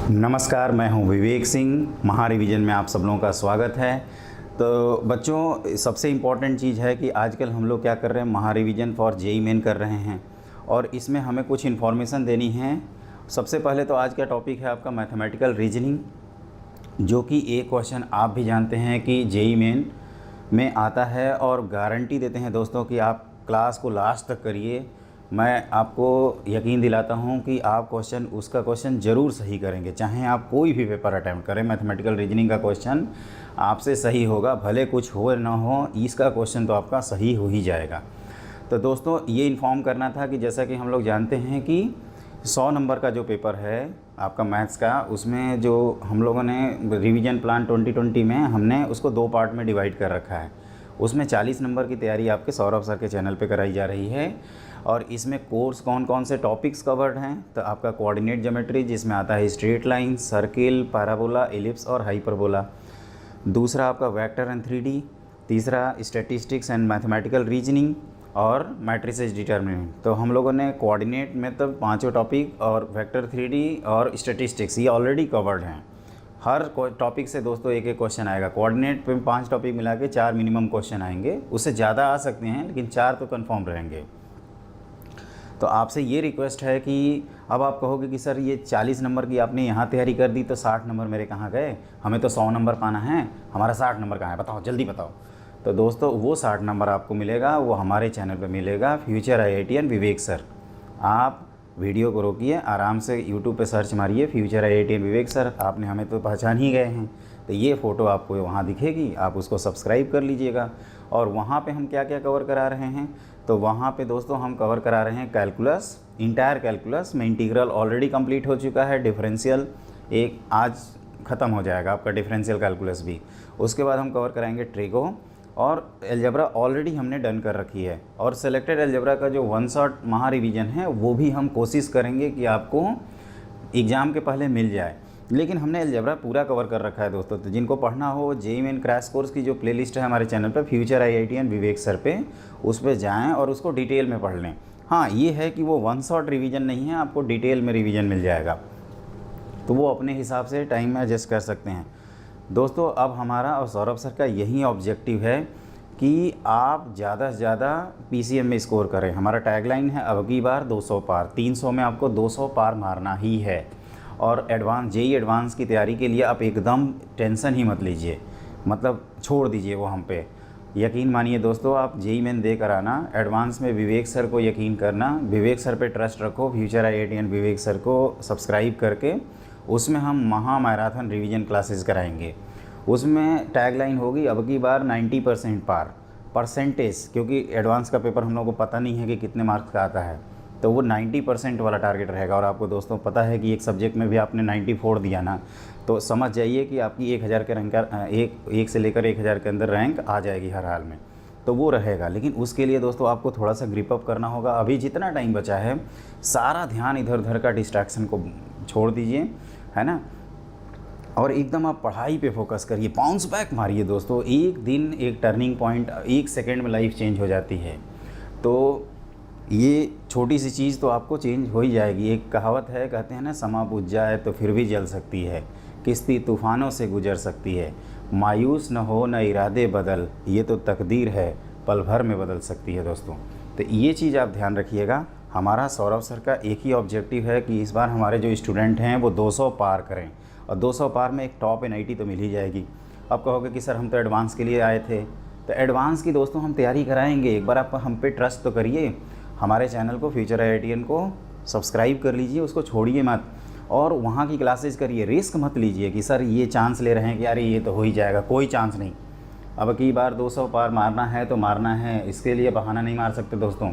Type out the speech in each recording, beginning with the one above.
नमस्कार, मैं हूं विवेक सिंह। महारिवीजन में आप सब लोगों का स्वागत है। तो बच्चों, सबसे इम्पॉर्टेंट चीज़ है कि आजकल हम लोग क्या कर रहे हैं, महारिवीजन फॉर जेईई मेन कर रहे हैं और इसमें हमें कुछ इन्फॉर्मेशन देनी है। सबसे पहले तो आज का टॉपिक है आपका मैथमेटिकल रीजनिंग, जो कि एक क्वेश्चन आप भी जानते हैं कि जेईई मेन में आता है और गारंटी देते हैं दोस्तों कि आप क्लास को लास्ट तक करिए। मैं आपको यकीन दिलाता हूं कि आप उसका क्वेश्चन ज़रूर सही करेंगे, चाहे आप कोई भी पेपर अटैम्प्ट करें। मैथमेटिकल रीजनिंग का क्वेश्चन आपसे सही होगा, भले कुछ हो ना हो, इसका क्वेश्चन तो आपका सही हो ही जाएगा। तो दोस्तों, ये इन्फॉर्म करना था कि जैसा कि हम लोग जानते हैं कि 100 नंबर का जो पेपर है आपका मैथ्स का, उसमें जो हम लोगों ने रिवीजन प्लान 2020 में हमने उसको 2 पार्ट में डिवाइड कर रखा है। उसमें 40 नंबर की तैयारी आपके सौरभ सर के चैनल पे कराई जा रही है और इसमें कोर्स कौन कौन से टॉपिक्स कवर्ड हैं। तो आपका कोऑर्डिनेट ज्योमेट्री, जिसमें आता है straight line, circle, parabola, ellipse और हाइपरबोला। दूसरा आपका वेक्टर एंड 3D। तीसरा स्टैटिस्टिक्स एंड मैथमेटिकल रीजनिंग और मैट्रिसेस डिटर्मिनेंट। तो हम लोगों ने कोऑर्डिनेट में तो 5 टॉपिक और वेक्टर 3D और स्टैटिस्टिक्स ये ऑलरेडी कवर्ड हैं। हर टॉपिक से दोस्तों एक एक क्वेश्चन आएगा। कोऑर्डिनेट पे 5 टॉपिक मिला के 4 मिनिमम क्वेश्चन आएंगे, उससे ज़्यादा आ सकते हैं लेकिन 4 तो कंफर्म रहेंगे। तो आपसे ये रिक्वेस्ट है कि अब आप कहोगे कि सर ये 40 नंबर की आपने यहाँ तैयारी कर दी तो 60 नंबर मेरे कहाँ गए, हमें तो 100 नंबर पाना है, हमारा 60 नंबर कहाँ है, बताओ जल्दी बताओ। तो दोस्तों, वो 60 नंबर आपको मिलेगा, वो हमारे चैनल पे मिलेगा, फ्यूचर IITian विवेक सर। आप वीडियो को रोकिए, आराम से यूट्यूब पे सर्च मारिए फ्यूचर IITian विवेक सर, आपने हमें तो पहचान ही गए हैं। तो ये फ़ोटो आपको वहाँ दिखेगी, आप उसको सब्सक्राइब कर लीजिएगा। और वहाँ पे हम क्या क्या कवर करा रहे हैं, तो वहाँ पे दोस्तों हम कवर करा रहे हैं कैलकुलस, इंटायर कैलकुलस में इंटीग्रल ऑलरेडी कंप्लीट हो चुका है, डिफरेंशियल एक आज ख़त्म हो जाएगा आपका डिफरेंशियल कैलकुलस भी। उसके बाद हम कवर कराएंगे ट्रिगो और अलजेब्रा ऑलरेडी हमने डन कर रखी है। और सेलेक्टेड अलजेब्रा का जो 1 शॉट महा रिवीजन है वो भी हम कोशिश करेंगे कि आपको एग्ज़ाम के पहले मिल जाए, लेकिन हमने अलजेब्रा पूरा कवर कर रखा है दोस्तों। तो जिनको पढ़ना हो, जेईई मेन क्रैश कोर्स की जो प्लेलिस्ट है हमारे चैनल पर फ्यूचर IITian विवेक सर पे, उस पर जाएँ और उसको डिटेल में पढ़ लें। हाँ, ये है कि वो 1 शॉट रिवीजन नहीं है, आपको डिटेल में रिवीजन मिल जाएगा, तो वो अपने हिसाब से टाइम में एडजस्ट कर सकते हैं। दोस्तों, अब हमारा और सौरभ सर का यही ऑब्जेक्टिव है कि आप ज़्यादा से ज़्यादा PCM में स्कोर करें। हमारा टैगलाइन है अब की बार 200 पार। 300 में आपको 200 पार मारना ही है। और जेईई एडवांस की तैयारी के लिए आप एकदम टेंशन ही मत लीजिए, मतलब छोड़ दीजिए वो हम पे। यकीन मानिए दोस्तों, आप जेईई मेन दे कर आना, एडवांस में विवेक सर को यकीन करना, विवेक सर पे ट्रस्ट रखो, फ्यूचर IITian विवेक सर को सब्सक्राइब करके उसमें हम महा मैराथन रिवीजन क्लासेस कराएंगे। उसमें टैगलाइन होगी अब की बार 90% पार, परसेंटेज, क्योंकि एडवांस का पेपर हम लोगों को पता नहीं है कि कितने मार्क्स का आता है, तो वो 90% वाला टारगेट रहेगा। और आपको दोस्तों पता है कि एक सब्जेक्ट में भी आपने 94 दिया ना, तो समझ जाइए कि आपकी 1000 के रैंक का एक से लेकर 1000 के अंदर रैंक आ जाएगी हर हाल में, तो वो रहेगा। लेकिन उसके लिए दोस्तों आपको थोड़ा सा ग्रिप अप करना होगा। अभी जितना टाइम बचा है, सारा ध्यान इधर उधर का डिस्ट्रैक्शन को छोड़ दीजिए, है ना, और एकदम आप पढ़ाई पे फोकस करिए, बाउंस बैक मारिए दोस्तों। एक दिन एक टर्निंग पॉइंट, 1 सेकेंड में लाइफ चेंज हो जाती है। तो ये छोटी सी चीज़ तो आपको चेंज हो ही जाएगी। एक कहावत है, कहते हैं ना, समा बुझ जाए तो फिर भी जल सकती है, किश्ती तूफ़ानों से गुजर सकती है, मायूस न हो न इरादे बदल, ये तो तकदीर है पल भर में बदल सकती है दोस्तों। तो ये चीज़ आप ध्यान रखिएगा। हमारा सौरभ सर का एक ही ऑब्जेक्टिव है कि इस बार हमारे जो स्टूडेंट हैं वो 200 पार करें, और 200 पार में एक टॉप NIT तो मिल ही जाएगी। अब कहोगे कि सर हम तो एडवांस के लिए आए थे, तो एडवांस की दोस्तों हम तैयारी कराएंगे। एक बार आप हम पे ट्रस्ट तो करिए, हमारे चैनल को फ्यूचर IITian को सब्सक्राइब कर लीजिए, उसको छोड़िए मत, और वहाँ की क्लासेस करिए। रिस्क मत लीजिए कि सर ये चांस ले रहे हैं कि अरे ये तो हो ही जाएगा, कोई चांस नहीं। अब की बार 200 पार मारना है तो मारना है, इसके लिए बहाना नहीं मार सकते दोस्तों।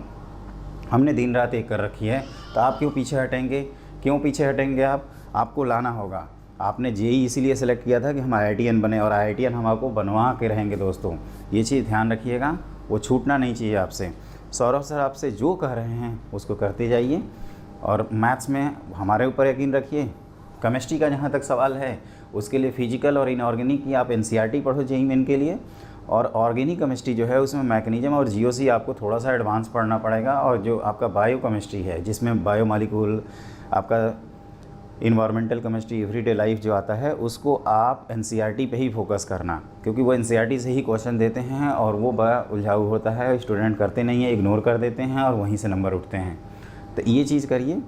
हमने दिन रात एक कर रखी है, तो आप क्यों पीछे हटेंगे? क्यों पीछे हटेंगे? आपको लाना होगा। आपने जेईई इसीलिए सेलेक्ट किया था कि हम IITian बने, और IITian हम आपको बनवा के रहेंगे दोस्तों। ये चीज़ ध्यान रखिएगा, वो छूटना नहीं चाहिए आपसे। सौरभ सर आपसे जो कह रहे हैं उसको करते जाइए, और मैथ्स में हमारे ऊपर यकीन रखिए। केमिस्ट्री का जहाँ तक सवाल है, उसके लिए फिजिकल और इनऑर्गेनिक की आप NCERT पढ़ो जेईई मेन के लिए, और ऑर्गेनिक केमिस्ट्री जो है उसमें मैकेनिज्म और GOC आपको थोड़ा सा एडवांस पढ़ना पड़ेगा। और जो आपका बायो केमिस्ट्री है, जिसमें बायो मॉलिक्यूल, आपका इन्वायरमेंटल केमिस्ट्री, एवरीडे लाइफ जो आता है उसको आप एनसीईआरटी पे ही फोकस करना, क्योंकि वो एनसीईआरटी से ही क्वेश्चन देते हैं और वो बड़ा उलझाऊ होता है, स्टूडेंट करते नहीं है, इग्नोर कर देते हैं और वहीं से नंबर उठते हैं। तो ये चीज़ करिए,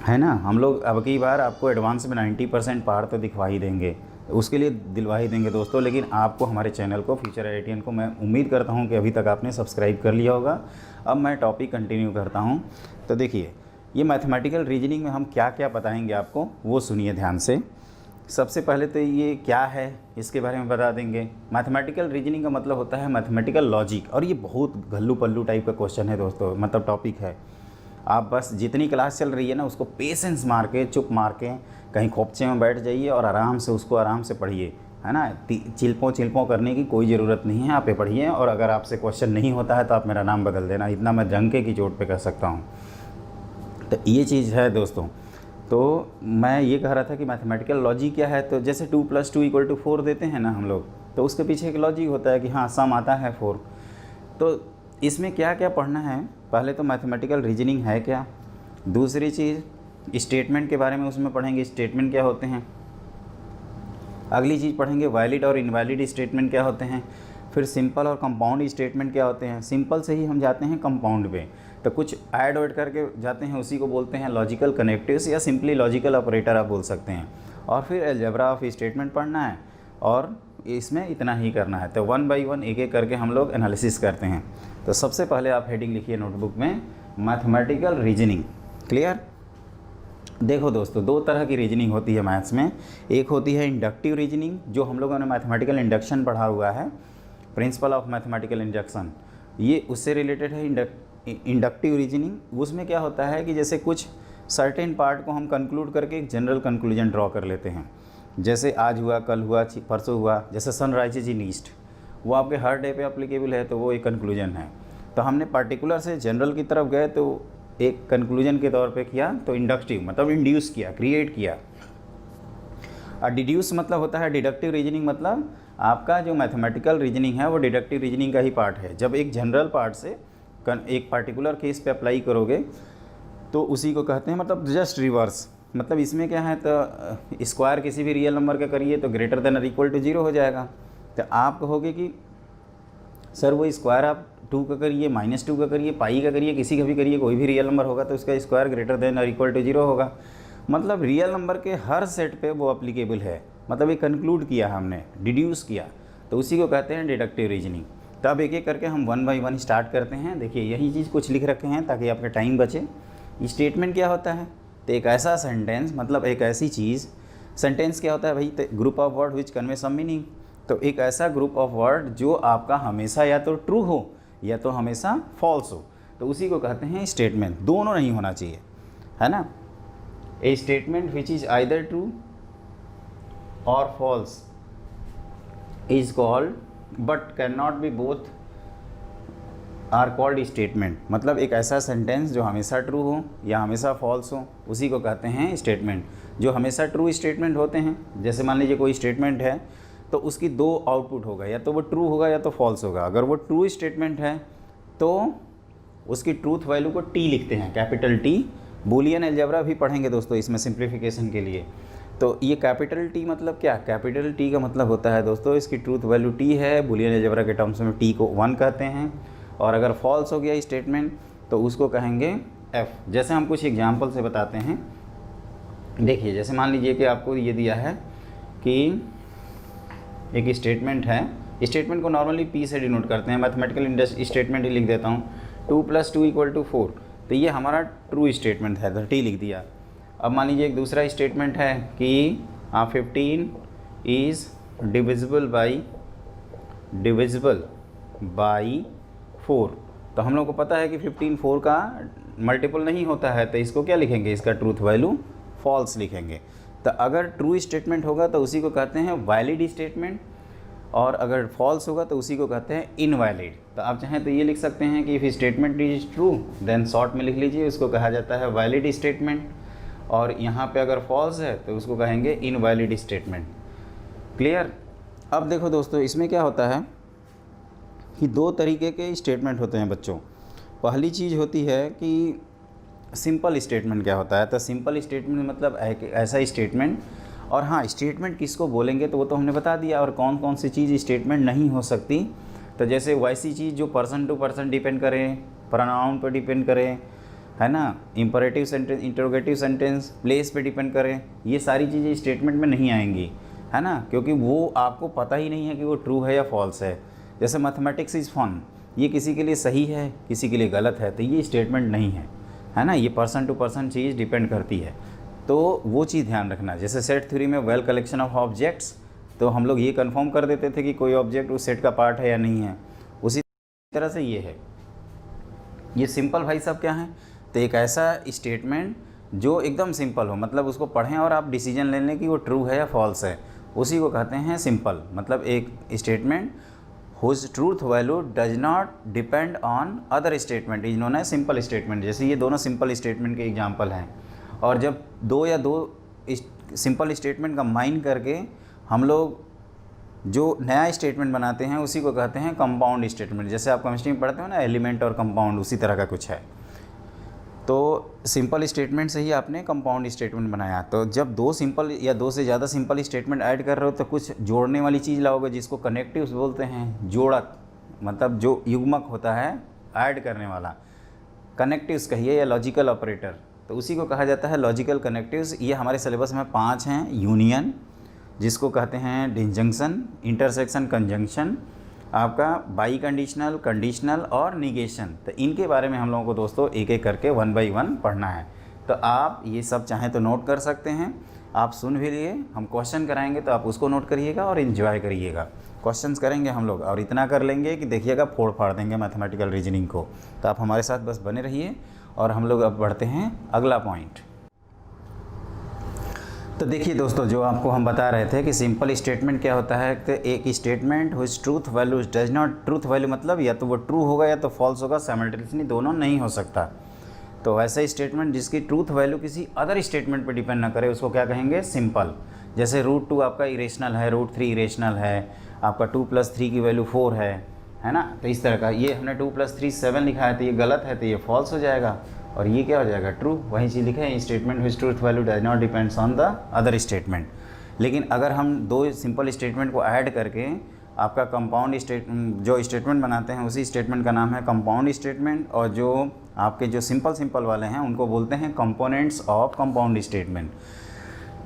है ना। हम लोग अब की बार आपको एडवांस में 90% पार तो दिखवा ही देंगे, उसके लिए दिलवा ही देंगे दोस्तों। लेकिन आपको हमारे चैनल को, फ्यूचर आईआईटीएन को, मैं उम्मीद करता हूँ कि अभी तक आपने सब्सक्राइब कर लिया होगा। अब मैं टॉपिक कंटिन्यू करता हूँ। तो देखिए, ये मैथमेटिकल रीजनिंग में हम क्या क्या बताएंगे आपको, वो सुनिए ध्यान से। सबसे पहले तो ये क्या है इसके बारे में बता देंगे। मैथमेटिकल रीजनिंग का मतलब होता है मैथमेटिकल लॉजिक, और ये बहुत घल्लू पल्लू टाइप का क्वेश्चन है दोस्तों, मतलब टॉपिक है। आप बस जितनी क्लास चल रही है ना, उसको पेशेंस मार के, चुप मार के कहीं खोपचे में बैठ जाइए और आराम से उसको आराम से पढ़िए, है ना। चिल्पों करने की कोई ज़रूरत नहीं है, आप पे पढ़िए। और अगर आपसे क्वेश्चन नहीं होता है तो आप मेरा नाम बदल देना, इतना मैं डंके की चोट पे कह सकता हूँ। तो ये चीज़ है दोस्तों। तो मैं ये कह रहा था कि मैथमेटिकल लॉजिक क्या है। तो जैसे 2 + 2 = 4 देते हैं ना हम लोग, तो उसके पीछे एक लॉजिक होता है कि हाँ, सम आता है 4। तो इसमें क्या क्या पढ़ना है, पहले तो मैथमेटिकल रीजनिंग है क्या, दूसरी चीज़ स्टेटमेंट के बारे में उसमें पढ़ेंगे, स्टेटमेंट क्या होते हैं। अगली चीज़ पढ़ेंगे वैलिड और इनवैलिड स्टेटमेंट क्या होते हैं। फिर सिंपल और कंपाउंड स्टेटमेंट क्या होते हैं। सिंपल से ही हम जाते हैं कंपाउंड पे, तो कुछ ऐड वैड करके जाते हैं, उसी को बोलते हैं लॉजिकल कनेक्टिव्स या सिंपली लॉजिकल ऑपरेटर आप बोल सकते हैं। और फिर अलजेब्रा ऑफ स्टेटमेंट पढ़ना है, और इसमें इतना ही करना है। तो 1 बाई 1 एक एक करके हम लोग एनालिसिस करते हैं। तो सबसे पहले आप हेडिंग लिखिए नोटबुक में, मैथमेटिकल रीजनिंग। क्लियर। देखो दोस्तों, दो तरह की रीजनिंग होती है मैथ्स में। एक होती है इंडक्टिव रीजनिंग, जो हम लोगों ने मैथमेटिकल इंडक्शन पढ़ा हुआ है, प्रिंसिपल ऑफ मैथमेटिकल इंडक्शन, ये उससे रिलेटेड है इंडक्टिव रीजनिंग। उसमें क्या होता है कि जैसे कुछ सर्टेन पार्ट को हम कंक्लूड करके एक जनरल कंक्लूजन ड्रॉ कर लेते हैं। जैसे आज हुआ, कल हुआ, परसों हुआ, जैसे सन राइजेज इन ईस्ट, वो आपके हर डे पे अप्लीकेबल है, तो वो एक कंक्लूजन है। तो हमने पार्टिकुलर से जनरल की तरफ गए तो एक कंक्लूजन के तौर पे किया, तो इंडक्टिव मतलब इंड्यूस किया, क्रिएट किया। और डिड्यूस मतलब होता है डिडक्टिव रीजनिंग, मतलब आपका जो मैथमेटिकल रीजनिंग है वो डिडक्टिव रीजनिंग का ही पार्ट है। जब एक जनरल पार्ट से एक पार्टिकुलर केस पे अप्लाई करोगे तो उसी को कहते हैं, मतलब जस्ट रिवर्स। मतलब इसमें क्या है, तो स्क्वायर किसी भी रियल नंबर का करिए तो ग्रेटर देन और इक्वल टू 0 हो जाएगा। तो आप कहोगे कि सर वो स्क्वायर आप 2 का करिए, -2 का करिए, पाई का करिए, किसी का भी करिए, कोई भी रियल नंबर होगा तो उसका स्क्वायर ग्रेटर देन और इक्वल टू 0 होगा। मतलब रियल नंबर के हर सेट पे वो अप्लीकेबल है, मतलब ये कंक्लूड किया हमने, डिड्यूस किया, तो उसी को कहते हैं डिडक्टिव रीजनिंग। तो अब एक एक करके हम 1 बाई 1 स्टार्ट करते हैं। देखिए, यही चीज़ कुछ लिख रखे हैं ताकि आपका टाइम बचे। स्टेटमेंट क्या होता है, तो एक ऐसा सेंटेंस, मतलब एक ऐसी चीज़। सेंटेंस क्या होता है भाई, तो group of word which convey some meaning. तो एक ऐसा ग्रुप ऑफ वर्ड जो आपका हमेशा या तो ट्रू हो या तो हमेशा फॉल्स हो, तो उसी को कहते हैं स्टेटमेंट। दोनों नहीं होना चाहिए, है ना। A statement which is either true और false is called, but can not be both are called statement. मतलब एक ऐसा सेंटेंस जो हमेशा ट्रू हो या हमेशा फॉल्स हो, उसी को कहते हैं स्टेटमेंट। जो हमेशा ट्रू स्टेटमेंट होते हैं, जैसे मान लीजिए कोई स्टेटमेंट है तो उसकी 2 आउटपुट होगा, या तो वो ट्रू होगा या तो फॉल्स होगा। अगर वो ट्रू स्टेटमेंट है तो उसकी ट्रूथ वैल्यू को टी लिखते हैं, कैपिटल टी। बूलियन अलजेब्रा भी पढ़ेंगे दोस्तों इसमें सिंप्लीफिकेशन के लिए। तो ये कैपिटल टी मतलब क्या, कैपिटल टी का मतलब होता है दोस्तों इसकी ट्रूथ वैल्यू टी है। बूलियन अलजेब्रा के टर्म्स में टी को 1 कहते हैं। और अगर फॉल्स हो गया स्टेटमेंट तो उसको कहेंगे एफ। जैसे हम कुछ एग्जाम्पल से बताते हैं। देखिए, जैसे मान लीजिए कि आपको ये दिया है कि एक स्टेटमेंट है, स्टेटमेंट को नॉर्मली पी से डिनोट करते हैं, मैथमेटिकल स्टेटमेंट ही लिख देता हूँ। 2 + 2 = 4, तो ये हमारा ट्रू स्टेटमेंट है, तो टी लिख दिया। अब मान लीजिए एक दूसरा स्टेटमेंट है कि 15 इज़ डिविजिबल बाई 4। तो हम लोग को पता है कि 15 4 का मल्टीपल नहीं होता है, तो इसको क्या लिखेंगे, इसका ट्रूथ वैल्यू फॉल्स लिखेंगे। तो अगर ट्रू स्टेटमेंट होगा तो उसी को कहते हैं वैलिड स्टेटमेंट, और अगर फॉल्स होगा तो उसी को कहते हैं इनवैलिड। तो आप चाहें तो ये लिख सकते हैं कि if statement is true then short में लिख लीजिए, उसको कहा जाता है वैलिड स्टेटमेंट। और यहाँ पे अगर फॉल्स है तो उसको कहेंगे इनवैलिड स्टेटमेंट। क्लियर। अब देखो दोस्तों, इसमें क्या होता है कि 2 तरीके के स्टेटमेंट होते हैं बच्चों। पहली चीज़ होती है कि सिंपल स्टेटमेंट क्या होता है? तो सिंपल स्टेटमेंट मतलब एक ऐसा स्टेटमेंट, और हाँ स्टेटमेंट किसको बोलेंगे तो वो तो हमने बता दिया, और कौन कौन सी चीज़ स्टेटमेंट नहीं हो सकती। तो जैसे वैसी चीज़ जो पर्सन टू पर्सन डिपेंड करे, प्रोनाउन पर डिपेंड करे, है ना, imperative sentence, interrogative sentence, place पे डिपेंड करे, ये सारी चीज़ें स्टेटमेंट में नहीं आएंगी, है ना, क्योंकि वो आपको पता ही नहीं है कि वो ट्रू है या फॉल्स है। जैसे मैथमेटिक्स इज़ फन, ये किसी के लिए सही है, किसी के लिए गलत है, तो ये स्टेटमेंट नहीं है ना, ये पर्सन टू पर्सन चीज़ डिपेंड करती है। तो वो चीज़ ध्यान रखना। जैसे सेट थ्योरी में वेल कलेक्शन ऑफ ऑब्जेक्ट्स, तो हम लोग ये कंफर्म कर देते थे कि कोई ऑब्जेक्ट उस सेट का पार्ट है या नहीं है, उसी तरह से ये है। ये सिंपल भाई साहब क्या है? तो एक ऐसा स्टेटमेंट जो एकदम सिंपल हो, मतलब उसको पढ़ें और आप डिसीजन ले लें कि वो ट्रू है या फॉल्स है, उसी को कहते हैं सिंपल। मतलब एक statement whose truth value does not depend on other statement is known as simple statement. जैसे ये दोनों सिंपल स्टेटमेंट के एग्जाम्पल हैं। और जब दो या दो सिंपल स्टेटमेंट कंबाइन करके हम लोग जो नया स्टेटमेंट बनाते हैं उसी को कहते हैं कंपाउंड स्टेटमेंट। जैसे आप केमिस्ट्री में पढ़ते हो ना, एलिमेंट और कंपाउंड, उसी तरह का कुछ है। तो सिंपल स्टेटमेंट से ही आपने कंपाउंड स्टेटमेंट बनाया। तो जब दो सिंपल या दो से ज़्यादा सिंपल स्टेटमेंट ऐड कर रहे हो तो कुछ जोड़ने वाली चीज़ लाओगे, जिसको कनेक्टिव्स बोलते हैं। जोड़क मतलब जो युग्मक होता है ऐड करने वाला, कनेक्टिव्स कहिए या लॉजिकल ऑपरेटर, तो उसी को कहा जाता है लॉजिकल कनेक्टिव्स। ये हमारे सिलेबस में 5 हैं। यूनियन, जिसको कहते हैं डिसजंक्शन, इंटरसेक्शन, कंजंक्शन, आपका बाई कंडीशनल, कंडीशनल और निगेशन। तो इनके बारे में हम लोगों को दोस्तों एक एक करके 1 बाई 1 पढ़ना है। तो आप ये सब चाहें तो नोट कर सकते हैं। आप सुन भी लिए, हम क्वेश्चन कराएंगे तो आप उसको नोट करिएगा और इन्जॉय करिएगा। क्वेश्चंस करेंगे हम लोग और इतना कर लेंगे कि देखिएगा फोड़ फाड़ देंगे मैथमेटिकल रीजनिंग को। तो आप हमारे साथ बस बने रहिए और हम लोग अब बढ़ते हैं अगला पॉइंट। तो देखिए दोस्तों, जो आपको हम बता रहे थे कि सिंपल स्टेटमेंट क्या होता है, तो एक statement whose truth value does not, truth value मतलब या तो वो ट्रू होगा या तो फॉल्स होगा, साइमल्टेनियसली दोनों नहीं हो सकता। तो वैसे स्टेटमेंट जिसकी ट्रूथ वैल्यू किसी अदर स्टेटमेंट पर डिपेंड ना करे उसको क्या कहेंगे? सिंपल। जैसे √2 आपका इरेशनल है, √3 इरेशनल है, आपका 2 + 3 की वैल्यू 4 है ना। तो इस तरह का, ये हमने 2 + 3 7 लिखा है तो ये गलत है, तो ये फॉल्स हो जाएगा और ये क्या हो जाएगा? ट्रू। वही चीज़ लिखे हैं, statement whose truth value does not depends on the other statement. लेकिन अगर हम दो सिंपल स्टेटमेंट को ऐड करके आपका कंपाउंड जो स्टेटमेंट बनाते हैं उसी स्टेटमेंट का नाम है कंपाउंड स्टेटमेंट, और जो आपके जो सिंपल वाले हैं उनको बोलते हैं कंपोनेंट्स ऑफ कंपाउंड स्टेटमेंट।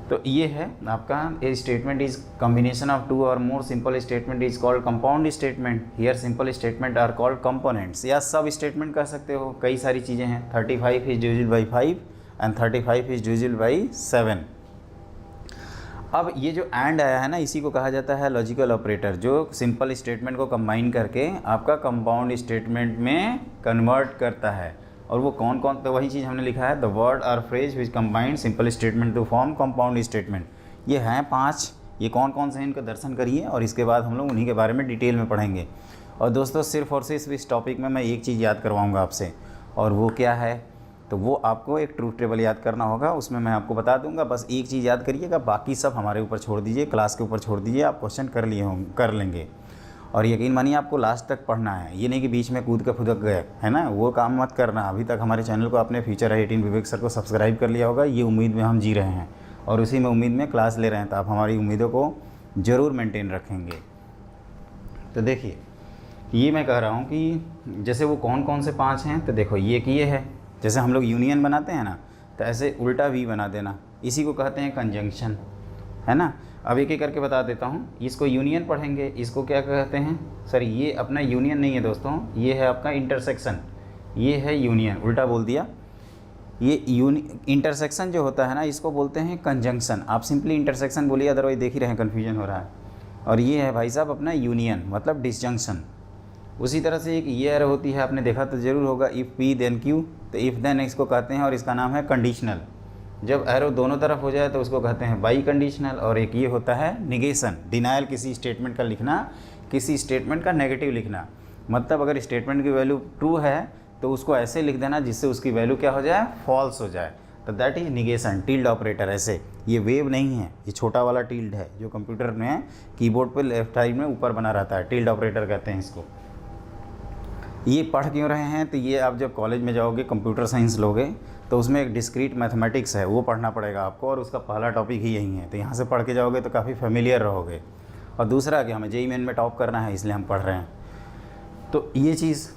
तो ये है आपका a statement is combination of 2 और more simple statement is called compound statement. Here simple statement are called components, या सब स्टेटमेंट कह सकते हो। कई सारी चीज़ें हैं। 35 is divisible by 5 and 35 is divisible by 7। अब ये जो एंड आया है ना, इसी को कहा जाता है लॉजिकल ऑपरेटर, जो सिंपल स्टेटमेंट को कंबाइन करके आपका कंपाउंड स्टेटमेंट में कन्वर्ट करता है। और वो कौन कौन, तो वही चीज़ हमने लिखा है, द वर्ड और phrase which combined simple statement to form compound statement. ये हैं 5। ये कौन कौन से हैं इनका दर्शन करिए और इसके बाद हम लोग उन्हीं के बारे में डिटेल में पढ़ेंगे। और दोस्तों सिर्फ और सिर्फ इस टॉपिक में मैं एक चीज़ याद करवाऊँगा आपसे, और वो क्या है? तो वो आपको एक ट्रूथ टेबल याद करना होगा, उसमें मैं आपको बता दूंगा। बस एक चीज़ याद करिएगा, बाकी सब हमारे ऊपर छोड़ दीजिए, क्लास के ऊपर छोड़ दीजिए। आप क्वेश्चन कर लेंगे और यकीन मानिए आपको लास्ट तक पढ़ना है। ये नहीं कि बीच में कूद कर फुदक गए, है ना, वो काम मत करना। अभी तक हमारे चैनल को आपने फ्यूचर 18 विवेक सर को सब्सक्राइब कर लिया होगा, ये उम्मीद में हम जी रहे हैं और उसी में उम्मीद में क्लास ले रहे हैं। तो आप हमारी उम्मीदों को ज़रूर मेंटेन रखेंगे। तो देखिए, ये मैं कह रहा हूँ कि जैसे वो कौन कौन से 5 हैं, तो देखो ये कि ये है, जैसे हम लोग यूनियन बनाते हैं ना, तो ऐसे उल्टा वी बना देना, इसी को कहते हैं कंजंक्शन, है ना। अब एक एक करके बता देता हूँ। इसको यूनियन पढ़ेंगे, इसको क्या कहते हैं? सर ये अपना यूनियन नहीं है दोस्तों, ये है आपका इंटरसेक्शन। ये है यूनियन, उल्टा बोल दिया। ये इंटरसेक्शन जो होता है ना, इसको बोलते हैं कंजंक्शन। आप सिंपली इंटरसेक्शन बोलिए, अदरवाइज देख ही रहे हैं कन्फ्यूजन हो रहा है। और ये है भाई साहब अपना यूनियन, मतलब डिसजंक्शन। उसी तरह से एक ये एरो होती है, आपने देखा तो ज़रूर होगा, इफ़ पी देन क्यू, तो इफ़ देन एक्स को कहते हैं और इसका नाम है कंडीशनल। जब एरो दोनों तरफ हो जाए तो उसको कहते हैं बाई कंडीशनल। और एक ये होता है निगेशन, डिनायल, किसी स्टेटमेंट का लिखना, किसी स्टेटमेंट का नेगेटिव लिखना। मतलब अगर स्टेटमेंट की वैल्यू ट्रू है तो उसको ऐसे लिख देना जिससे उसकी वैल्यू क्या हो जाए? फॉल्स हो जाए। तो that is negation. Tilde operator ऐसे, ये वेव नहीं है, ये छोटा वाला टिल्ड है जो कंप्यूटर में कीबोर्ड पर लेफ्ट साइड में ऊपर बना रहता है, टिल्ड ऑपरेटर कहते हैं इसको। ये पढ़ क्यों रहे हैं? तो ये आप जब कॉलेज में जाओगे, कंप्यूटर साइंस लोगे, तो उसमें एक डिस्क्रीट मैथमेटिक्स है, वो पढ़ना पड़ेगा आपको, और उसका पहला टॉपिक ही यही है। तो यहाँ से पढ़ के जाओगे तो काफ़ी फेमिलियर रहोगे। और दूसरा कि हमें जेईई मेन में टॉप करना है, इसलिए हम पढ़ रहे हैं। तो ये चीज़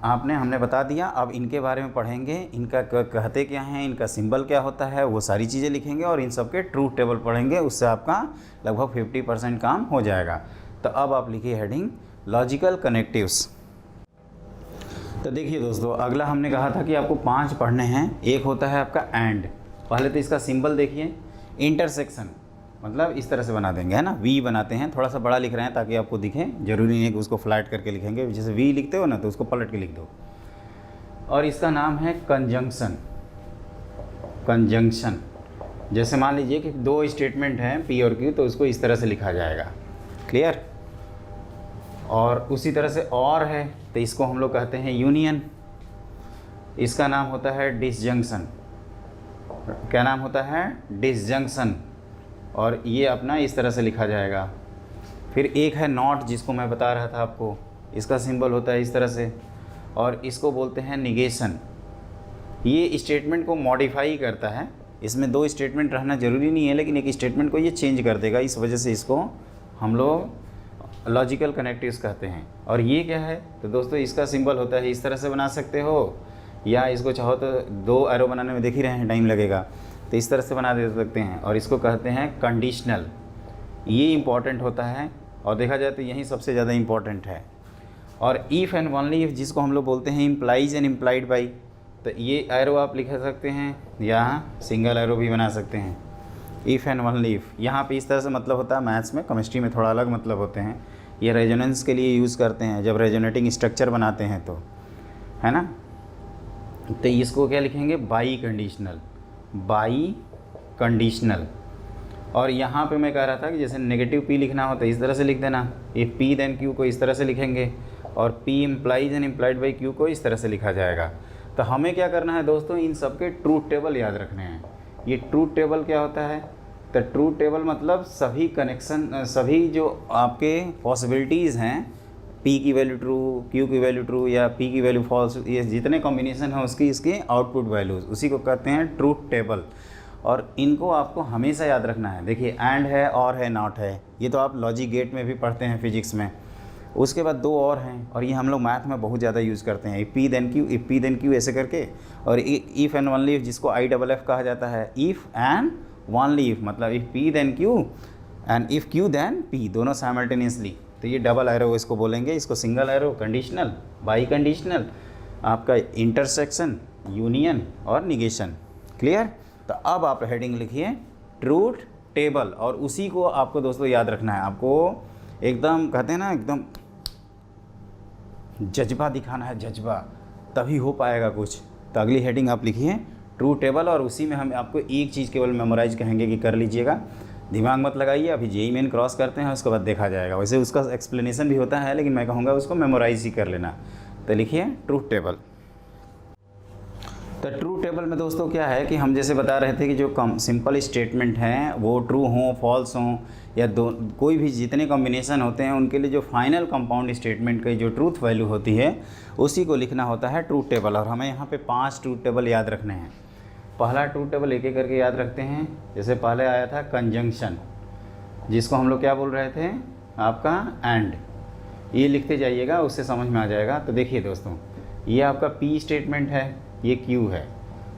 हमने बता दिया। अब इनके बारे में पढ़ेंगे, इनका कहते क्या हैं, इनका सिंबल क्या होता है, वो सारी चीज़ें लिखेंगे और इन सब के ट्रूथ टेबल पढ़ेंगे। उससे आपका लगभग 50% काम हो जाएगा। तो अब आप लिखिए हेडिंग लॉजिकल कनेक्टिव्स। तो देखिए दोस्तों, अगला हमने कहा था कि आपको 5 पढ़ने हैं। एक होता है आपका एंड। पहले तो इसका सिंबल देखिए, इंटरसेक्शन, मतलब इस तरह से बना देंगे, है ना, वी बनाते हैं। थोड़ा सा बड़ा लिख रहे हैं ताकि आपको दिखे, ज़रूरी नहीं है कि उसको फ्लैट करके लिखेंगे। जैसे वी लिखते हो ना, तो उसको पलट के लिख दो। और इसका नाम है कंजंक्शन। कंजंक्शन, जैसे मान लीजिए कि 2 स्टेटमेंट हैं पी और क्यू, तो उसको इस तरह से लिखा जाएगा। क्लियर। और उसी तरह से और है, तो इसको हम लोग कहते हैं यूनियन। इसका नाम होता है डिसजंक्शन। क्या नाम होता है? डिसजंक्शन। और ये अपना इस तरह से लिखा जाएगा। फिर एक है नॉट, जिसको मैं बता रहा था आपको, इसका सिंबल होता है इस तरह से, और इसको बोलते हैं निगेशन। ये स्टेटमेंट को मॉडिफाई करता है। इसमें 2 स्टेटमेंट रहना ज़रूरी नहीं है, लेकिन एक स्टेटमेंट को ये चेंज कर देगा। इस वजह से इसको हम लोग लॉजिकल कनेक्टिव्स कहते हैं। और ये क्या है? तो दोस्तों, इसका सिंबल होता है, इस तरह से बना सकते हो, या इसको चाहो तो 2 एरो बनाने में देख ही रहे हैं, टाइम लगेगा, तो इस तरह से बना दे सकते हैं। और इसको कहते हैं कंडीशनल। ये इम्पॉर्टेंट होता है, और देखा जाए तो यही सबसे ज़्यादा इम्पॉर्टेंट है। और इफ़ एंड ओनली इफ़, जिसको हम लोग बोलते हैं इम्प्लाइज एंड इम्प्लाइड बाई, तो ये एरो आप लिख सकते हैं, या सिंगल एरो भी बना सकते हैं। इफ़ एंड ओनली इफ़, यहाँ पे इस तरह से मतलब होता है। मैथ्स में, केमिस्ट्री में थोड़ा अलग मतलब होते हैं। ये रेजोनेंस के लिए यूज़ करते हैं, जब रेजोनेटिंग स्ट्रक्चर बनाते हैं तो, है ना। तो इसको क्या लिखेंगे? By conditional. By conditional. और यहाँ पे मैं कह रहा था कि जैसे नेगेटिव पी लिखना हो तो इस तरह से लिख देना। इफ़ पी देन क्यू को इस तरह से लिखेंगे, और P implies and implied by Q को इस तरह से लिखा जाएगा। तो हमें क्या करना है दोस्तों? इन सब के ट्रूथ टेबल याद रखने हैं। ये ट्रूथ टेबल क्या होता है? तो ट्रूथ टेबल मतलब सभी कनेक्शन, सभी जो आपके पॉसिबिलिटीज़ हैं, पी की वैल्यू ट्रू, क्यू की वैल्यू ट्रू, या पी की वैल्यू फॉल्स, ये जितने कॉम्बिनेशन हैं उसकी, इसके आउटपुट वैल्यूज़, उसी को कहते हैं ट्रूथ टेबल। और इनको आपको हमेशा याद रखना है। देखिए, एंड है, और है, नॉट है, ये तो आप लॉजिक गेट में भी पढ़ते हैं फिजिक्स में। उसके बाद 2 और हैं, और ये हम लोग मैथ में बहुत ज़्यादा यूज़ करते हैं। If P then Q, if P then Q ऐसे करके। और इफ़ एंड ओनली इफ़, जिसको IFF कहा जाता है। इफ़ एंड ओनली इफ़, मतलब if P then Q and if Q then P, दोनों साइमल्टेनियसली। तो ये डबल एरो इसको बोलेंगे, इसको single arrow conditional, biconditional, आपका इंटरसेक्शन, यूनियन और निगेशन। क्लियर। तो अब आप हेडिंग लिखिए ट्रूथ टेबल, और उसी को आपको दोस्तों याद रखना है। आपको एकदम, कहते हैं ना, एकदम जज्बा दिखाना है, जज्बा, तभी हो पाएगा कुछ। तो अगली हेडिंग आप लिखिए ट्रूथ टेबल, और उसी में हम आपको एक चीज़ केवल मेमोराइज कहेंगे कि कर लीजिएगा, दिमाग मत लगाइए। अभी जेईई मेन क्रॉस करते हैं, उसके बाद देखा जाएगा। वैसे उसका एक्सप्लेनेशन भी होता है, लेकिन मैं कहूँगा उसको मेमोराइज ही कर लेना। तो लिखिए ट्रूथ टेबल। तो ट्रूथ टेबल में दोस्तों क्या है कि हम जैसे बता रहे थे कि जो सिंपल स्टेटमेंट हैं वो ट्रू हों, फॉल्स हों, या कोई भी जितने कॉम्बिनेशन होते हैं उनके लिए जो फाइनल कंपाउंड स्टेटमेंट की जो ट्रूथ वैल्यू होती है, उसी को लिखना होता है ट्रूथ टेबल। और हमें यहाँ पे 5 ट्रूथ टेबल याद रखने हैं। पहला ट्रूथ टेबल एक एक करके याद रखते हैं। जैसे पहले आया था कंजंक्शन, जिसको हम लोग क्या बोल रहे थे? आपका एंड। ये लिखते जाइएगा, उससे समझ में आ जाएगा। तो देखिए दोस्तों, ये आपका पी स्टेटमेंट है, ये क्यू है,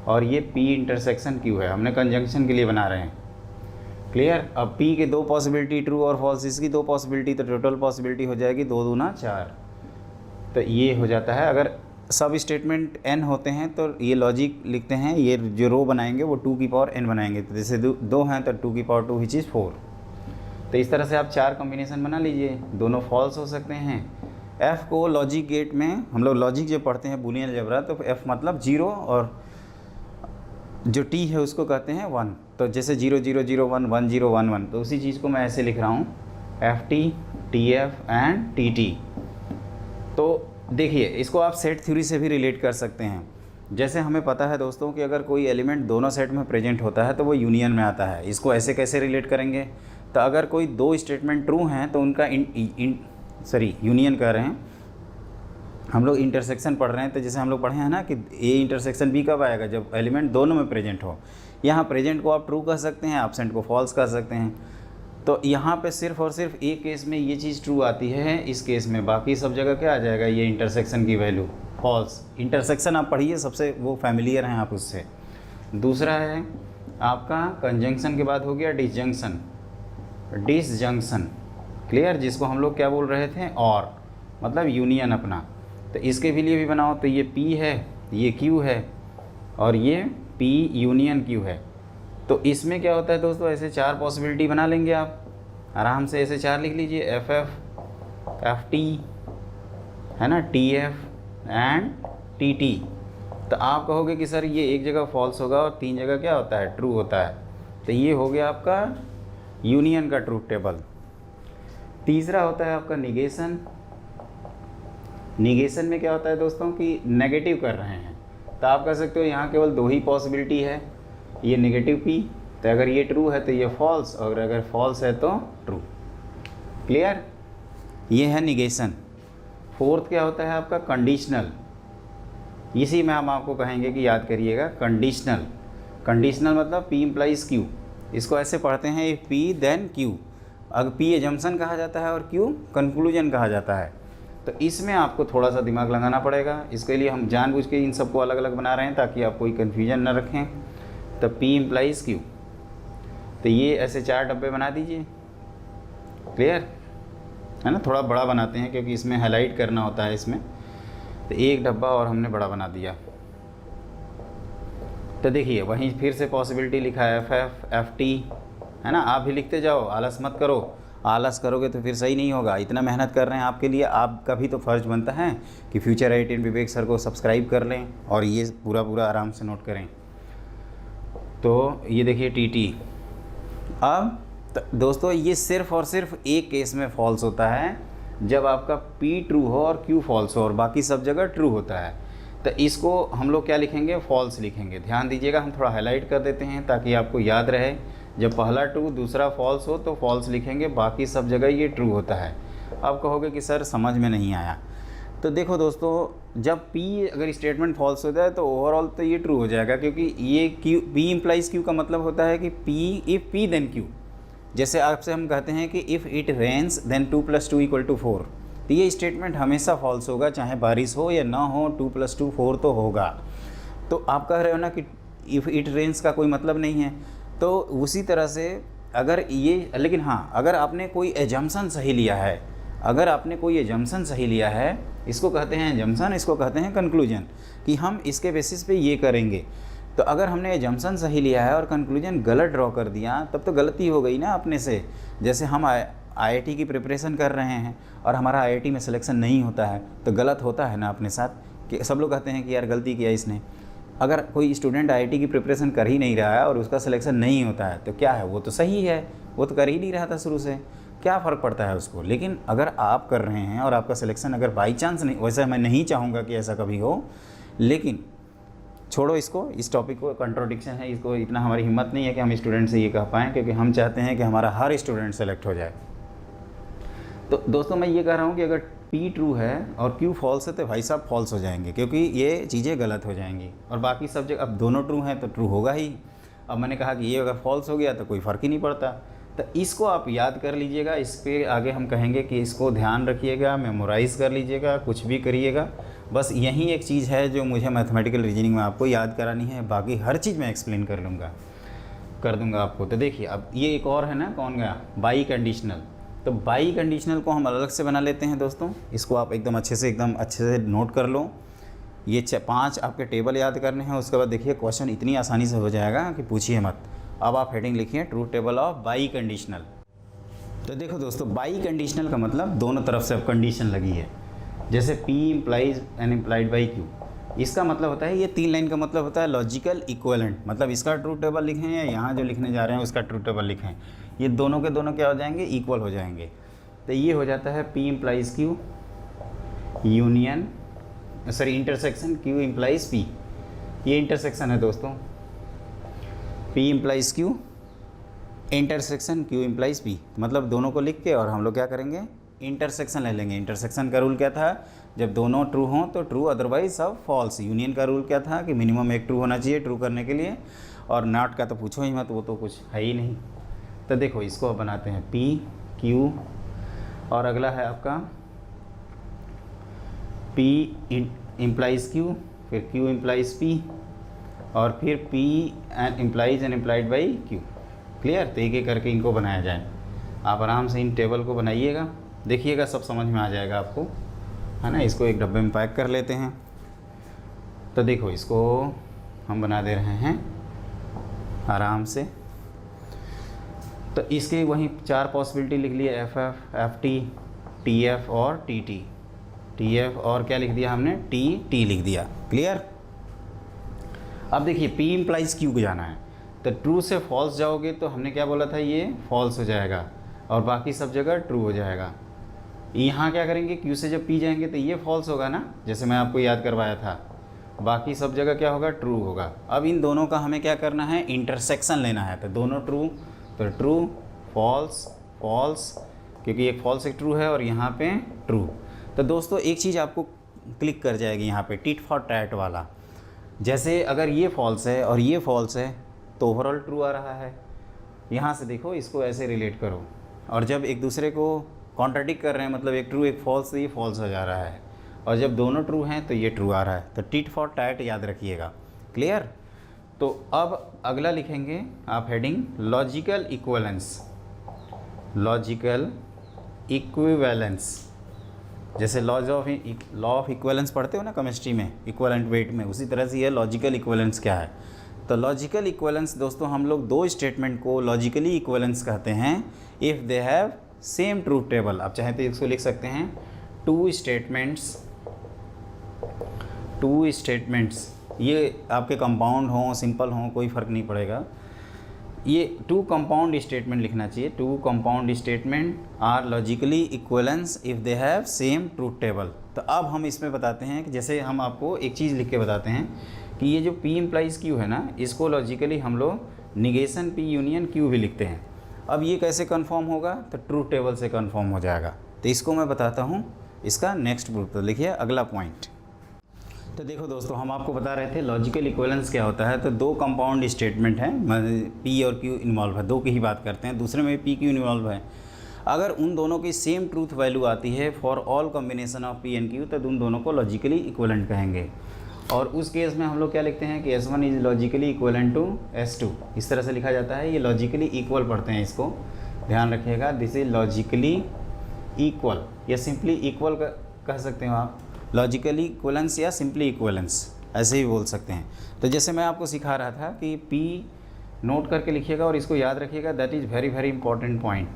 और ये पी इंटरसेक्शन क्यू है। हमने कंजंक्शन के लिए बना रहे हैं। क्लियर। अब पी के 2 पॉसिबिलिटी ट्रू और फॉल्स, इसकी 2 पॉसिबिलिटी, तो टोटल पॉसिबिलिटी हो जाएगी 2 दूना 4। तो ये हो जाता है। अगर सब स्टेटमेंट n होते हैं तो ये लॉजिक लिखते हैं, ये जो रो बनाएंगे वो 2 की पावर n बनाएंगे। तो जैसे 2 हैं तो 2 की पावर 2 विच इज़ 4। तो इस तरह से आप 4 कॉम्बिनेशन बना लीजिए, दोनों फॉल्स हो सकते हैं। f को लॉजिक गेट में हम लोग लॉजिक जो पढ़ते हैं बूलियन अलजेब्रा, तो f मतलब 0, और जो t है उसको कहते हैं 1। तो जैसे 0 0 0 1 1 0 1 1, तो उसी चीज़ को मैं ऐसे लिख रहा हूँ ft tf एंड tt। तो देखिए, इसको आप सेट थ्योरी से भी रिलेट कर सकते हैं। जैसे हमें पता है दोस्तों कि अगर कोई एलिमेंट दोनों सेट में प्रेजेंट होता है तो वो यूनियन में आता है। इसको ऐसे कैसे रिलेट करेंगे? तो अगर कोई 2 स्टेटमेंट ट्रू हैं तो उनका यूनियन कर रहे हैं, हम लोग इंटरसेक्शन पढ़ रहे हैं, तो जैसे हम लोग पढ़े हैं ना कि ए इंटरसेक्शन बी कब आएगा, जब एलिमेंट दोनों में प्रेजेंट हो। यहाँ प्रेजेंट को आप ट्रू कह सकते हैं, एब्सेंट को फॉल्स कह सकते हैं। तो यहाँ पे सिर्फ और सिर्फ एक केस में ये चीज़ ट्रू आती है, इस केस में बाकी सब जगह क्या आ जाएगा, ये इंटरसेक्शन की वैल्यू फॉल्स। इंटरसेक्शन आप पढ़िए, सबसे वो फैमिलियर हैं आप उससे। दूसरा है आपका कंजंक्शन के बाद हो गया डिसजंक्शन। डिसजंक्शन क्लियर, जिसको हम लोग क्या बोल रहे थे, और मतलब यूनियन अपना। तो इसके भी लिए भी बनाओ, तो ये P है, ये Q है, और ये P यूनियन Q है। तो इसमें क्या होता है दोस्तों, ऐसे 4 पॉसिबिलिटी बना लेंगे आप आराम से, ऐसे 4 लिख लीजिए, FF, FT है ना, TF एंड TT। तो आप कहोगे कि सर ये एक जगह फॉल्स होगा और 3 जगह क्या होता है, ट्रू होता है। तो ये हो गया आपका यूनियन का ट्रूथ टेबल। तीसरा होता है आपका निगेशन। निगेशन में क्या होता है दोस्तों कि नेगेटिव कर रहे हैं, तो आप कह सकते हो यहाँ केवल 2 ही पॉसिबिलिटी है, ये नेगेटिव P, तो अगर ये ट्रू है तो ये फॉल्स, और अगर फॉल्स है तो ट्रू। क्लियर, ये है निगेशन। फोर्थ क्या होता है आपका कंडीशनल। इसी में हम आपको कहेंगे कि याद करिएगा कंडीशनल। कंडीशनल मतलब P इम्प्लाइज Q, इसको ऐसे पढ़ते हैं इफ P देन Q। अगर P एजम्पशन कहा जाता है और Q कंक्लूजन कहा जाता है। तो इसमें आपको थोड़ा सा दिमाग लगाना पड़ेगा, इसके लिए हम जानबूझ के इन सबको अलग अलग बना रहे हैं ताकि आप कोई कन्फ्यूजन न रखें। तो P इम्प्लाइज Q, तो ये ऐसे 4 डब्बे बना दीजिए। क्लियर है ना, थोड़ा बड़ा बनाते हैं क्योंकि इसमें हाईलाइट करना होता है इसमें। तो एक डब्बा और हमने बड़ा बना दिया। तो देखिए वहीं फिर से पॉसिबिलिटी लिखा है FF, FT है ना। आप भी लिखते जाओ, आलस मत करो। आलस करोगे तो फिर सही नहीं होगा। इतना मेहनत कर रहे हैं आपके लिए, आपका भी तो फ़र्ज़ बनता है कि फ्यूचर आईटी विवेक सर को सब्सक्राइब कर लें और ये पूरा आराम से नोट करें। तो ये देखिए TT। अब दोस्तों ये सिर्फ़ और सिर्फ एक केस में फॉल्स होता है, जब आपका P ट्रू हो और Q फॉल्स हो और बाकी सब जगह ट्रू होता है। तो इसको हम लोग क्या लिखेंगे, फॉल्स लिखेंगे। ध्यान दीजिएगा, हम थोड़ा हाईलाइट कर देते हैं ताकि आपको याद रहे। जब पहला ट्रू दूसरा फॉल्स हो तो फॉल्स लिखेंगे, बाकी सब जगह ये ट्रू होता है। अब कहोगे कि सर समझ में नहीं आया। तो देखो दोस्तों, जब P अगर स्टेटमेंट फॉल्स होता है तो ओवरऑल तो ये ट्रू हो जाएगा, क्योंकि ये P इम्प्लाइज Q का मतलब होता है कि P if P then Q। जैसे आपसे हम कहते हैं कि इफ़ इट रेन्स देन 2 + 2 = 4। तो ये स्टेटमेंट हमेशा फॉल्स होगा, चाहे बारिश हो या ना हो, 2 + 2 4 तो होगा। तो आप कह रहे हो ना कि इफ़ इट रेन्स का कोई मतलब नहीं है। तो उसी तरह से अगर ये, लेकिन हाँ, अगर आपने कोई एजम्पशन सही लिया है, अगर आपने कोई एजम्पशन सही लिया है, इसको कहते हैं एजम्पशन, इसको कहते हैं कंक्लूजन, कि हम इसके बेसिस पे ये करेंगे। तो अगर हमने एजम्पशन सही लिया है और कंक्लूजन गलत ड्रॉ कर दिया, तब तो गलती हो गई ना अपने से। जैसे हम IIT की प्रिपरेशन कर रहे हैं और हमारा IIT में सिलेक्शन नहीं होता है, तो गलत होता है ना अपने साथ, कि सब लोग कहते हैं कि यार गलती किया इसने। अगर कोई स्टूडेंट IIT की प्रिपरेशन कर ही नहीं रहा है और उसका सिलेक्शन नहीं होता है, तो क्या है, वो तो सही है, वो तो कर ही नहीं रहा था शुरू से, क्या फ़र्क पड़ता है उसको। लेकिन अगर आप कर रहे हैं और आपका सिलेक्शन अगर बाई चांस नहीं, वैसे मैं नहीं चाहूँगा कि ऐसा कभी हो, लेकिन छोड़ो इसको, इस टॉपिक को, कंट्रोडिक्शन है, इसको इतना हमारी हिम्मत नहीं है कि हम स्टूडेंट से ये कह पाएँ, क्योंकि हम चाहते हैं कि हमारा हर स्टूडेंट सेलेक्ट हो जाए। तो दोस्तों मैं ये कह रहा हूँ कि अगर P ट्रू है और Q फॉल्स है तो भाई साहब फॉल्स हो जाएंगे, क्योंकि ये चीज़ें गलत हो जाएंगी। और बाकी सब जगह अब दोनों ट्रू हैं तो ट्रू होगा ही। अब मैंने कहा कि ये अगर फॉल्स हो गया तो कोई फ़र्क ही नहीं पड़ता। तो इसको आप याद कर लीजिएगा, इस पे आगे हम कहेंगे कि इसको ध्यान रखिएगा, मेमोराइज़ कर लीजिएगा, कुछ भी करिएगा। बस यही एक चीज़ है जो मुझे मैथमेटिकल रीजनिंग में आपको याद करानी है, बाकी हर चीज़ मैं एक्सप्लेन कर दूँगा आपको। तो देखिए अब ये एक और है ना, कौन गया, बाई कंडीशनल। तो बाई कंडीशनल को हम अलग से बना लेते हैं दोस्तों। इसको आप एकदम अच्छे से नोट कर लो। ये 5 आपके टेबल याद करने हैं। उसके बाद देखिए क्वेश्चन इतनी आसानी से हो जाएगा कि पूछिए मत। अब आप हेडिंग लिखिए truth table of by conditional. तो देखो दोस्तों, बाई कंडीशनल का मतलब दोनों तरफ से अब कंडीशन लगी है। जैसे P implies an implied by Q, इसका मतलब होता है, ये 3 लाइन का मतलब होता है लॉजिकल इक्विवेलेंट। मतलब इसका ट्रूथ टेबल लिखें या यहाँ जो लिखने जा रहे हैं उसका ट्रूथ टेबल लिखें, ये दोनों के दोनों क्या हो जाएंगे, इक्वल हो जाएंगे। तो ये हो जाता है P implies Q union, sorry intersection Q implies P। ये इंटरसेक्शन है दोस्तों, P implies Q intersection Q implies P। मतलब दोनों को लिख के और हम लोग क्या करेंगे, इंटरसेक्शन ले लेंगे। इंटरसेक्शन का रूल क्या था, जब दोनों ट्रू हों तो ट्रू, अदरवाइज सब फॉल्स। यूनियन का रूल क्या था कि मिनिमम एक ट्रू होना चाहिए ट्रू करने के लिए, और नॉट का तो पूछो ही मत, वो तो कुछ है ही नहीं। तो देखो इसको अब बनाते हैं पी क्यू, और अगला है आपका P इम्प्लाइज Q, फिर Q इम्प्लाइज P, और फिर P implies and implied by Q। Clear. तो एक एक करके इनको बनाया जाए। आप आराम से इन टेबल को बनाइएगा, देखिएगा सब समझ में आ जाएगा आपको, है ना। इसको एक डब्बे में पैक कर लेते हैं। तो देखो इसको हम बना दे रहे हैं आराम से। तो इसके वहीं 4 पॉसिबिलिटी लिख लिए, FF, FT, TF और TT। TF और क्या लिख दिया हमने, TT लिख दिया। क्लियर। अब देखिए P इम्प्लाइज Q को जाना है, तो ट्रू से फॉल्स जाओगे तो हमने क्या बोला था, ये फॉल्स हो जाएगा और बाकी सब जगह ट्रू हो जाएगा। यहाँ क्या करेंगे, Q से जब P जाएंगे तो ये फॉल्स होगा ना, जैसे मैं आपको याद करवाया था, बाकी सब जगह क्या होगा, ट्रू होगा। अब इन दोनों का हमें क्या करना है, इंटरसेक्शन लेना है। तो दोनों ट्रू, तो ट्रू फॉल्स फॉल्स, क्योंकि एक फॉल्स एक ट्रू है और यहाँ पे ट्रू। तो दोस्तों एक चीज़ आपको क्लिक कर जाएगी यहाँ पे, टिट फॉर टैट वाला। जैसे अगर ये फॉल्स है और ये फॉल्स है तो ओवरऑल ट्रू आ रहा है। यहाँ से देखो, इसको ऐसे रिलेट करो, और जब एक दूसरे को कॉन्ट्राडिक्ट कर रहे हैं, मतलब एक ट्रू एक फॉल्स, तो ये फॉल्स हो जा रहा है, और जब दोनों ट्रू हैं तो ये ट्रू आ रहा है। तो टिट फॉर टैट याद रखिएगा। क्लियर। तो अब अगला लिखेंगे आप heading logical equivalence. Logical equivalence, जैसे लॉ ऑफ इक्विवेलेंस पढ़ते हो ना केमिस्ट्री में, इक्विवेलेंट वेट में, उसी तरह से ये लॉजिकल इक्विवेलेंस क्या है। तो लॉजिकल इक्विवेलेंस दोस्तों, हम लोग 2 स्टेटमेंट को लॉजिकली इक्विवेलेंस कहते हैं if they have same truth table. आप चाहें तो इसको लिख सकते हैं 2 स्टेटमेंट्स। ये आपके कंपाउंड हों सिंपल हों कोई फ़र्क नहीं पड़ेगा, ये 2 कंपाउंड स्टेटमेंट लिखना चाहिए। 2 compound statement are logically equivalence if they have same truth table. तो अब हम इसमें बताते हैं कि जैसे हम आपको एक चीज़ लिख के बताते हैं कि ये जो P इम्प्लाइज Q है ना, इसको लॉजिकली हम लोग निगेशन P यूनियन Q भी लिखते हैं। अब ये कैसे कन्फर्म होगा, तो ट्रूथ टेबल से कन्फर्म हो जाएगा। तो इसको मैं बताता हूँ इसका नेक्स्ट प्रूफ। तो लिखिए अगला पॉइंट। तो देखो दोस्तों, हम आपको बता रहे थे लॉजिकल इक्विवेलेंस क्या होता है। तो 2 कंपाउंड स्टेटमेंट हैं, P और Q इन्वॉल्व है, 2 की ही बात करते हैं, दूसरे में P Q इन्वॉल्व है। अगर उन दोनों की सेम ट्रूथ वैल्यू आती है for all combination of P and Q, तो उन दोनों को लॉजिकली इक्विवेलेंट कहेंगे। और उस केस में हम लोग क्या लिखते हैं कि S1 is logically equivalent to S2, इस तरह से लिखा जाता है। ये लॉजिकली इक्वल पढ़ते हैं, इसको ध्यान रखिएगा। दिस इज लॉजिकली इक्वल, या सिंपली इक्वल कह सकते हो आप, लॉजिकली इक्विवेलेंस या सिंपली इक्विवेलेंस, ऐसे ही बोल सकते हैं। तो जैसे मैं आपको सिखा रहा था कि P नोट करके लिखिएगा और इसको याद रखिएगा, that is very very important point,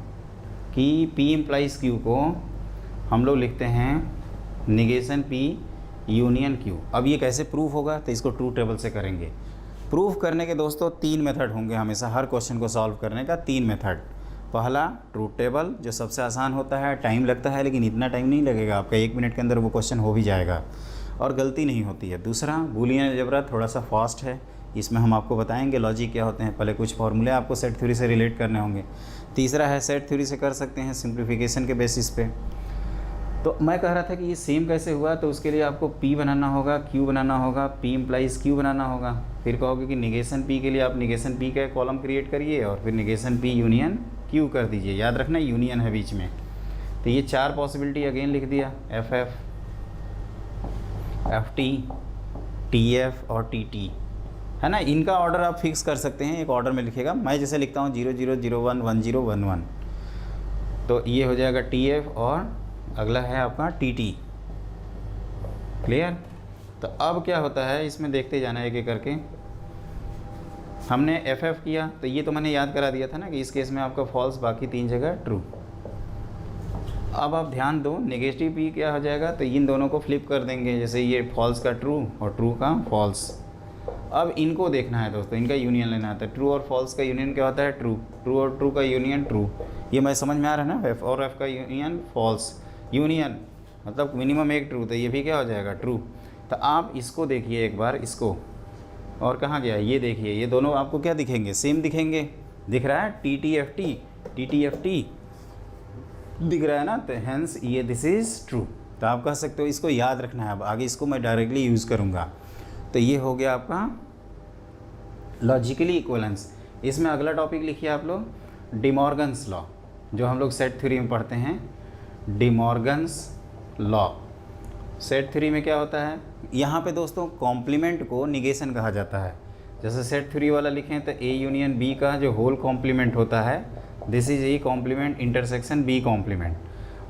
कि P इम्प्लाइज Q को हम लोग लिखते हैं निगेशन P यूनियन Q। अब ये कैसे प्रूफ होगा, तो इसको ट्रूथ टेबल से करेंगे। प्रूफ करने के दोस्तों 3 मेथड होंगे हमेशा, हर क्वेश्चन को सॉल्व करने का 3 मेथड। पहला ट्रूथ टेबल, जो सबसे आसान होता है, टाइम लगता है लेकिन इतना टाइम नहीं लगेगा, आपका 1 मिनट के अंदर वो क्वेश्चन हो भी जाएगा और गलती नहीं होती है। दूसरा बूलियन अलजेब्रा, थोड़ा सा फास्ट है, इसमें हम आपको बताएंगे लॉजिक क्या होते हैं, पहले कुछ फार्मूले आपको सेट थ्योरी से रिलेट करने होंगे। तीसरा है सेट थ्योरी से कर सकते हैं सिंप्लीफिकेशन के बेसिस पे। तो मैं कह रहा था कि ये सेम कैसे हुआ, तो उसके लिए आपको P बनाना होगा, Q बनाना होगा, P इम्प्लाइज Q बनाना होगा। फिर कहोगे कि निगेशन P के लिए आप निगेशन P का कॉलम क्रिएट करिए और फिर निगेशन P यूनियन Q कर दीजिए। याद रखना यूनियन है बीच में। तो ये 4 पॉसिबिलिटी अगेन लिख दिया, FF, FT, TF और TT, है ना। इनका ऑर्डर आप फिक्स कर सकते हैं, एक ऑर्डर में लिखेगा। मैं जैसे लिखता हूँ 0001 1011, तो ये हो जाएगा TF और अगला है आपका TT। क्लियर। तो अब क्या होता है इसमें, देखते जाना एक एक करके। हमने FF किया तो ये तो मैंने याद करा दिया था ना कि इस केस में आपका फॉल्स, बाकी 3 जगह ट्रू। अब आप ध्यान दो, नेगेटिव P क्या हो जाएगा, तो इन दोनों को फ्लिप कर देंगे, जैसे ये फॉल्स का ट्रू और ट्रू का फॉल्स। अब इनको देखना है दोस्तों, इनका यूनियन लेना है। तो ट्रू और फॉल्स का यूनियन क्या होता है, ट्रू। ट्रू और ट्रू का यूनियन ट्रू। ये मैं समझ में आ रहा है ना। F और F का यूनियन फॉल्स, यूनियन मतलब मिनिमम एक ट्रू, तो ये भी क्या हो जाएगा, ट्रू। तो आप इसको देखिए एक बार, इसको, और कहाँ गया, ये देखिए, ये दोनों आपको क्या दिखेंगे, सेम दिखेंगे। दिख रहा है TTFT, TTFT, दिख रहा है ना, तो हेंस ये दिस इज़ ट्रू। तो आप कह सकते हो, इसको याद रखना है। अब आगे इसको मैं डायरेक्टली यूज़ करूँगा। तो ये हो गया आपका लॉजिकली इक्वलेंस। इसमें अगला टॉपिक लिखिए आप लोग, डिमॉर्गन्स लॉ, जो हम लोग सेट थ्योरी में पढ़ते हैं। डिमॉर्गन्स लॉ सेट थ्योरी में क्या होता है, यहाँ पे दोस्तों कॉम्प्लीमेंट को निगेशन कहा जाता है। जैसे सेट थ्योरी वाला लिखें तो ए यूनियन बी का जो होल कॉम्प्लीमेंट होता है, this is A complement intersection B complement.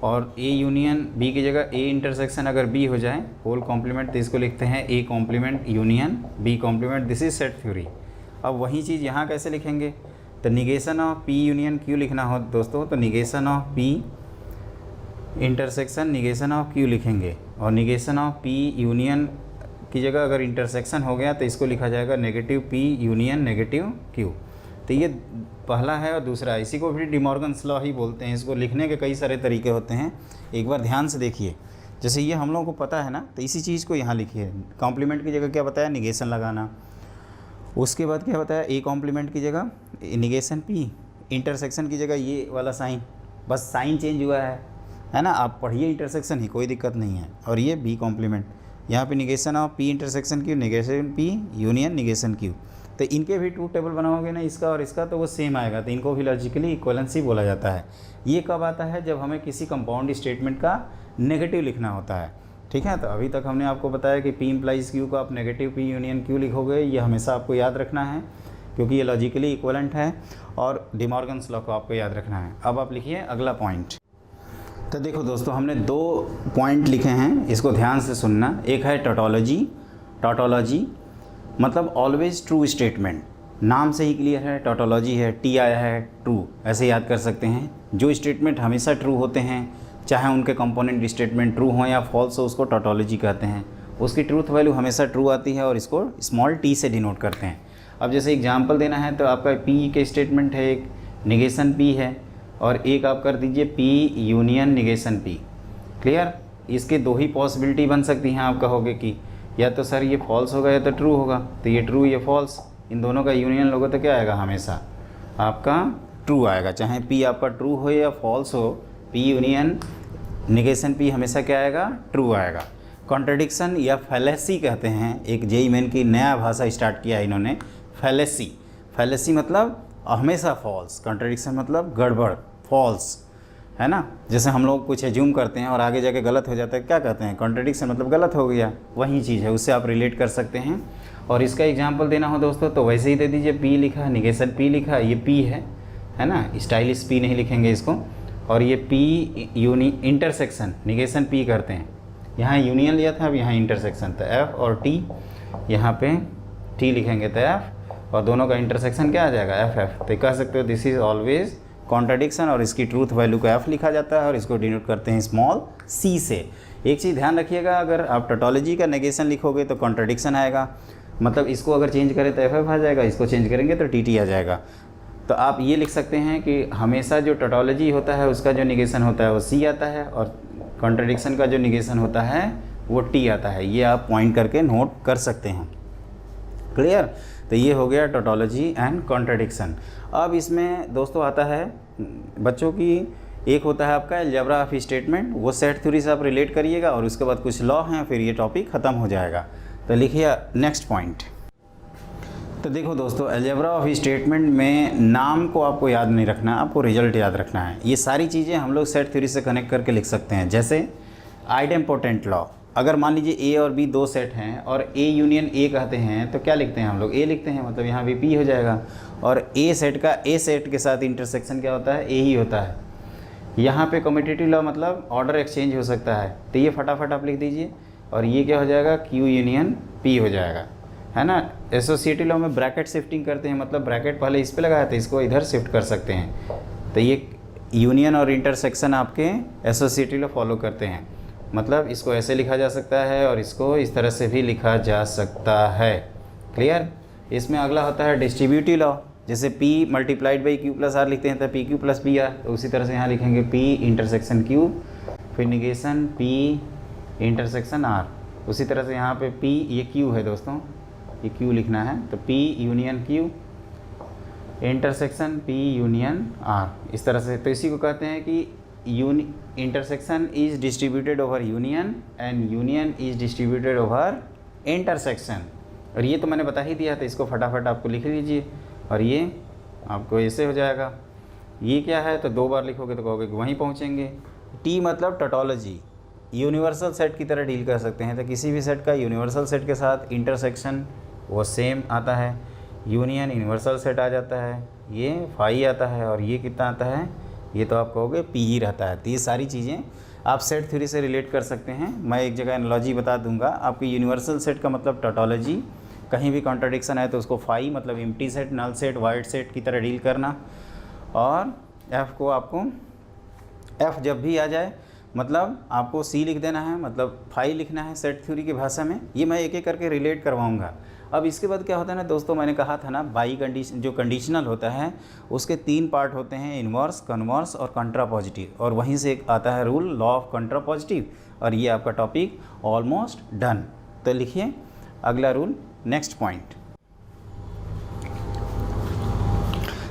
और ए यूनियन बी की जगह ए इंटरसेक्शन अगर बी हो जाए होल कॉम्प्लीमेंट, तो इसको लिखते हैं A complement union B complement, this is set theory. अब वही चीज़ यहाँ कैसे लिखेंगे, तो negation of P union Q लिखना हो दोस्तों, तो negation of P intersection negation of Q लिखेंगे। और निगेशन ऑफ पी यूनियन की जगह अगर इंटरसेक्शन हो गया तो इसको लिखा जाएगा negative P union negative Q. तो ये पहला है। और दूसरा, इसी को भी डिमॉर्गन्स लॉ ही बोलते हैं। इसको लिखने के कई सारे तरीके होते हैं, एक बार ध्यान से देखिए। जैसे ये हम लोगों को पता है ना, तो इसी चीज़ को यहाँ लिखिए। कॉम्प्लीमेंट की जगह क्या बताया, निगेशन लगाना। उसके बाद क्या बताया, ए कॉम्प्लीमेंट की जगह निगेशन पी, इंटरसेक्शन की जगह ये वाला साइन, बस साइन चेंज हुआ है ना। आप पढ़िए इंटरसेक्शन ही, कोई दिक्कत नहीं है। और ये बी कॉम्प्लीमेंट, यहाँ पे negation of P intersection Q, negation P union negation Q. तो इनके भी ट्रूथ टेबल बनाओगे ना, इसका और इसका, तो वो सेम आएगा। तो इनको भी लॉजिकली इक्वलेंसी बोला जाता है। ये कब आता है, जब हमें किसी कंपाउंड स्टेटमेंट का नेगेटिव लिखना होता है। ठीक है, तो अभी तक हमने आपको बताया कि पी इम्प्लाइज क्यू को आप नेगेटिव पी यूनियन क्यू लिखोगे। ये हमेशा आपको याद रखना है, क्योंकि ये लॉजिकली इक्वलेंट है। और डिमॉर्गन्स लॉ को आपको याद रखना है। अब आप लिखिए अगला पॉइंट। तो देखो दोस्तों, हमने 2 पॉइंट लिखे हैं, इसको ध्यान से सुनना। एक है टोटोलॉजी। टोटोलॉजी मतलब ऑलवेज ट्रू स्टेटमेंट, नाम से ही क्लियर है। टोटोलॉजी है, टी आया है, ट्रू, ऐसे याद कर सकते हैं। जो स्टेटमेंट हमेशा ट्रू होते हैं, चाहे उनके कंपोनेंट स्टेटमेंट ट्रू हो या फॉल्स हो, उसको टोटोलॉजी कहते हैं। उसकी ट्रूथ वैल्यू हमेशा ट्रू आती है और इसको स्मॉल टी से डिनोट करते हैं। अब जैसे एग्जांपल देना है तो आपका पी के स्टेटमेंट है, एक निगेशन पी है, और एक आप कर दीजिए P union negation P. Clear, इसके 2 ही पॉसिबिलिटी बन सकती हैं। आप कहोगे कि या तो सर ये फॉल्स होगा या तो ट्रू होगा, तो ये ट्रू ये फॉल्स, इन दोनों का यूनियन लोगे तो क्या आएगा, हमेशा आपका ट्रू आएगा। चाहे पी आपका ट्रू हो या फॉल्स हो, पी यूनियन निगेशन पी हमेशा क्या आएगा, ट्रू आएगा। कॉन्ट्रडिक्शन या फैलेसी कहते हैं, एक जेई मेन की नया भाषा स्टार्ट किया है इन्होंने, फैलेसी। फैलेसी मतलब हमेशा फॉल्स, कॉन्ट्रडिक्शन मतलब गड़बड़, फॉल्स, है ना। जैसे हम लोग कुछ एज्यूम करते हैं और आगे जाके गलत हो जाता है, क्या कहते हैं, कॉन्ट्रडिक्शन मतलब गलत हो गया, वही चीज़ है, उससे आप रिलेट कर सकते हैं। और इसका एग्जांपल देना हो दोस्तों तो वैसे ही दे दीजिए, पी लिखा, निगेशन पी लिखा, ये पी है ना, स्टाइलिश पी नहीं लिखेंगे इसको। और ये पी इंटरसेक्शन निगेशन पी करते हैं, यहाँ यूनियन लिया था, अब यहाँ इंटरसेक्शन, तो एफ और टी, यहाँ पे टी लिखेंगे तो एफ, और दोनों का इंटरसेक्शन क्या आ जाएगा, एफ एफ। तो कह सकते हो दिस इज़ ऑलवेज कॉन्ट्रडिक्शन, और इसकी ट्रूथ वैल्यू को एफ लिखा जाता है और इसको डिनोट करते हैं स्मॉल सी से। एक चीज़ ध्यान रखिएगा, अगर आप टोटोलॉजी का नेगेशन लिखोगे तो कॉन्ट्रडिक्शन आएगा, मतलब इसको अगर चेंज करें तो एफ एफ आ जाएगा, इसको चेंज करेंगे तो टी टी आ जाएगा। तो आप ये लिख सकते हैं कि हमेशा जो टोटोलॉजी होता है उसका जो निगेशन होता है वो सी आता है, और कॉन्ट्रडिक्शन का जो निगेशन होता है वो टी आता है। ये आप पॉइंट करके नोट कर सकते हैं। क्लियर, तो ये हो गया टोटोलॉजी एंड कॉन्ट्रडिक्शन। अब इसमें दोस्तों आता है बच्चों की, एक होता है आपका अलजेब्रा ऑफ स्टेटमेंट, वो सेट थ्योरी से आप रिलेट करिएगा, और उसके बाद कुछ लॉ हैं, फिर ये टॉपिक ख़त्म हो जाएगा। तो लिखिए नेक्स्ट पॉइंट। तो देखो दोस्तों, अलजेब्रा ऑफ स्टेटमेंट में नाम को आपको याद नहीं रखना, आपको रिजल्ट याद रखना है। ये सारी चीज़ें हम लोग सेट थ्योरी से कनेक्ट करके लिख सकते हैं। जैसे आइडेम्पोटेंट लॉ, अगर मान लीजिए ए और बी 2 सेट हैं और ए यूनियन ए कहते हैं, तो क्या लिखते हैं हम लोग, ए लिखते हैं, मतलब यहाँ भी पी हो जाएगा। और ए सेट का ए सेट के साथ इंटरसेक्शन क्या होता है, ए ही होता है। यहाँ पे कम्यूटेटिव लॉ मतलब ऑर्डर एक्सचेंज हो सकता है, तो ये फटाफट आप लिख दीजिए, और ये क्या हो जाएगा, क्यू यूनियन पी हो जाएगा, है ना। एसोसिएटिव लॉ में ब्रैकेट शिफ्टिंग करते हैं, मतलब ब्रैकेट पहले इस पे लगाया था, इसको इधर शिफ्ट कर सकते हैं। तो ये यूनियन और इंटरसेक्शन आपके एसोसिएटिव लॉ फॉलो करते हैं, मतलब इसको ऐसे लिखा जा सकता है और इसको इस तरह से भी लिखा जा सकता है। क्लियर। इसमें अगला होता है डिस्ट्रीब्यूटिव लॉ, जैसे P multiplied by Q plus R लिखते हैं तो P Q plus B R, तो उसी तरह से यहाँ लिखेंगे P इंटरसेक्शन Q, फिर निगेशन P इंटरसेक्शन R। उसी तरह से यहाँ पे P, ये Q है दोस्तों, ये Q लिखना है, तो P union Q intersection P union R, इस तरह से। तो इसी को कहते हैं कि intersection is distributed over union and union is distributed over intersection. और ये तो मैंने बता ही दिया था, इसको फटाफट आपको लिख लीजिए और ये आपको ऐसे हो जाएगा। ये क्या है, तो 2 बार लिखोगे तो कहोगे कि वहीं पहुँचेंगे। टी मतलब टोटोलॉजी, यूनिवर्सल सेट की तरह डील कर सकते हैं। तो किसी भी सेट का यूनिवर्सल सेट के साथ इंटरसेक्शन वो सेम आता है, यूनियन यूनिवर्सल सेट आ जाता है, ये फाई आता है और ये कितना आता है, ये तो आप कहोगे पी ही रहता है। तो ये सारी चीज़ें आप सेट थ्योरी से रिलेट कर सकते हैं। मैं एक जगह एनालॉजी बता दूंगा आपकी। यूनिवर्सल सेट का मतलब टोटोलॉजी, कहीं भी कॉन्ट्राडिक्शन है तो उसको फाई मतलब empty set, null set, void set की तरह डील करना। और एफ़ को आपको एफ़ जब भी आ जाए मतलब आपको सी लिख देना है, मतलब फाई लिखना है सेट थ्योरी की भाषा में। ये मैं एक एक करके रिलेट करवाऊंगा। अब इसके बाद क्या होता है ना दोस्तों, मैंने कहा था ना बाई कंडीशन जो कंडीशनल होता है उसके 3 पार्ट होते हैं, इन्वर्स, कन्वर्स और कंट्रापॉजिटिव। और वहीं से एक आता है रूल लॉ ऑफ कंट्रापॉजिटिव। और ये आपका टॉपिक ऑलमोस्ट डन। तो लिखिए अगला रूल, नेक्स्ट पॉइंट।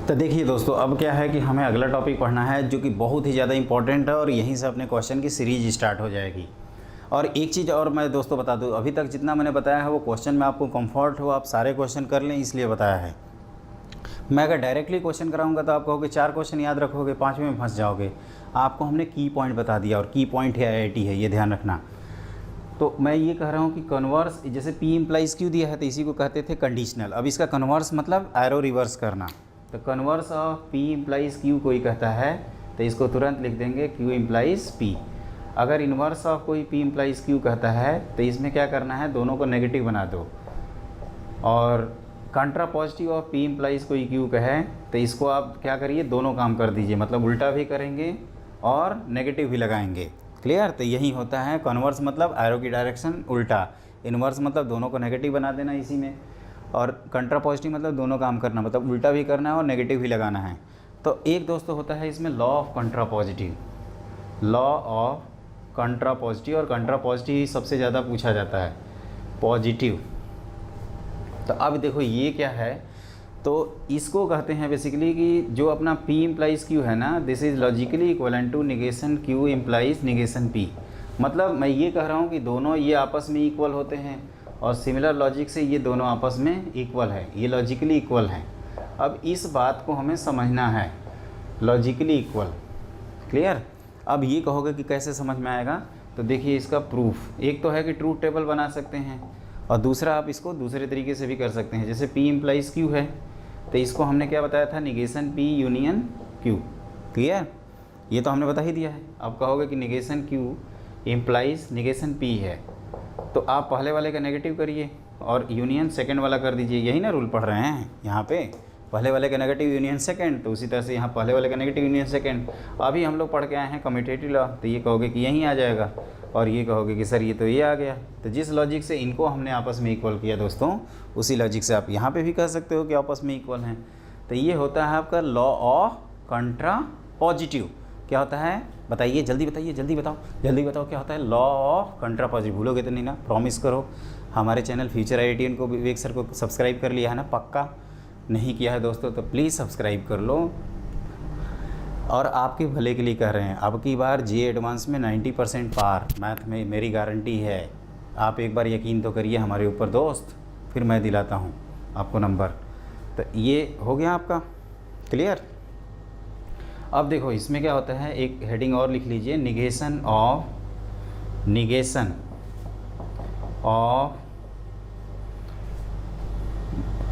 तो देखिए दोस्तों, अब क्या है कि हमें अगला टॉपिक पढ़ना है जो कि बहुत ही ज़्यादा इंपॉर्टेंट है और यहीं से अपने क्वेश्चन की सीरीज स्टार्ट हो जाएगी। और एक चीज़ और मैं दोस्तों बता दूं, अभी तक जितना मैंने बताया है वो क्वेश्चन में आपको कंफर्ट हो, आप सारे क्वेश्चन कर लें इसलिए बताया है। मैं अगर डायरेक्टली क्वेश्चन कराऊंगा तो आप कहोगे 4 क्वेश्चन याद रखोगे, 5वें में फंस जाओगे। आपको हमने की पॉइंट बता दिया और की पॉइंट है आईआईटी है, ये ध्यान रखना। तो मैं ये कह रहा हूँ कि कन्वर्स, जैसे पी इम्प्लाइज क्यू दिया है तो इसी को कहते थे कंडीशनल। अब इसका कन्वर्स मतलब एरो रिवर्स करना। तो converse of P implies Q कोई कहता है तो इसको तुरंत लिख देंगे क्यू इम्प्लाइज पी। अगर इन्वर्स ऑफ कोई पी इम्प्लाइज क्यू कहता है तो इसमें क्या करना है, दोनों को नेगेटिव बना दो। और कंट्रा पॉजिटिव ऑफ पी इम्प्लाइज कोई क्यू कहे तो इसको आप क्या करिए, दोनों काम कर दीजिए, मतलब उल्टा भी करेंगे और नेगेटिव भी लगाएंगे। क्लियर? तो यही होता है कन्वर्स मतलब एरो की डायरेक्शन उल्टा, इन्वर्स मतलब दोनों को नेगेटिव बना देना इसी में, और कंट्रा पॉजिटिव मतलब दोनों काम करना, मतलब उल्टा भी करना है और नेगेटिव भी लगाना है। तो एक दोस्तों होता है इसमें law of कंट्रा positive, law of कंट्रा positive, और कंट्रा पॉजिटिव ही सबसे ज़्यादा पूछा जाता है, पॉजिटिव। तो अब देखो ये क्या है, तो इसको कहते हैं बेसिकली कि जो अपना P इम्प्लाइज Q है ना, this is logically equivalent to negation Q implies negation P। मतलब मैं ये कह रहा हूँ कि दोनों ये आपस में इक्वल होते हैं और सिमिलर लॉजिक से ये दोनों आपस में इक्वल है, ये लॉजिकली इक्वल हैं। अब इस बात को हमें समझना है, लॉजिकली इक्वल। क्लियर? अब ये कहोगे कि कैसे समझ में आएगा, तो देखिए इसका प्रूफ एक तो है कि ट्रूथ टेबल बना सकते हैं और दूसरा आप इसको दूसरे तरीके से भी कर सकते हैं। जैसे P इम्प्लाइज Q है तो इसको हमने क्या बताया था, negation P union Q। Clear? ये तो हमने बता ही दिया है। अब कहोगे कि negation Q implies negation P है तो आप पहले वाले का नेगेटिव करिए और यूनियन सेकंड वाला कर दीजिए। यही ना रूल पढ़ रहे हैं यहाँ पे, पहले वाले का नेगेटिव यूनियन सेकंड, तो उसी तरह से यहाँ पहले वाले का नेगेटिव यूनियन सेकंड। अभी हम लोग पढ़ के आए हैं कम्यूटेटिव लॉ, तो ये कहोगे कि यहीं आ जाएगा और ये कहोगे कि सर ये तो ये आ गया। तो जिस लॉजिक से इनको हमने आपस में इक्वल किया दोस्तों, उसी लॉजिक से आप यहाँ पे भी कह सकते हो कि आपस में इक्वल हैं। तो ये होता है आपका लॉ ऑफ कंट्रा पॉजिटिव। क्या होता है बताइए, जल्दी बताइए, जल्दी बताओ क्या होता है लॉ ऑफ कंट्रा पॉजिटिव। भूलोगे तो नहीं ना, प्रॉमिस करो। हमारे चैनल फ्यूचर आईआईटीएन को विवेक सर को सब्सक्राइब कर लिया है ना, पक्का? नहीं किया है दोस्तों तो प्लीज़ सब्सक्राइब कर लो। और आपके भले के लिए कह रहे हैं, अब की बार जे एडवांस में 90% पार मैथ में मेरी गारंटी है। आप एक बार यकीन तो करिए हमारे ऊपर दोस्त, फिर मैं दिलाता हूँ आपको नंबर। तो ये हो गया आपका क्लियर। अब देखो इसमें क्या होता है, एक हेडिंग और लिख लीजिए, negation of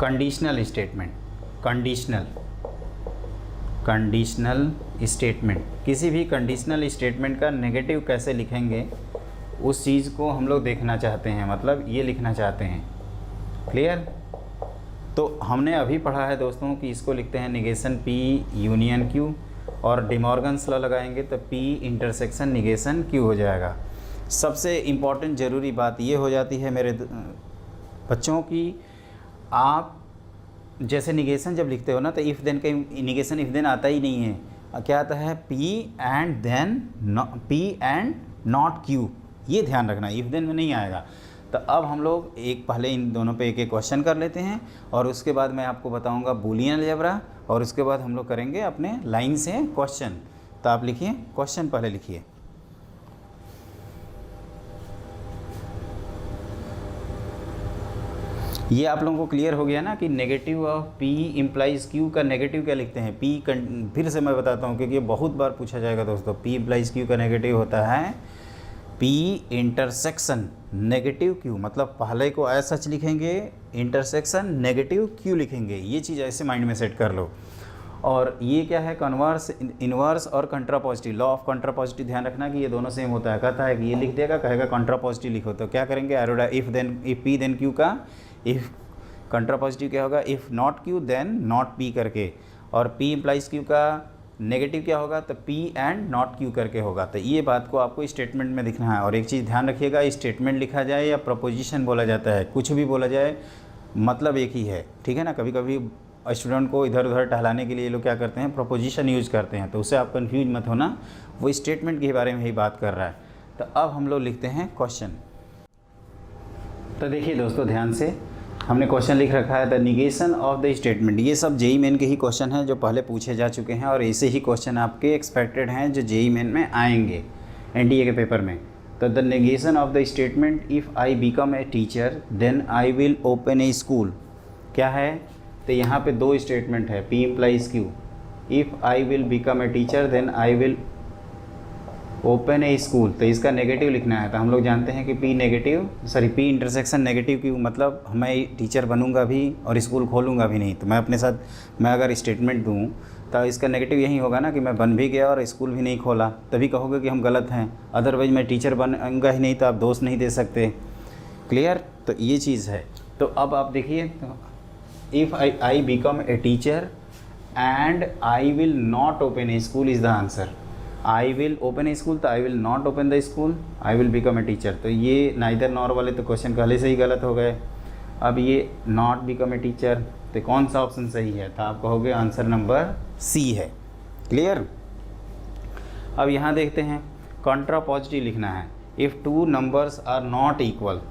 conditional statement. Conditional statement, किसी भी कंडीशनल स्टेटमेंट का नेगेटिव कैसे लिखेंगे उस चीज़ को हम लोग देखना चाहते हैं, मतलब ये लिखना चाहते हैं। क्लियर? तो हमने अभी पढ़ा है दोस्तों कि इसको लिखते हैं निगेशन P यूनियन Q, और डिमॉर्गन्स लॉ लगाएंगे तो P इंटरसेक्शन निगेशन Q हो जाएगा। सबसे इम्पॉर्टेंट ज़रूरी बात ये हो जाती है मेरे बच्चों की, आप जैसे निगेशन जब लिखते हो ना तो इफ़ देन का निगेशन इफ़ देन आता ही नहीं है। क्या आता है, P एंड नॉट Q। ये ध्यान रखना, इफ़ देन में नहीं आएगा। तो अब हम लोग एक पहले इन दोनों पे एक एक क्वेश्चन कर लेते हैं और उसके बाद मैं आपको बताऊंगा बूलियन अलजेब्रा, और उसके बाद हम लोग करेंगे अपने लाइन से क्वेश्चन। तो आप लिखिए क्वेश्चन पहले लिखिए। ये आप लोगों को क्लियर हो गया ना कि negative of P implies Q का नेगेटिव क्या लिखते हैं। P फिर से मैं बताता हूँ क्योंकि ये बहुत बार पूछा जाएगा दोस्तों। P इम्प्लाइज Q का नेगेटिव होता है P इंटरसेक्शन नेगेटिव Q, मतलब पहले को एज सच लिखेंगे, इंटरसेक्शन नेगेटिव Q लिखेंगे। ये चीज़ ऐसे माइंड में सेट कर लो। और ये क्या है, कन्वर्स, इन्वर्स और कंट्रापॉजिटिव। लॉ ऑफ कंट्रापॉजिटिव ध्यान रखना कि ये दोनों सेम होता है। कहता है कि ये लिख देगा, कहेगा कंट्रापॉजिटिव लिखो, तो क्या करेंगे एरोडा इफ़ P देन Q का इफ़ कंट्रापॉजिटिव क्या होगा, if not Q then not P करके, और P इम्प्लाइज Q का नेगेटिव क्या होगा, तो P एंड नॉट Q करके होगा। तो ये बात को आपको स्टेटमेंट में दिखना है। और एक चीज़ ध्यान रखिएगा, स्टेटमेंट लिखा जाए या प्रपोजिशन बोला जाता है, कुछ भी बोला जाए मतलब एक ही है, ठीक है ना। कभी कभी स्टूडेंट को इधर उधर टहलाने के लिए लोग क्या करते हैं, प्रपोजिशन यूज करते हैं, तो उससे आप कंफ्यूज मत होना, वो स्टेटमेंट के बारे में ही बात कर रहा है। तो अब हम लोग लिखते हैं क्वेश्चन। तो देखिए दोस्तों ध्यान से, हमने क्वेश्चन लिख रखा है the negation of the statement. ये सब जेईई मेन के ही क्वेश्चन हैं जो पहले पूछे जा चुके हैं, और ऐसे ही क्वेश्चन आपके एक्सपेक्टेड हैं जो जेईई मेन में आएंगे एनडीए के पेपर में। तो the negation of the statement if I become a teacher then I will open a school, क्या है, तो यहाँ पे दो स्टेटमेंट है, P implies Q। If I will become a teacher then I will open a school, तो इसका negative लिखना है। तो हम लोग जानते हैं कि P इंटरसेक्शन नेगेटिव Q, मतलब मैं टीचर बनूंगा भी और स्कूल खोलूंगा भी नहीं। तो मैं अपने साथ, मैं अगर स्टेटमेंट दूं तो इसका नेगेटिव यही होगा ना कि मैं बन भी गया और स्कूल भी नहीं खोला, तभी कहोगे कि हम गलत हैं। अदरवाइज मैं टीचर बनूंगा ही नहीं तो आप दोष नहीं दे सकते। क्लियर, तो ये चीज़ है। तो अब आप देखिए, if I become a teacher and I will not open a school is the answer. I will open a school, तो I will not open the school, I will become a teacher. तो ये neither nor वाले तो question पहले से ही गलत हो गए। अब ये नॉट बिकम ए टीचर, तो कौन सा ऑप्शन सही है, तो आप कहोगे आंसर नंबर C है। क्लियर। अब यहाँ देखते हैं, कंट्रापॉजिटिव लिखना है। If two numbers are not equal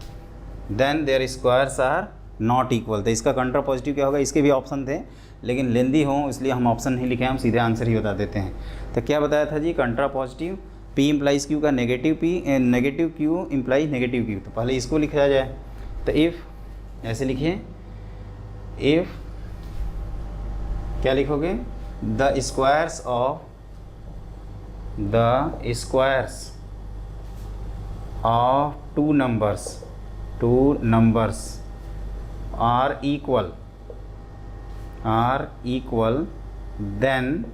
then their squares are not equal. तो इसका कंट्रापॉजिटिव क्या होगा, इसके भी ऑप्शन थे लेकिन लेंदी हो इसलिए हम ऑप्शन नहीं लिखे, हम सीधे आंसर ही बता देते हैं। तो क्या बताया था जी, कंट्रापॉजिटिव P इम्प्लाइज Q का negative Q implies negative Q। तो पहले इसको लिखा जाए, तो इफ़ ऐसे लिखिए, इफ़ क्या लिखोगे, the squares of two numbers are equal then,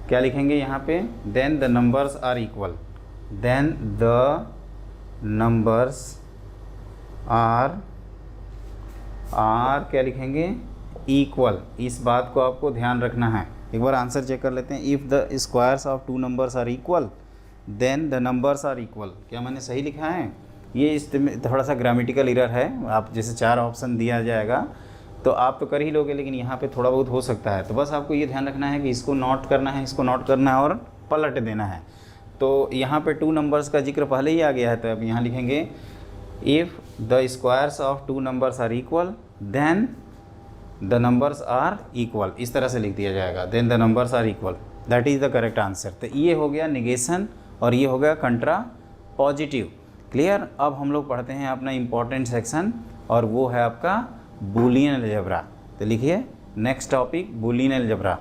क्या लिखेंगे यहाँ पे, then the numbers are equal, then the numbers are क्या लिखेंगे, इक्वल। इस बात को आपको ध्यान रखना है। एक बार आंसर चेक कर लेते हैं। If the squares of two numbers are equal then the numbers are equal, क्या मैंने सही लिखा है? ये इसमें थोड़ा सा ग्रामेटिकल एरर है। आप जैसे 4 ऑप्शन दिया जाएगा तो आप तो कर ही लोगे, लेकिन यहाँ पे थोड़ा बहुत हो सकता है। तो बस आपको ये ध्यान रखना है कि इसको नोट करना है, इसको नोट करना है और पलट देना है। तो यहाँ पे 2 नंबर्स का जिक्र पहले ही आ गया है, तो अब यहाँ लिखेंगे if the squares of 2 numbers are equal then the numbers are equal, इस तरह से लिख दिया जाएगा, then the numbers are equal, that is the correct answer. तो ये हो गया निगेशन और ये हो गया कंट्रा पॉजिटिव। क्लियर। अब हम लोग पढ़ते हैं अपना इम्पॉर्टेंट सेक्शन और वो है आपका बूलियन अलजेब्रा। तो लिखिए नेक्स्ट टॉपिक बूलियन अलजेब्रा।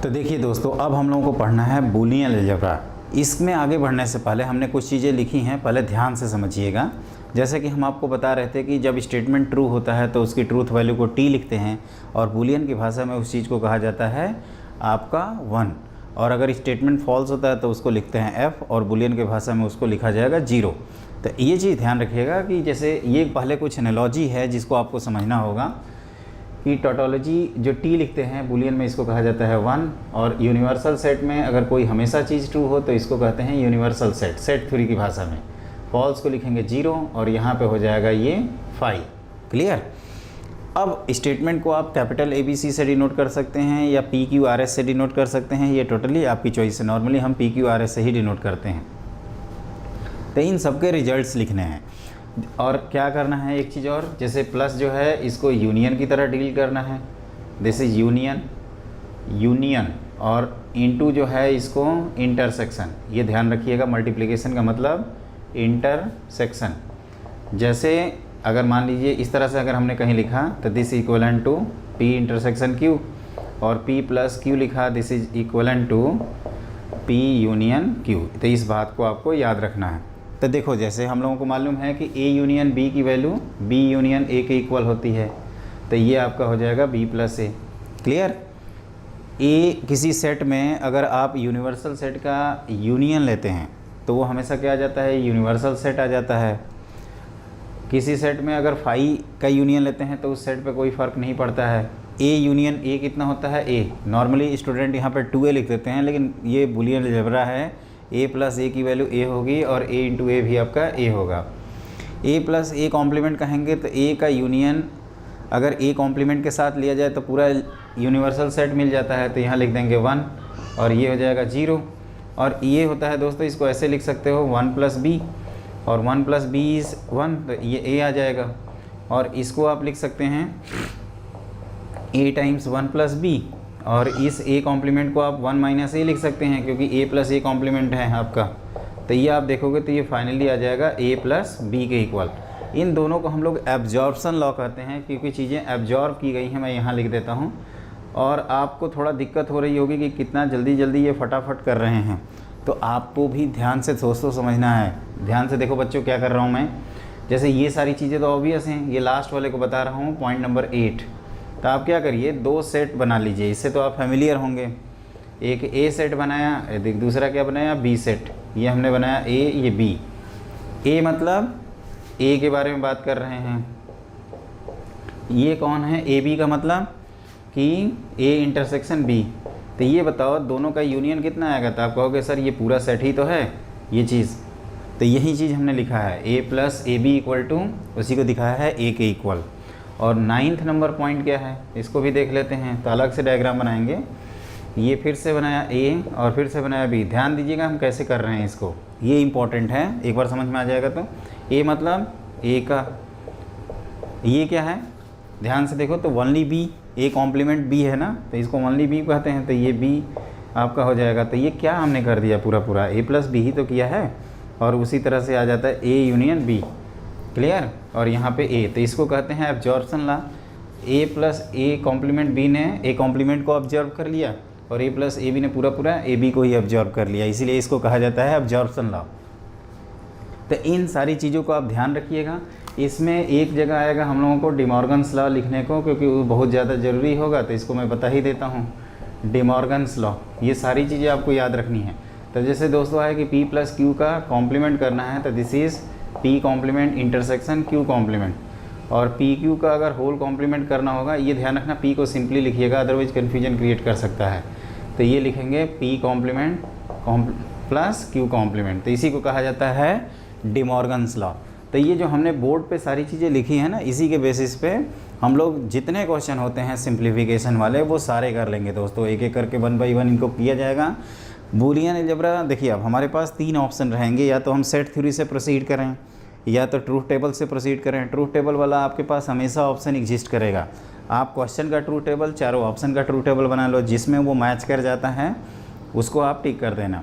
तो देखिए दोस्तों, अब हम लोगों को पढ़ना है बूलियन अलजेब्रा। इसमें आगे बढ़ने से पहले हमने कुछ चीज़ें लिखी हैं, पहले ध्यान से समझिएगा। जैसे कि हम आपको बता रहे थे कि जब स्टेटमेंट ट्रू होता है तो उसकी ट्रूथ वैल्यू को T लिखते हैं और बूलियन की भाषा में उस चीज़ को कहा जाता है आपका 1, और अगर स्टेटमेंट फॉल्स होता है तो उसको लिखते हैं F और बूलियन की भाषा में उसको लिखा जाएगा 0। तो ये चीज़ ध्यान रखिएगा कि जैसे ये पहले कुछ एनालॉजी है जिसको आपको समझना होगा कि टोटोलॉजी जो T लिखते हैं बूलियन में इसको कहा जाता है 1, और यूनिवर्सल सेट में अगर कोई हमेशा चीज़ ट्रू हो तो इसको कहते हैं यूनिवर्सल सेट, सेट थ्योरी की भाषा में। फॉल्स को लिखेंगे 0 और यहाँ पे हो जाएगा ये 5। क्लियर। अब स्टेटमेंट को आप कैपिटल ABC से डिनोट कर सकते हैं या PQRS से डिनोट कर सकते हैं, ये टोटली आपकी चॉइस है। नॉर्मली हम PQRS से ही डिनोट करते हैं। तो इन सबके रिजल्ट्स लिखने हैं और क्या करना है, एक चीज़ और, जैसे प्लस जो है इसको यूनियन की तरह डील करना है। दिस इज यूनियन, और इनटू जो है इसको इंटरसेक्शन, ये ध्यान रखिएगा, मल्टीप्लिकेशन का मतलब इंटरसेक्शन। जैसे अगर मान लीजिए इस तरह से अगर हमने कहीं लिखा तो this equivalent to P intersection Q, और P प्लस Q लिखा, this is equivalent to P union Q। तो इस बात को आपको याद रखना है। तो देखो जैसे हम लोगों को मालूम है कि A यूनियन B की वैल्यू B यूनियन A के इक्वल होती है, तो ये आपका हो जाएगा B plus A। Clear? A किसी सेट में अगर आप यूनिवर्सल सेट का यूनियन लेते हैं तो वो हमेशा क्या आ जाता है, यूनिवर्सल सेट आ जाता है। किसी सेट में अगर फाई का यूनियन लेते हैं तो उस सेट पे कोई फ़र्क नहीं पड़ता है। A यूनियन A कितना होता है, A। नॉर्मली स्टूडेंट यहाँ पर 2A लिख देते हैं, लेकिन ये बूलियन अलजेब्रा है, A प्लस A की वैल्यू A होगी और A इंटू A भी आपका A होगा। A प्लस A कॉम्प्लीमेंट कहेंगे तो A का यूनियन अगर A कॉम्प्लीमेंट के साथ लिया जाए तो पूरा यूनिवर्सल सेट मिल जाता है, तो यहाँ लिख देंगे 1 और ये हो जाएगा 0। और ये होता है दोस्तों, इसको ऐसे लिख सकते हो 1 प्लस B, और 1 प्लस B इज़ 1, तो ये A आ जाएगा। और इसको आप लिख सकते हैं A टाइम्स 1 प्लस B, और इस A कॉम्प्लीमेंट को आप 1 माइनस A लिख सकते हैं क्योंकि A प्लस A कॉम्प्लीमेंट है आपका। तो ये आप देखोगे तो ये फाइनली आ जाएगा A प्लस B के इक्वल। इन दोनों को हम लोग एब्जॉर्प्शन लॉ कहते हैं, क्योंकि चीज़ें एब्जॉर्ब की गई हैं। मैं यहाँ लिख देता हूँ, और आपको थोड़ा दिक्कत हो रही होगी कि कितना जल्दी जल्दी ये फटाफट कर रहे हैं, तो आपको भी ध्यान से दोस्तों समझना है। ध्यान से देखो बच्चों क्या कर रहा हूँ मैं। जैसे ये सारी चीज़ें तो ऑब्वियस हैं, ये लास्ट वाले को बता रहा हूँ, पॉइंट नंबर 8। तो आप क्या करिए, 2 सेट बना लीजिए, इससे तो आप फेमिलियर होंगे। एक A सेट बनाया, दूसरा क्या बनाया, B सेट। ये हमने बनाया A, ये B। A मतलब A के बारे में बात कर रहे हैं। ये कौन है, AB का मतलब कि A इंटरसेक्शन B। तो ये बताओ दोनों का यूनियन कितना आएगा, तो आप कहोगे सर ये पूरा सेट ही तो है ये चीज़। तो यही चीज़ हमने लिखा है, A plus AB equal to, उसी को दिखाया है A के इक्वल। और 9th नंबर पॉइंट क्या है, इसको भी देख लेते हैं। तो अलग से डायग्राम बनाएंगे। ये फिर से बनाया A और फिर से बनाया B। ध्यान दीजिएगा हम कैसे कर रहे हैं इसको, ये इंपॉर्टेंट है, एक बार समझ में आ जाएगा। तो A मतलब A का, ये क्या है, ध्यान से देखो तो only B, A complement B है ना, तो इसको ओनली B कहते हैं। तो ये B आपका हो जाएगा। तो ये क्या हमने कर दिया, पूरा पूरा A प्लस B ही तो किया है, और उसी तरह से आ जाता है A यूनियन B। क्लियर? और यहाँ पे A, तो इसको कहते हैं absorption law. A plus A complement B ने A कॉम्प्लीमेंट को ऑब्जर्व कर लिया, और A प्लस AB ने पूरा पूरा AB को ही ऑब्जर्व कर लिया, इसीलिए इसको कहा जाता है एब्जॉर्प्शन लॉ। तो इन सारी चीज़ों को आप ध्यान रखिएगा। इसमें एक जगह आएगा हम लोगों को डिमॉर्गन्स लॉ लिखने को, क्योंकि वो बहुत ज़्यादा ज़रूरी होगा, तो इसको मैं बता ही देता हूँ। डिमॉर्गन्स लॉ, ये सारी चीज़ें आपको याद रखनी है। तो जैसे दोस्तों है कि P प्लस Q का कॉम्प्लीमेंट करना है, तो this is P complement intersection Q complement. और PQ का अगर होल कॉम्प्लीमेंट करना होगा, ये ध्यान रखना P को सिंपली लिखिएगा, अदरवाइज कन्फ्यूजन क्रिएट कर सकता है। तो ये लिखेंगे P complement plus Q complement, तो इसी को कहा जाता है डिमॉर्गन्स लॉ। तो ये जो हमने बोर्ड पे सारी चीज़ें लिखी हैं ना, इसी के बेसिस पे हम लोग जितने क्वेश्चन होते हैं सिंप्लीफिकेशन वाले वो सारे कर लेंगे दोस्तों। एक एक करके 1 बाई 1 इनको किया जाएगा। बूलियन अलजेब्रा देखिए, अब हमारे पास 3 ऑप्शन रहेंगे, या तो हम सेट थ्योरी से प्रोसीड करें, या तो ट्रूथ टेबल से प्रोसीड करें। ट्रूथ टेबल वाला आपके पास हमेशा ऑप्शन एग्जिस्ट करेगा। आप क्वेश्चन का ट्रूथ टेबल, चारों ऑप्शन का ट्रूथ टेबल बना लो, जिसमें वो मैच कर जाता है उसको आप टिक कर देना।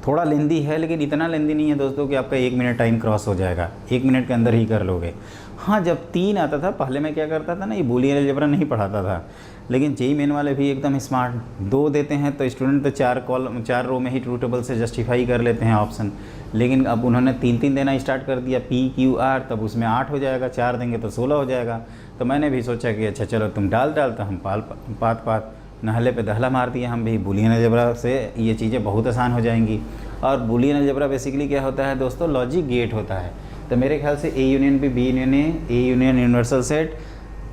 थोड़ा लेंदी है, लेकिन इतना लेंदी नहीं है दोस्तों कि आपका 1 मिनट टाइम क्रॉस हो जाएगा, 1 मिनट के अंदर ही कर लोगे। हाँ, जब 3 आता था पहले मैं क्या करता था ना, ये बूलियन अलजेब्रा नहीं पढ़ाता था, लेकिन जेईई मेन वाले भी एकदम स्मार्ट, 2 देते हैं तो स्टूडेंट तो 4 रो में ही ट्रू टेबल से जस्टिफाई कर लेते हैं ऑप्शन। लेकिन अब उन्होंने 3 देना स्टार्ट कर दिया, PQR, तब उसमें 8 हो जाएगा, 4 देंगे तो 16 हो जाएगा। तो मैंने भी सोचा कि अच्छा चलो तुम डाल तो हम पात नहले पे दहला मार दिया हम भी। बूलियन अलजेब्रा से ये चीज़ें बहुत आसान हो जाएंगी। और बूलियन अलजेब्रा बेसिकली क्या होता है दोस्तों, लॉजिक गेट होता है। तो मेरे ख्याल से A union B, B union A union universal set,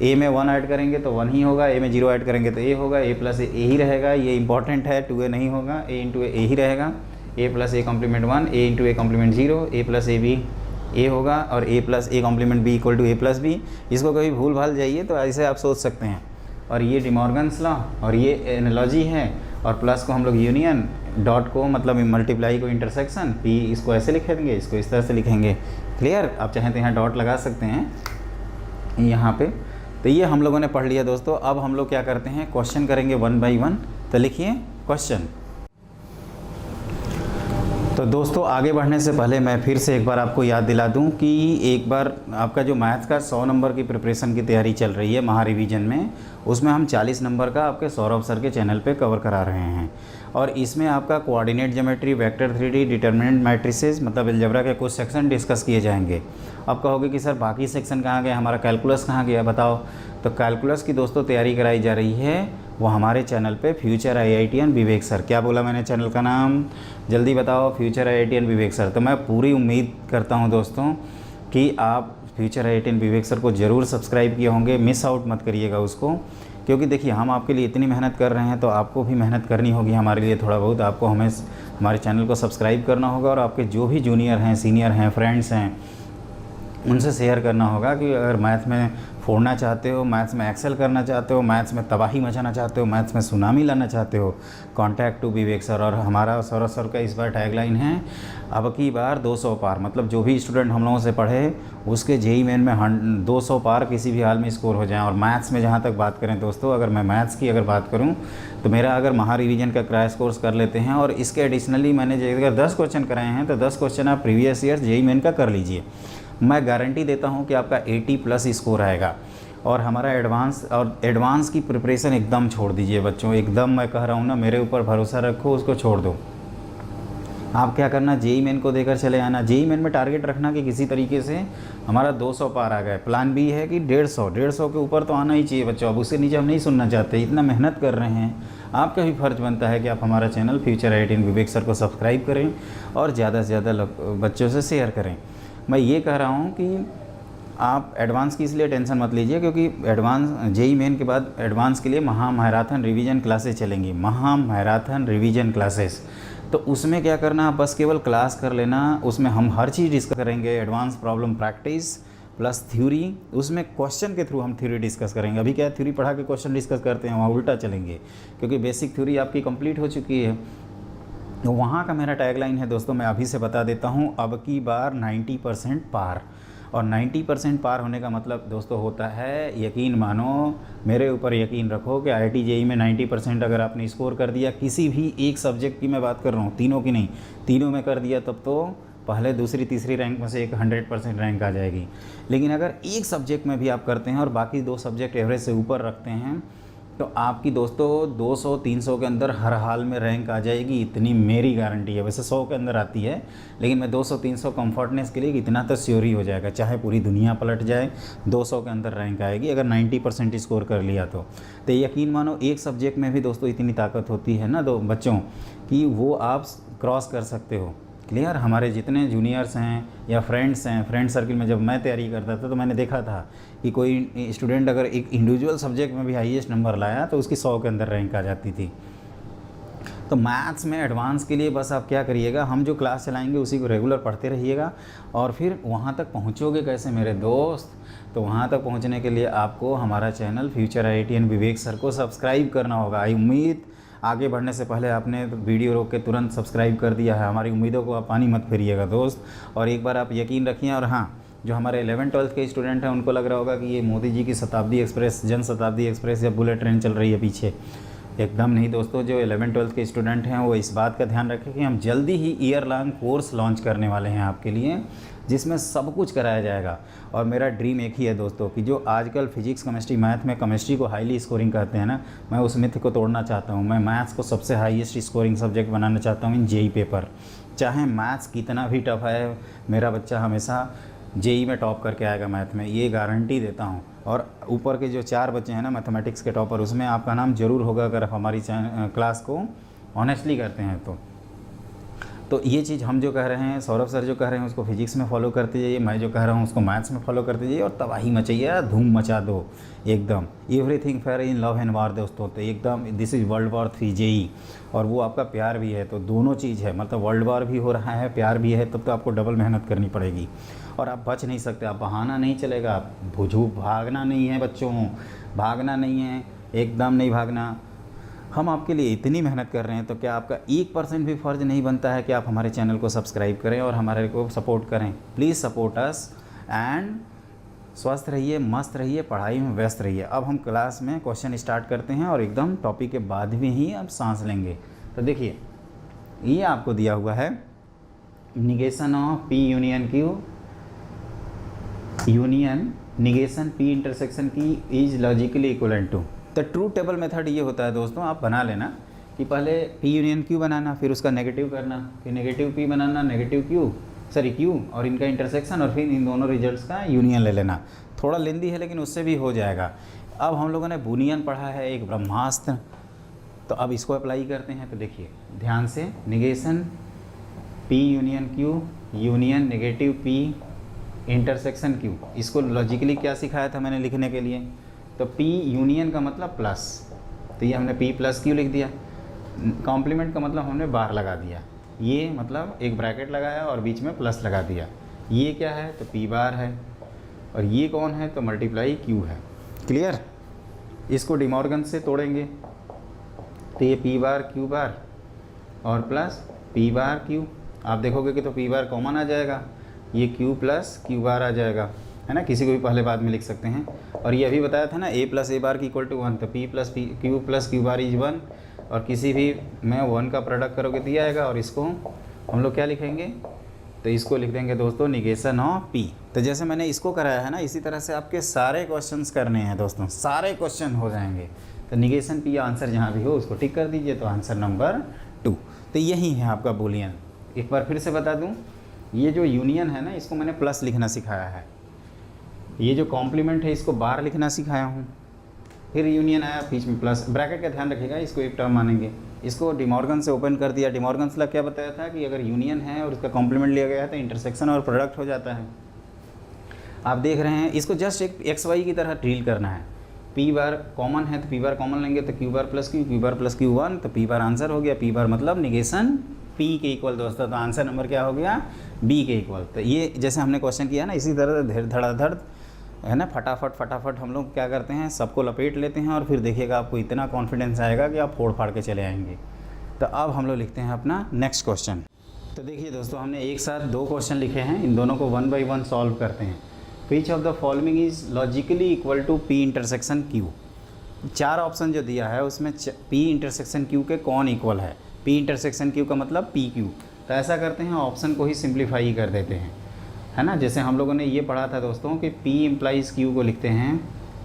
A में 1 ऐड करेंगे तो 1 ही होगा, A में 0 ऐड करेंगे तो A होगा, A प्लस A ही रहेगा, ये इंपॉर्टेंट है, 2A नहीं होगा, A इंटू A ही रहेगा। A plus A complement 1, A into A complement 0, A plus A B A होगा, और A plus A complement B equal to A plus B। इसको कभी भूल भाल जाइए तो ऐसे आप सोच सकते हैं। और ये डिमॉर्गन्स लॉ, और ये एनालॉजी है, और प्लस को हम लोग यूनियन, डॉट को मतलब मल्टीप्लाई को इंटरसेक्शन, P इसको ऐसे लिखेंगे, इसको इस तरह से लिखेंगे। क्लियर? आप चाहें तो यहाँ डॉट लगा सकते हैं यहाँ पे। तो ये हम लोगों ने पढ़ लिया दोस्तों। अब हम लोग क्या करते हैं, क्वेश्चन करेंगे 1 बाई 1। तो लिखिए क्वेश्चन। तो दोस्तों आगे बढ़ने से पहले मैं फिर से एक बार आपको याद दिला दूं कि एक बार आपका जो मैथ्स का 100 नंबर की प्रिपरेशन की तैयारी चल रही है महा रिवीजन में, उसमें हम 40 नंबर का आपके सौरभ सर के चैनल पे कवर करा रहे हैं। और इसमें आपका coordinate geometry, vector 3D, determinant matrices मतलब अलजेब्रा के कुछ सेक्शन डिस्कस किए जाएंगे। अब कहोगे कि सर बाकी सेक्शन कहाँ गए, हमारा कैलकुलस कहाँ गया, बताओ। तो कैलकुलस की दोस्तों तैयारी कराई जा रही है वो हमारे चैनल पे फ्यूचर IITian विवेक सर। क्या बोला मैंने चैनल का नाम, जल्दी बताओ, फ्यूचर IITian विवेक सर। तो मैं पूरी उम्मीद करता हूँ दोस्तों कि आप फ्यूचर IITian विवेक सर को ज़रूर सब्सक्राइब किए होंगे, मिस आउट मत करिएगा उसको, क्योंकि देखिए हम आपके लिए इतनी मेहनत कर रहे हैं तो आपको भी मेहनत करनी होगी हमारे लिए थोड़ा बहुत। आपको हमें हमारे चैनल को सब्सक्राइब करना होगा और आपके जो भी जूनियर हैं, सीनियर हैं, फ्रेंड्स हैं, उनसे शेयर करना होगा कि अगर मैथ्स में फोड़ना चाहते हो, मैथ्स में एक्सेल करना चाहते हो, मैथ्स में तबाही मचाना चाहते हो, मैथ्स में सुनामी लाना चाहते हो, कॉन्टैक्ट टू विवेक सर। और हमारा सौरभ सर का इस बार टैगलाइन है अब की बार 200 पार, मतलब जो भी स्टूडेंट हम लोगों से पढ़े उसके जेईई मेन में 200 पार किसी भी हाल में स्कोर हो जाए। और मैथ्स में जहाँ तक बात करें दोस्तों, अगर मैं मैथ्स की अगर बात करूँ तो मेरा अगर महा रिवीजन का क्रैश कोर्स कर लेते हैं और इसके एडिशनली मैंने अगर 10 क्वेश्चन कराए हैं तो 10 क्वेश्चन आप प्रीवियस ईयर जेईई मेन का कर लीजिए। मैं गारंटी देता हूँ कि आपका 80+ स्कोर आएगा। और हमारा एडवांस की प्रिपरेशन एकदम छोड़ दीजिए बच्चों, एकदम मैं कह रहा हूँ ना, मेरे ऊपर भरोसा रखो, उसको छोड़ दो। आप क्या करना, जेईई मेन को देकर चले आना। जेईई मेन में टारगेट रखना कि किसी तरीके से हमारा 200 पार आ गए। प्लान बी है कि 150 के ऊपर तो आना ही चाहिए बच्चों। अब उससे नीचे हम नहीं सुनना चाहते, इतना मेहनत कर रहे हैं, आपका भी फ़र्ज़ बनता है कि आप हमारा चैनल फ्यूचर IITian विवेक सर को सब्सक्राइब करें और ज़्यादा से ज़्यादा बच्चों से शेयर करें। मैं ये कह रहा हूँ कि आप एडवांस की इसलिए टेंशन मत लीजिए, क्योंकि एडवांस जेईई मेन के बाद एडवांस के लिए महा मैराथन रिवीजन क्लासेस चलेंगी, महा मैराथन रिवीजन क्लासेस। तो उसमें क्या करना, बस केवल क्लास कर लेना। उसमें हम हर चीज़ डिस्कस करेंगे, advance problem practice plus theory. उसमें क्वेश्चन के थ्रू हम थ्योरी डिस्कस करेंगे। अभी क्या थ्योरी पढ़ा के क्वेश्चन डिस्कस करते हैं, वहाँ उल्टा चलेंगे, क्योंकि बेसिक थ्योरी आपकी कंप्लीट हो चुकी है। तो वहाँ का मेरा टैगलाइन है दोस्तों, मैं अभी से बता देता हूँ, अब की बार 90% पार। और 90% पार होने का मतलब दोस्तों होता है, यकीन मानो, मेरे ऊपर यकीन रखो कि IIT जेईई में 90% अगर आपने स्कोर कर दिया, किसी भी एक सब्जेक्ट की मैं बात कर रहा हूँ, तीनों की नहीं, तीनों में कर दिया, तब तो पहले दूसरी तीसरी रैंक में से एक 100% रैंक आ जाएगी। लेकिन अगर एक सब्जेक्ट में भी आप करते हैं और बाकी 2 सब्जेक्ट एवरेज से ऊपर रखते हैं तो आपकी दोस्तों 200-300 के अंदर हर हाल में रैंक आ जाएगी, इतनी मेरी गारंटी है। वैसे 100 के अंदर आती है, लेकिन मैं 200-300 कंफर्टनेस के लिए इतना तो श्योर ही हो जाएगा, चाहे पूरी दुनिया पलट जाए 200 के अंदर रैंक आएगी अगर 90% स्कोर कर लिया तो यकीन मानो एक सब्जेक्ट में भी दोस्तों इतनी ताकत होती है ना दो बच्चों कि वो आप क्रॉस कर सकते हो। क्लियर। हमारे जितने जूनियर्स हैं या फ्रेंड्स हैं, फ्रेंड सर्किल में जब मैं तैयारी करता था तो मैंने देखा था कि कोई स्टूडेंट अगर एक इंडिविजुअल सब्जेक्ट में भी हाईएस्ट नंबर लाया तो उसकी 100 के अंदर रैंक आ जाती थी। तो मैथ्स में एडवांस के लिए बस आप क्या करिएगा, हम जो क्लास चलाएंगे उसी को रेगुलर पढ़ते रहिएगा। और फिर वहाँ तक पहुँचोगे कैसे मेरे दोस्त, तो वहाँ तक पहुँचने के लिए आपको हमारा चैनल फ्यूचर IITian विवेक सर को सब्सक्राइब करना होगा। आई उम्मीद आगे बढ़ने से पहले आपने वीडियो रोक के तुरंत सब्सक्राइब कर दिया है। हमारी उम्मीदों को आप पानी मत फेरिएगा दोस्त। और एक बार आप यकीन रखिए। और हाँ, जो हमारे 11-12 के स्टूडेंट हैं उनको लग रहा होगा कि ये मोदी जी की शताब्दी एक्सप्रेस, जन शताब्दी एक्सप्रेस या बुलेट ट्रेन चल रही है पीछे, एकदम नहीं दोस्तों। जो 11-12 के स्टूडेंट हैं वो इस बात का ध्यान रखें कि हम जल्दी ही ईयर लॉन्ग कोर्स लॉन्च करने वाले हैं आपके लिए, जिसमें सब कुछ कराया जाएगा। और मेरा ड्रीम एक ही है दोस्तों कि जो आजकल फिजिक्स, केमिस्ट्री, मैथ में केमिस्ट्री को हाईली स्कोरिंग कहते हैं ना, मैं उस मिथ को तोड़ना चाहता हूँ। मैं मैथ्स को सबसे हाईएस्ट स्कोरिंग सब्जेक्ट बनाना चाहता हूँ इन जेईई पेपर। चाहे मैथ्स कितना भी टफ है, मेरा बच्चा हमेशा जेईई में टॉप करके आएगा मैथ में, ये गारंटी देता हूँ। और ऊपर के जो 4 बच्चे हैं ना मैथमेटिक्स के टॉपर, उसमें आपका नाम ज़रूर होगा अगर आप हमारी क्लास को ऑनेस्टली करते हैं तो ये चीज़ हम जो कह रहे हैं, सौरभ सर जो कह रहे हैं उसको फिजिक्स में फॉलो करते जाइए, मैं जो कह रहा हूँ उसको मैथ्स में फॉलो करते जाइए और तबाही मचाइए, धूम मचा दो एकदम। Everything fair in love and वार दोस्तों, तो एकदम this is world war 3 JEE. और वो आपका प्यार भी है, तो दोनों चीज़ है, मतलब वर्ल्ड वॉर भी हो रहा है, प्यार भी है, तब तो आपको डबल मेहनत करनी पड़ेगी और आप बच नहीं सकते। आप बहाना नहीं चलेगा, आप भागना नहीं है बच्चों, भागना नहीं है, एकदम नहीं भागना। हम आपके लिए इतनी मेहनत कर रहे हैं तो क्या आपका 1% भी फ़र्ज़ नहीं बनता है कि आप हमारे चैनल को सब्सक्राइब करें और हमारे को सपोर्ट करें। प्लीज़ सपोर्ट अस एंड स्वस्थ रहिए, मस्त रहिए, पढ़ाई में व्यस्त रहिए। अब हम क्लास में क्वेश्चन स्टार्ट करते हैं और एकदम टॉपिक के बाद में ही अब सांस लेंगे। तो देखिए ये आपको दिया हुआ है negation of P union Q union negation P intersection की इज लॉजिकली इक्वलेंट टू। तो ट्रू टेबल मेथड ये होता है दोस्तों, आप बना लेना कि पहले पी यूनियन क्यू बनाना, फिर उसका नेगेटिव करना, फिर नेगेटिव पी बनाना, नेगेटिव क्यू और इनका इंटरसेक्शन, और फिर इन दोनों रिजल्ट्स का यूनियन ले लेना। थोड़ा लेंदी है लेकिन उससे भी हो जाएगा। अब हम लोगों ने बूलियन पढ़ा है, एक ब्रह्मास्त्र, तो अब इसको अप्लाई करते हैं। तो देखिए ध्यान से, negation P union Q union negative P intersection Q, इसको लॉजिकली क्या सिखाया था मैंने लिखने के लिए? तो पी यूनियन का मतलब प्लस, तो ये हमने पी प्लस क्यू लिख दिया। कॉम्प्लीमेंट का मतलब हमने बार लगा दिया, ये मतलब एक ब्रैकेट लगाया और बीच में प्लस लगा दिया। ये क्या है? तो पी बार है, और ये कौन है? तो मल्टीप्लाई क्यू है। क्लियर? इसको डिमॉर्गन से तोड़ेंगे तो ये पी बार क्यू बार और प्लस पी बार क्यू। आप देखोगे कि तो पी बार कॉमन आ जाएगा, ये क्यू प्लस क्यू बार आ जाएगा, है ना। किसी को भी पहले बाद में लिख सकते हैं। और ये अभी बताया था ना ए प्लस ए बार की इक्वल टू 1, तो P plus Q bar is 1, और किसी भी में 1 का प्रोडक्ट करोगे तो ये आएगा। और इसको हम लोग क्या लिखेंगे? तो इसको लिख देंगे दोस्तों निगेशन ऑफ पी। तो जैसे मैंने इसको कराया है ना, इसी तरह से आपके सारे क्वेश्चंस करने हैं दोस्तों, सारे क्वेश्चन हो जाएंगे। तो निगेशन पी आंसर जहाँ भी हो उसको टिक कर दीजिए, तो आंसर नंबर 2। तो यही है आपका बूलियन। एक बार फिर से बता दूँ, ये जो यूनियन है ना, इसको मैंने प्लस लिखना सिखाया है। ये जो कॉम्प्लीमेंट है इसको बार लिखना सिखाया हूँ। फिर यूनियन आया, बीच में प्लस, ब्रैकेट का ध्यान रखिएगा, इसको एक टर्म मानेंगे। इसको डिमॉर्गन से ओपन कर दिया। डिमॉर्गन से क्या बताया था कि अगर यूनियन है और उसका कॉम्प्लीमेंट लिया गया है तो इंटरसेक्शन और प्रोडक्ट हो जाता है। आप देख रहे हैं, इसको जस्ट एक एक्स वाई की तरह डील करना है। पी बार कॉमन है तो पी बार कॉमन लेंगे, तो क्यू बार प्लस क्यू 1, तो पी बार आंसर हो गया। पी बार मतलब निगेशन पी के इक्वल दोस्तों, तो आंसर नंबर क्या हो गया? बी के इक्वल। तो ये जैसे हमने क्वेश्चन किया ना, इसी तरह धीरे धड़ाधड़ है ना, फटाफट हम लोग क्या करते हैं, सबको लपेट लेते हैं, और फिर देखिएगा आपको इतना कॉन्फिडेंस आएगा कि आप फोड़ फाड़ के चले आएंगे। तो अब हम लोग लिखते हैं अपना नेक्स्ट क्वेश्चन। तो देखिए दोस्तों, हमने एक साथ 2 क्वेश्चन लिखे हैं, इन दोनों को 1 बाई 1 सॉल्व करते हैं। Which of the following is logically equal to P intersection Q. 4 option जो दिया है उसमें पी इंटरसेक्शन क्यू के कौन इक्वल है? पी इंटरसेक्शन क्यू का मतलब पी क्यू। तो ऐसा करते हैं, ऑप्शन को ही सिंप्लीफाई कर देते हैं, है ना। जैसे हम लोगों ने ये पढ़ा था दोस्तों कि P इम्प्लाइज Q को लिखते हैं,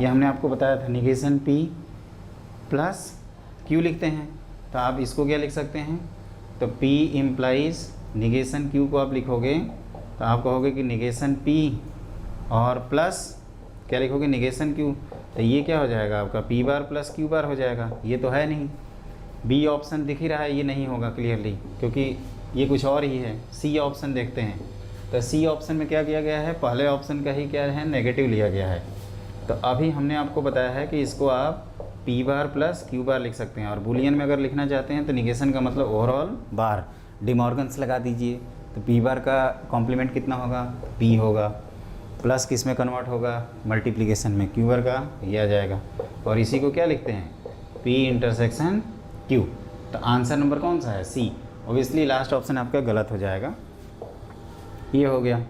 ये हमने आपको बताया था, निगेशन P प्लस Q लिखते हैं। तो आप इसको क्या लिख सकते हैं? तो P इम्प्लाइज निगेशन Q को आप लिखोगे तो आप कहोगे कि निगेशन P और प्लस क्या लिखोगे? Negation Q। तो ये क्या हो जाएगा आपका? P बार प्लस Q बार हो जाएगा। ये तो है नहीं, बी ऑप्शन दिख ही रहा है, ये नहीं होगा क्लियरली, क्योंकि ये कुछ और ही है। सी ऑप्शन देखते हैं, तो सी ऑप्शन में क्या किया गया है? पहले ऑप्शन का ही क्या है? नेगेटिव लिया गया है। तो अभी हमने आपको बताया है कि इसको आप पी बार प्लस क्यू बार लिख सकते हैं, और बूलियन में अगर लिखना चाहते हैं तो निगेशन का मतलब ओवरऑल बार, डिमॉर्गन्स लगा दीजिए। तो पी बार का कॉम्प्लीमेंट कितना होगा? पी होगा, प्लस किस में कन्वर्ट होगा? मल्टीप्लिकेशन में, क्यू बार का ये आ जाएगा। और इसी को क्या लिखते हैं? P intersection Q. तो आंसर नंबर कौन सा है? सी। ओबियसली लास्ट ऑप्शन आपका गलत हो जाएगा। ये हो गया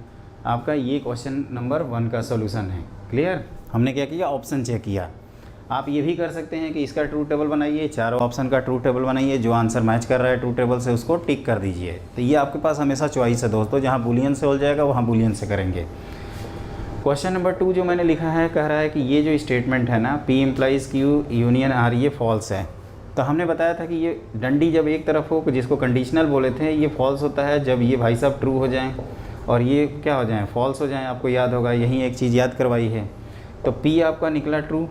आपका, ये क्वेश्चन नंबर 1 का सॉल्यूशन है। क्लियर? हमने क्या किया? ऑप्शन चेक किया। आप ये भी कर सकते हैं कि इसका ट्रू टेबल बनाइए, चारों ऑप्शन का ट्रू टेबल बनाइए, जो आंसर मैच कर रहा है ट्रू टेबल से उसको टिक कर दीजिए। तो ये आपके पास हमेशा चॉइस है दोस्तों, जहाँ बूलियन से हो जाएगा वहाँ बूलियन से करेंगे। क्वेश्चन नंबर 2 जो मैंने लिखा है, कह रहा है कि ये जो स्टेटमेंट है ना, P implies Q union R, ये फॉल्स है। तो हमने बताया था कि ये डंडी जब एक तरफ हो, जिसको कंडीशनल बोले थे, ये फॉल्स होता है जब ये भाई साहब ट्रू हो जाएं और ये क्या हो जाएं? फॉल्स हो जाएं। आपको याद होगा, यही एक चीज़ याद करवाई है। तो पी आपका निकला ट्रू,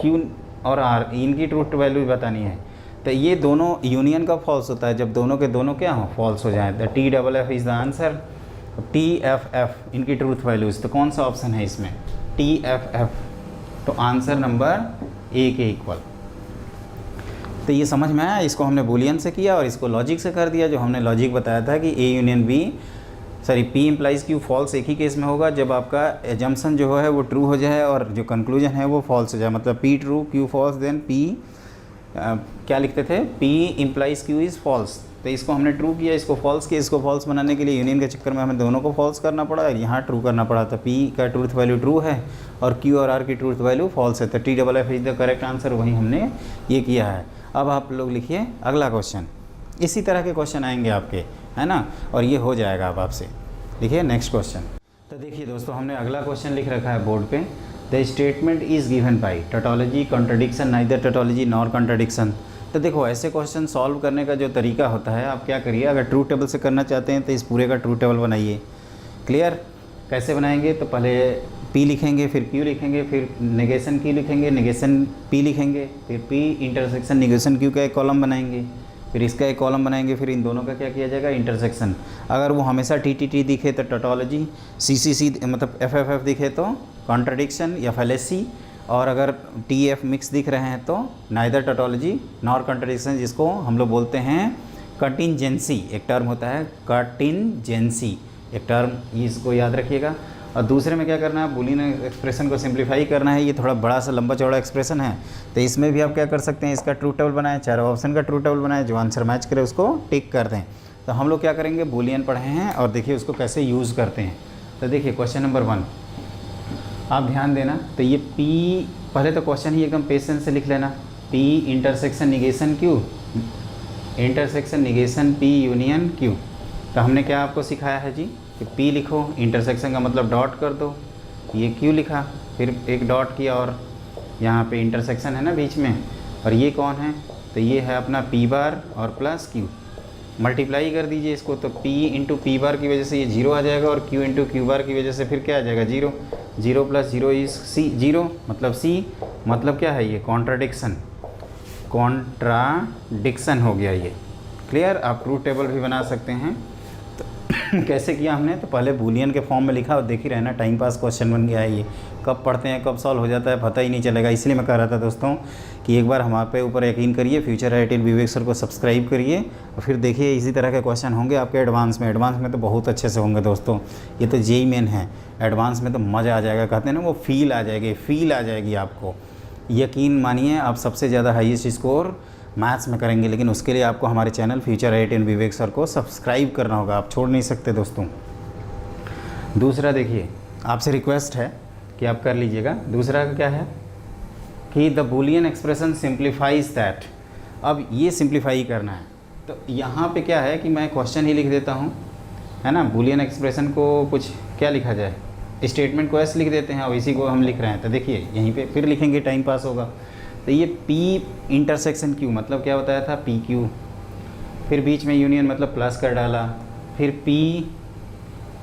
क्यू और आर इनकी ट्रू वैल्यू बतानी है। तो ये दोनों यूनियन का फॉल्स होता है जब दोनों के दोनों क्या हो? फॉल्स हो जाएं। The T double F is the answer. T F F इनकी ट्रूथ वैल्यूज़, तो कौन सा ऑप्शन है इसमें? T F F. तो आंसर नंबर ए के इक्वल। तो ये समझ में आया, इसको हमने बूलियन से किया और इसको लॉजिक से कर दिया। जो हमने लॉजिक बताया था कि A union B, sorry P implies Q false एक ही केस में होगा, जब आपका एजम्पशन जो है वो ट्रू हो जाए और जो कंक्लूजन है वो फॉल्स हो जाए। मतलब P true Q false, then P क्या लिखते थे, P implies Q is false, तो इसको हमने ट्रू किया, इसको फॉल्स किया। इसको फॉल्स बनाने के लिए यूनियन के चक्कर में हमें दोनों को फॉल्स करना पड़ा और यहाँ ट्रू करना पड़ा। तो P का ट्रूथ वैल्यू ट्रू है और Q और R की ट्रूथ वैल्यू फॉल्स है, तो TFF is the correct answer, वही हमने ये किया है। अब आप लोग लिखिए अगला क्वेश्चन, इसी तरह के क्वेश्चन आएंगे आपके, है ना, और ये हो जाएगा अब आपसे। लिखिए नेक्स्ट क्वेश्चन। तो देखिए दोस्तों, हमने अगला क्वेश्चन लिख रखा है बोर्ड पे, the statement is given by tautology contradiction neither tautology nor contradiction. तो देखो ऐसे क्वेश्चन सॉल्व करने का जो तरीका होता है, आप क्या करिए, अगर ट्रू टेबल से करना चाहते हैं तो इस पूरे का ट्रू टेबल बनाइए। क्लियर? कैसे बनाएंगे, तो पहले P लिखेंगे, फिर Q लिखेंगे, फिर नेगेशन Q लिखेंगे, नेगेशन P लिखेंगे, फिर P इंटरसेक्शन नेगेशन Q का एक कॉलम बनाएंगे, फिर इसका एक कॉलम बनाएंगे, फिर इन दोनों का क्या किया जाएगा, इंटरसेक्शन। अगर वो हमेशा TTT दिखे तो टोटोलॉजी, CCC मतलब FFF दिखे तो कॉन्ट्रडिक्शन या फैलेसी, और अगर TF मिक्स दिख रहे हैं तो नाइदर टोटोलॉजी नॉर कॉन्ट्रडिक्शन, जिसको हम लोग बोलते हैं कंटिंजेंसी, एक टर्म होता है कंटिंजेंसी, एक टर्म, इसको याद रखिएगा। और दूसरे में क्या करना है, बूलियन एक्सप्रेशन को सिंप्लीफाई करना है। ये थोड़ा बड़ा सा लंबा चौड़ा एक्सप्रेशन है, तो इसमें भी आप क्या कर सकते हैं, इसका ट्रू टेबल बनाएं, चारों ऑप्शन का ट्रू टेबल बनाएं, जो आंसर मैच करे उसको टिक कर दें। तो हम लोग क्या करेंगे, बूलियन पढ़े हैं और देखिए उसको कैसे यूज़ करते हैं। तो देखिए क्वेश्चन नंबर 1 आप ध्यान देना। तो ये P, पहले तो क्वेश्चन ही एकदम पेशेंस से लिख लेना, P intersection negation Q, intersection negation P union Q। तो हमने क्या आपको सिखाया है जी, कि P लिखो, इंटरसेक्शन का मतलब डॉट कर दो, ये Q लिखा, फिर एक डॉट किया और यहाँ पे इंटरसेक्शन है ना बीच में, और ये कौन है, तो ये है अपना P बार और प्लस Q। मल्टीप्लाई कर दीजिए इसको, तो P इंटू P बार की वजह से ये 0 आ जाएगा और Q इंटू Q बार की वजह से फिर क्या आ जाएगा, 0। 0 प्लस 0 इज़ C, 0 मतलब C, मतलब क्या है ये, कॉन्ट्राडिक्शन, कॉन्ट्राडिक्शन हो गया ये। क्लियर? आप ट्रू टेबल भी बना सकते हैं। तो कैसे किया हमने, तो पहले बूलियन के फॉर्म में लिखा और देख ही रहना, टाइम पास क्वेश्चन बन गया है ये, कब पढ़ते हैं कब सॉल्व हो जाता है पता ही नहीं चलेगा। इसलिए मैं कह रहा था दोस्तों कि एक बार हमारे ऊपर यकीन करिए, फ्यूचर IIT विवेक सर को सब्सक्राइब करिए और फिर देखिए इसी तरह के क्वेश्चन होंगे आपके एडवांस में। एडवांस में तो बहुत अच्छे से होंगे दोस्तों, ये तो JEE मेन है, एडवांस में तो मज़ा आ जाएगा, कहते हैं ना वो फील आ जाएगी आपको। यकीन मानिए आप सबसे ज़्यादा हाईएस्ट स्कोर मैथ्स में करेंगे, लेकिन उसके लिए आपको हमारे चैनल फ्यूचर IIT विवेक सर को सब्सक्राइब करना होगा, आप छोड़ नहीं सकते दोस्तों। दूसरा देखिए, आपसे रिक्वेस्ट है कि आप कर लीजिएगा। दूसरा क्या है कि the Boolean expression simplifies that. अब ये सिंप्लीफाई करना है, तो यहाँ पे क्या है कि मैं क्वेश्चन ही लिख देता हूँ, है ना। बूलियन एक्सप्रेशन को कुछ क्या लिखा जाए, स्टेटमेंट को ऐसे लिख देते हैं और इसी को हम लिख रहे हैं। तो देखिए यहीं पे फिर लिखेंगे, टाइम पास होगा। तो ये P इंटरसेक्शन Q मतलब क्या बताया था, PQ, फिर बीच में यूनियन मतलब प्लस कर डाला, फिर P,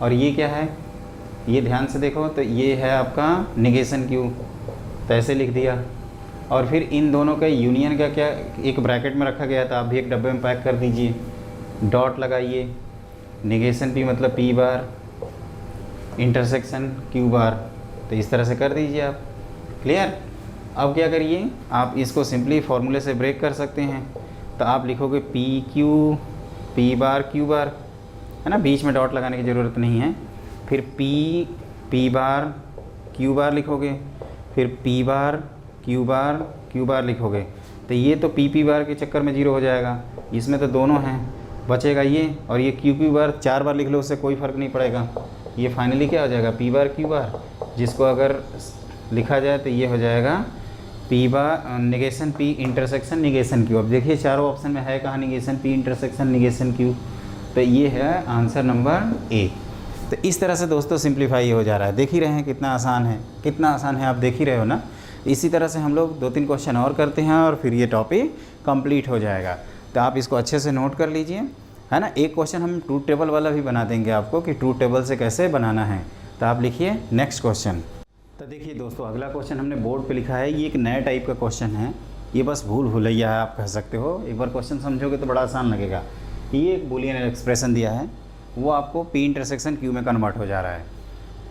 और ये क्या है, ये ध्यान से देखो, तो ये है आपका निगेशन Q, तो ऐसे लिख दिया। और फिर इन दोनों का यूनियन का क्या एक ब्रैकेट में रखा गया था, आप भी एक डब्बे में पैक कर दीजिए, डॉट लगाइए, निगेशन P मतलब P बार, इंटरसेक्शन Q बार, तो इस तरह से कर दीजिए आप। क्लियर? अब क्या करिए, आप इसको सिंपली फार्मूले से ब्रेक कर सकते हैं। तो आप लिखोगे PQ P बार Q बार, है ना, बीच में डॉट लगाने की ज़रूरत नहीं है। फिर P बार Q बार लिखोगे, फिर P बार Q बार लिखोगे। तो ये तो P बार के चक्कर में 0 हो जाएगा, इसमें तो दोनों हैं, बचेगा ये, और ये Q बार 4 बार लिख लो, उससे कोई फ़र्क नहीं पड़ेगा। ये फाइनली क्या हो जाएगा, P बार Q बार, जिसको अगर लिखा जाए तो ये हो जाएगा P bar negation P intersection negation Q। अब देखिए चारों ऑप्शन में है कहाँ negation P intersection negation Q, तो ये है आंसर नंबर A। तो इस तरह से दोस्तों सिंप्लीफाई हो जा रहा है, देख ही रहे हैं कितना आसान है, कितना आसान है, आप देख ही रहे हो ना। इसी तरह से हम लोग 2-3 क्वेश्चन और करते हैं और फिर ये टॉपिक कंप्लीट हो जाएगा। तो आप इसको अच्छे से नोट कर लीजिए, है ना। एक क्वेश्चन हम ट्रू टेबल वाला भी बना देंगे आपको कि ट्रू टेबल से कैसे बनाना है। तो आप लिखिए नेक्स्ट क्वेश्चन। तो देखिए दोस्तों, अगला क्वेश्चन हमने बोर्ड पे लिखा है, ये एक नया टाइप का क्वेश्चन है, ये बस भूल भुलैया है आप कह सकते हो। एक बार क्वेश्चन समझोगे तो बड़ा आसान लगेगा। ये एक बूलियन एक्सप्रेशन दिया है, वो आपको P इंटरसेक्शन Q में कन्वर्ट हो जा रहा है।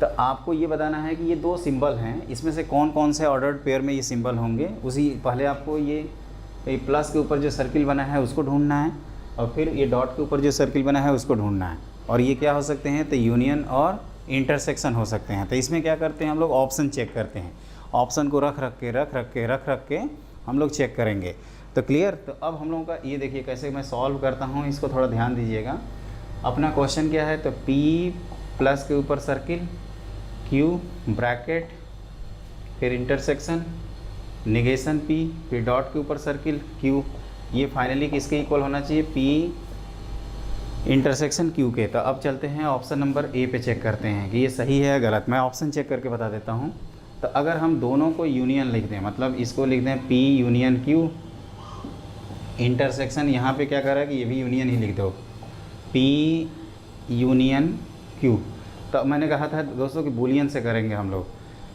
तो आपको ये बताना है कि ये 2 सिंबल हैं, इसमें से कौन कौन से ऑर्डर्ड पेयर में ये सिंबल होंगे। उसी पहले आपको ये प्लस के ऊपर जो सर्किल बना है उसको ढूंढना है, और फिर ये डॉट के ऊपर जो सर्किल बना है उसको ढूंढना है। और ये क्या हो सकते हैं, तो यूनियन और इंटरसेक्शन हो सकते हैं। तो इसमें क्या करते हैं हम लोग, ऑप्शन चेक करते हैं, ऑप्शन को रख रख के हम लोग चेक करेंगे। तो क्लियर। तो अब हम लोगों का ये देखिए कैसे मैं सॉल्व करता हूँ, इसको थोड़ा ध्यान दीजिएगा। अपना क्वेश्चन क्या है, तो P प्लस के ऊपर सर्किल, Q ब्रैकेट, फिर इंटरसेक्शन, निगेशन P, फिर डॉट के ऊपर सर्किल Q, ये फाइनली किसके इक्वल होना चाहिए, P इंटरसेक्शन Q के। तो अब चलते हैं ऑप्शन नंबर ए पे, चेक करते हैं कि ये सही है या गलत। मैं ऑप्शन चेक करके बता देता हूँ। तो अगर हम दोनों को यूनियन लिख दें, मतलब इसको लिख दें P यूनियन Q, इंटरसेक्शन यहाँ पे क्या कर रहा है कि ये भी यूनियन ही लिख दो, P यूनियन Q। तो मैंने कहा था दोस्तों कि बूलियन से करेंगे हम लोग।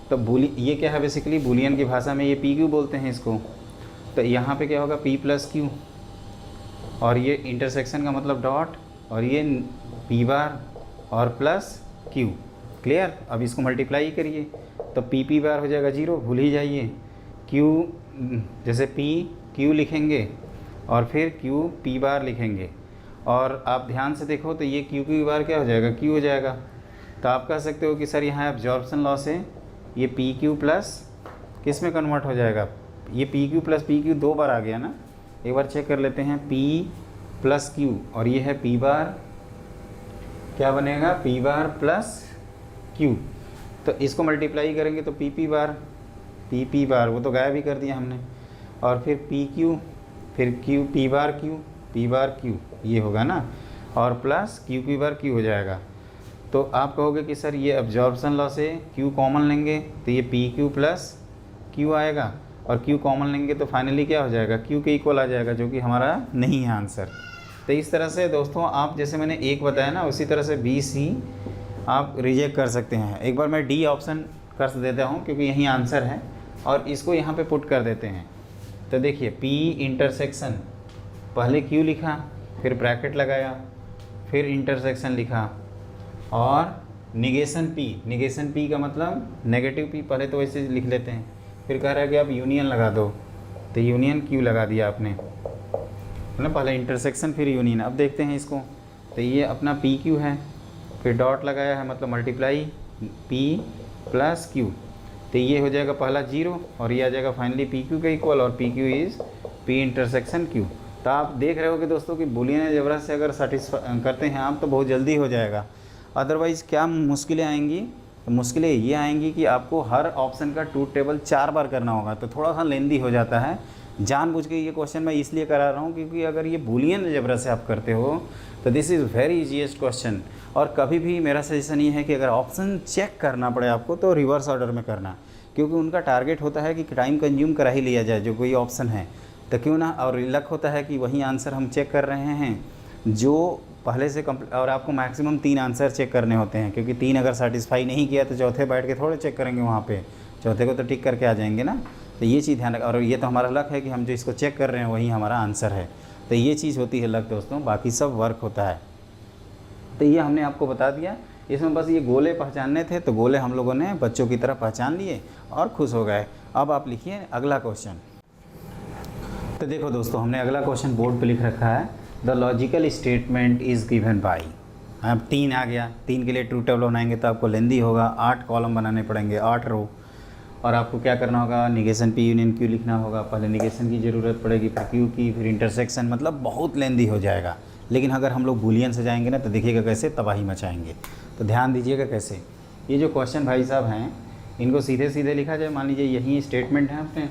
तो ये क्या है, बेसिकली बूलियन की भाषा में ये PQ बोलते हैं इसको। तो यहाँ पे क्या होगा, P प्लस Q, और ये इंटरसेक्शन का मतलब डॉट, और ये P बार और प्लस Q। क्लियर। अब इसको मल्टीप्लाई करिए तो P बार हो जाएगा 0, भूल ही जाइए। Q जैसे P Q लिखेंगे और फिर Q P बार लिखेंगे, और आप ध्यान से देखो तो ये Q बार क्या हो जाएगा, Q हो जाएगा। तो आप कह सकते हो कि सर यहाँ एब्जॉर्प्शन लॉस है, ये PQ प्लस किस में कन्वर्ट हो जाएगा, ये PQ प्लस PQ 2 बार आ गया ना। एक बार चेक कर लेते हैं, P प्लस Q और ये है P बार, क्या बनेगा, P बार प्लस Q। तो इसको मल्टीप्लाई करेंगे तो PP बार वो तो गायब ही कर दिया हमने, और फिर PQ, फिर Q P बार Q ये होगा ना, और प्लस QQ बार Q हो जाएगा। तो आप कहोगे कि सर ये एब्जॉर्प्शन लॉस है, Q कॉमन लेंगे तो ये PQ प्लस Q आएगा, और Q कॉमन लेंगे तो फाइनली क्या हो जाएगा, Q के इक्वल आ जाएगा, जो कि हमारा नहीं है आंसर। तो इस तरह से दोस्तों आप जैसे मैंने एक बताया ना, उसी तरह से B C आप रिजेक्ट कर सकते हैं। एक बार मैं D ऑप्शन कर देता हूँ क्योंकि यही आंसर है, और इसको यहाँ पे पुट कर देते हैं। तो देखिए P इंटरसेक्शन, पहले Q लिखा, फिर ब्रैकेट लगाया, फिर इंटरसेक्शन लिखा, और निगेशन P का मतलब नेगेटिव P, पहले तो वैसे लिख लेते हैं। फिर कह रहा है कि आप यूनियन लगा दो, तो यूनियन Q लगा दिया आपने ना, पहले इंटरसेक्शन फिर यूनियन। अब देखते हैं इसको, तो ये अपना PQ है, फिर डॉट लगाया है मतलब मल्टीप्लाई P प्लस Q, तो ये हो जाएगा पहला 0, और ये आ जाएगा फाइनली PQ का इक्वल, और PQ is P intersection Q। तो आप देख रहे हो कि दोस्तों कि बूलियन अलजेब्रा से अगर सेटिस्फाई करते हैं आप तो बहुत जल्दी हो जाएगा। अदरवाइज़ क्या मुश्किलें आएंगी, तो मुश्किलें ये आएंगी कि आपको हर ऑप्शन का ट्रूथ टेबल 4 बार करना होगा, तो थोड़ा सा लेंदी हो जाता है। जानबूझ के ये क्वेश्चन मैं इसलिए करा रहा हूँ क्योंकि अगर ये बूलियन अलजेब्रा से आप करते हो तो this is very easiest question. और कभी भी मेरा सजेशन ये है कि अगर ऑप्शन चेक करना पड़े आपको तो रिवर्स ऑर्डर में करना, क्योंकि उनका टारगेट होता है कि टाइम कंज्यूम करा ही लिया जाए जो कोई ऑप्शन है, तो क्यों ना। और लक होता है कि वही आंसर हम चेक कर रहे हैं जो पहले से और आपको मैक्सिमम 3 आंसर चेक करने होते हैं, क्योंकि 3 अगर सेटिस्फाई नहीं किया तो चौथे बैठ के थोड़े चेक करेंगे, वहाँ पे चौथे को तो टिक करके आ जाएंगे ना। तो ये चीज़ ध्यान रख, और ये तो हमारा लक है कि हम जो इसको चेक कर रहे हैं वही हमारा आंसर है। तो ये चीज़ होती है लक दोस्तों, बाकी सब वर्क होता है। तो ये हमने आपको बता दिया, इसमें बस ये गोले पहचानने थे, तो गोले हम लोगों ने बच्चों की तरह पहचान लिए और खुश हो गए। अब आप लिखिए अगला क्वेश्चन। तो देखो दोस्तों, हमने अगला क्वेश्चन बोर्ड पे लिख रखा है, the logical statement is given by. अब 3 आ गया, 3 के लिए ट्रूथ टेबल बनाएंगे तो आपको लेंदी होगा, 8 कॉलम बनाने पड़ेंगे, 8 रो, और आपको क्या करना होगा, निगेशन P यूनियन Q लिखना होगा। पहले निगेशन की ज़रूरत पड़ेगी, फिर Q की, फिर इंटरसेक्शन, मतलब बहुत लेंदी हो जाएगा। लेकिन अगर हम लोग बूलियन से जाएंगे ना तो देखिएगा कैसे तबाही मचाएंगे। तो ध्यान दीजिएगा कैसे। ये जो क्वेश्चन भाई साहब हैं इनको सीधे सीधे लिखा जाए, मान लीजिए यही स्टेटमेंट है अपने,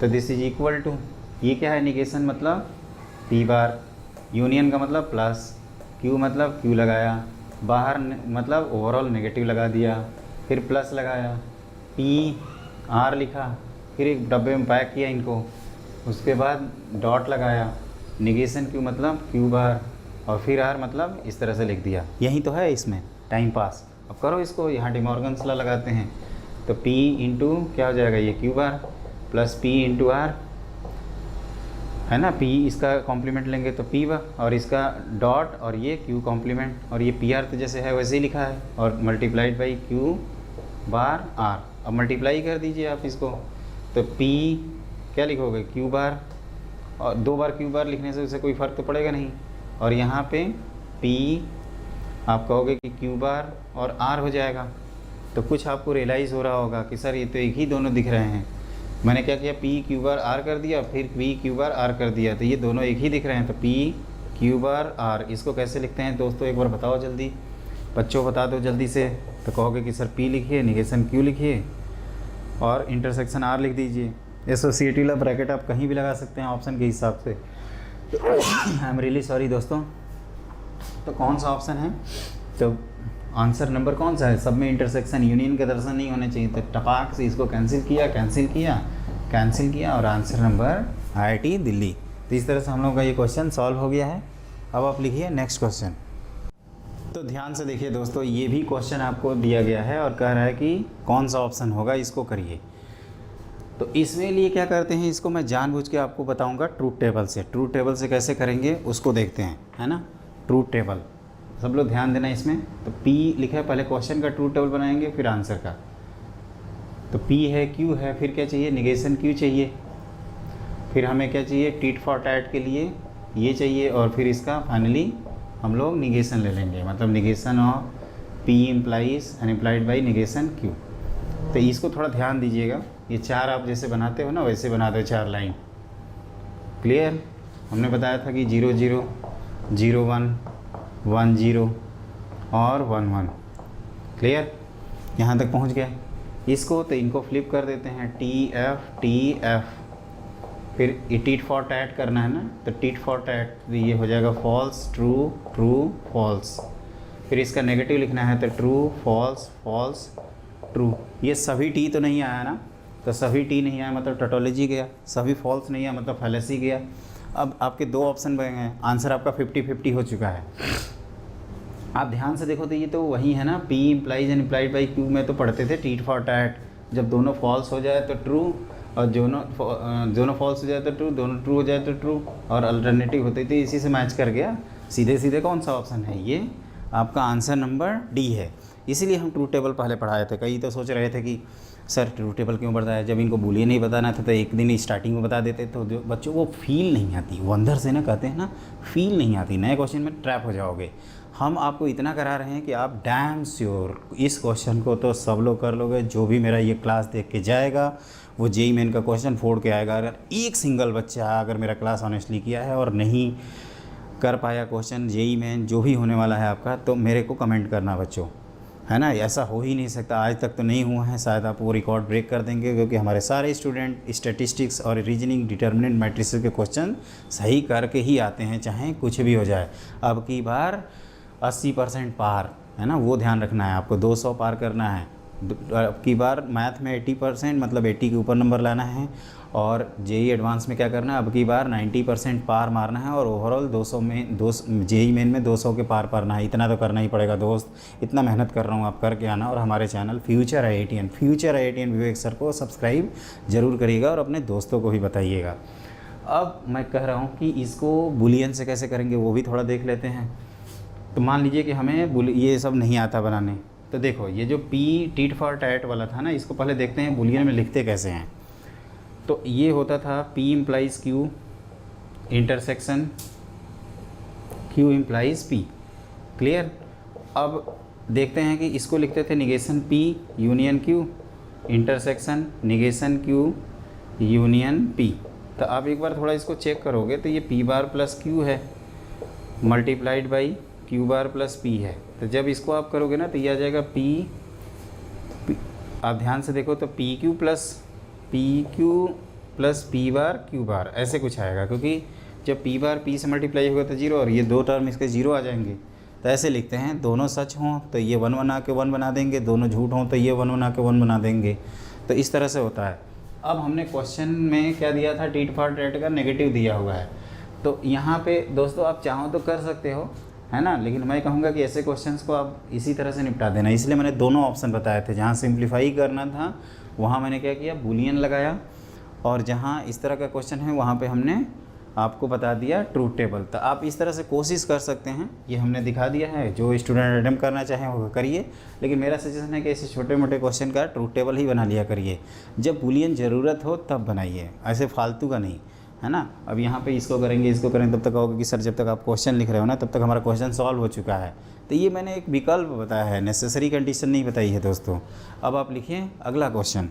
तो दिस इज इक्वल टू, ये क्या है, निगेशन मतलब P बार, यूनियन का मतलब प्लस, Q मतलब Q लगाया, बाहर मतलब ओवरऑल नेगेटिव लगा दिया, फिर प्लस लगाया, P R लिखा, फिर एक डब्बे में पैक किया इनको, उसके बाद डॉट लगाया, निगेशन Q मतलब Q बार, और फिर R मतलब इस तरह से लिख दिया। यही तो है इसमें टाइम पास। अब करो इसको, यहाँ डिमॉर्गन्स लॉ लगाते हैं, तो P इंटू क्या हो जाएगा, ये Q बार प्लस P इंटू R है ना, P इसका कॉम्प्लीमेंट लेंगे तो P बार, और इसका डॉट और ये Q कॉम्प्लीमेंट, और ये PR तो जैसे है वैसे ही लिखा है, और multiplied by Q bar R। अब मल्टीप्लाई कर दीजिए आप इसको, तो P क्या लिखोगे, Q बार, और 2 बार Q बार लिखने से उसे कोई फ़र्क तो पड़ेगा नहीं, और यहाँ पे P आप कहोगे कि Q बार और R हो जाएगा। तो कुछ आपको रियलाइज़ हो रहा होगा कि सर ये तो एक ही दोनों दिख रहे हैं, मैंने क्या किया, पी क्यू बार आर कर दिया, फिर पी क्यू बार आर कर दिया, तो ये दोनों एक ही दिख रहे हैं। तो पी क्यू बार आर, इसको कैसे लिखते हैं दोस्तों, एक बार बताओ जल्दी, बच्चों बता दो जल्दी से। तो कहोगे कि सर पी लिखिए, निगेशन क्यू लिखिए और इंटरसेक्शन आर लिख दीजिए। एसोसिएटिव ला ब्रैकेट आप कहीं भी लगा सकते हैं ऑप्शन के हिसाब से। आई एम रियली सॉरी दोस्तों। तो कौन सा ऑप्शन है, तो आंसर नंबर कौन सा है, सब में इंटरसेक्शन यूनियन के दर्शन नहीं होने चाहिए। तो टपाक से इसको कैंसिल किया, कैंसिल किया, कैंसिल किया और आंसर नंबर IIT दिल्ली। तो इस तरह से हम लोगों का ये क्वेश्चन सॉल्व हो गया है। अब आप लिखिए नेक्स्ट क्वेश्चन। तो ध्यान से देखिए दोस्तों, ये भी क्वेश्चन आपको दिया गया है और कह रहा है कि कौन सा ऑप्शन होगा, इसको करिए। तो इसमें लिए क्या करते हैं, इसको मैं जानबूझ के आपको बताऊंगा ट्रूथ टेबल से। ट्रूथ टेबल से कैसे करेंगे उसको देखते हैं, है ना। ट्रूथ टेबल सब लोग ध्यान देना इसमें। तो P लिखा है, पहले क्वेश्चन का ट्रूथ टेबल बनाएंगे फिर आंसर का। तो P है, Q है, फिर क्या चाहिए, निगेशन Q चाहिए, फिर हमें क्या चाहिए, टीट फॉर टैट के लिए ये चाहिए, और फिर इसका फाइनली हम लोग निगेशन ले लेंगे, मतलब negation of P implies unimplied by negation Q। तो इसको थोड़ा ध्यान दीजिएगा, ये चार आप जैसे बनाते हो ना वैसे बना दो, चार लाइन। क्लियर, हमने बताया था कि 0 0 0 1 1 0 और 1 1। क्लियर, यहाँ तक पहुँच गया। इसको तो इनको फ्लिप कर देते हैं, TF, फिर टीट फॉर टैट करना है ना, तो टीट फॉर टैट ये हो जाएगा फॉल्स ट्रू ट्रू फॉल्स। फिर इसका नेगेटिव लिखना है तो ट्रू फॉल्स फॉल्स ट्रू। ये सभी टी तो नहीं आया ना, तो सभी टी नहीं आया मतलब टोटोलॉजी गया, सभी फॉल्स नहीं आया मतलब फैलेसी गया। अब आपके दो ऑप्शन बन गए, आंसर आपका 50-50 हो चुका है। आप ध्यान से देखो तो ये तो वही है ना, P implies and implied by Q में तो पढ़ते थे टीट फॉर टैट, जब दोनों फॉल्स हो जाए तो ट्रू और दोनों फॉल्स हो जाए तो ट्रू, दोनों ट्रू हो जाए तो ट्रू, और अल्टरनेटिव होती थी, इसी से मैच कर गया सीधे सीधे। कौन सा ऑप्शन है, ये आपका आंसर नंबर D है। इसीलिए हम ट्रू टेबल पहले पढ़ाए थे। कई तो सोच रहे थे कि सर ट्रू टेबल क्यों पढ़ता है, जब इनको बूलियन नहीं बताना था तो एक दिन स्टार्टिंग में बता देते, तो जो बच्चों को फील नहीं आती, वो अंदर से ना कहते हैं ना फील नहीं आती, नए क्वेश्चन में ट्रैप हो जाओगे। हम आपको इतना करा रहे हैं कि आप डैम श्योर इस क्वेश्चन को तो सब लोग कर लोगे। जो भी मेरा ये क्लास देख के जाएगा वो जेईई मेन का क्वेश्चन फोड़ के आएगा। अगर एक सिंगल बच्चा अगर मेरा क्लास ऑनेस्टली किया है और नहीं कर पाया क्वेश्चन जेईई मेन जो भी होने वाला है आपका, तो मेरे को कमेंट करना बच्चों, है ना। ऐसा हो ही नहीं सकता, आज तक तो नहीं हुआ है, शायद आप वो रिकॉर्ड ब्रेक कर देंगे, क्योंकि हमारे सारे स्टूडेंट स्टैटिस्टिक्स और रीजनिंग डिटर्मिनेंट मैट्रिसेस के क्वेश्चन सही करके ही आते हैं, चाहे कुछ भी हो जाए। अब की बार 80% पार, है ना, वो ध्यान रखना है आपको, 200 पार करना है। अब की बार मैथ में 80% मतलब 80 के ऊपर नंबर लाना है, और जेईई एडवांस में क्या करना है, अब की बार 90% पार मारना है, और ओवरऑल 200 में जेईई मेन में 200 के पार पारना है। इतना तो करना ही पड़ेगा दोस्त, इतना मेहनत कर रहा हूँ, आप करके आना। और हमारे चैनल फ्यूचर IITian विवेक सर को सब्सक्राइब जरूर करिएगा और अपने दोस्तों को भी बताइएगा। अब मैं कह रहा हूँ कि इसको बुलियन से कैसे करेंगे वो भी थोड़ा देख लेते हैं। तो मान लीजिए कि हमें ये सब नहीं आता बनाने, तो देखो ये जो P टीट फॉर टैट वाला था ना, इसको पहले देखते हैं बुलियन में लिखते कैसे हैं। तो ये होता था P implies Q intersection Q implies P। Clear, अब देखते हैं कि इसको लिखते थे negation P union Q intersection negation Q union P। तो आप एक बार थोड़ा इसको चेक करोगे तो ये P बार प्लस Q है multiplied by Q bar plus P है। तो जब इसको आप करोगे ना तो ये आ जाएगा P, आप ध्यान से देखो तो PQ प्लस P बार Q बार ऐसे कुछ आएगा, क्योंकि जब P बार P से मल्टीप्लाई होगा तो 0 और ये दो टर्म इसके 0 आ जाएंगे। तो ऐसे लिखते हैं, दोनों सच हों तो ये 1 बना के 1 बना देंगे, दोनों झूठ हों तो ये 1 बना के 1 बना देंगे। तो इस तरह से होता है। अब हमने क्वेश्चन में क्या दिया था, टीट फॉर टैट का नेगेटिव दिया हुआ है। तो यहाँ पे दोस्तों आप चाहो तो कर सकते हो, है ना, लेकिन मैं कहूँगा कि ऐसे क्वेश्चंस को आप इसी तरह से निपटा देना। इसलिए मैंने दोनों ऑप्शन बताए थे, जहाँ सिंप्लीफाई करना था वहाँ मैंने क्या किया, बूलियन लगाया, और जहाँ इस तरह का क्वेश्चन है वहाँ पे हमने आपको बता दिया ट्रूथ टेबल। तो आप इस तरह से कोशिश कर सकते हैं, ये हमने दिखा दिया है। जो स्टूडेंट अटेम्प्ट करना चाहें वो करिए, लेकिन मेरा सजेशन है कि ऐसे छोटे मोटे क्वेश्चन का ट्रूथ टेबल ही बना लिया करिए। जब बूलियन ज़रूरत हो तब बनाइए, ऐसे फालतू का नहीं, है ना। अब यहाँ पे इसको करेंगे इसको करेंगे, तब तक कहोगे कि सर जब तक आप क्वेश्चन लिख रहे हो ना तब तक हमारा क्वेश्चन सॉल्व हो चुका है। तो ये मैंने एक विकल्प बताया है, नेसेसरी कंडीशन नहीं बताई है दोस्तों। अब आप लिखिए अगला क्वेश्चन।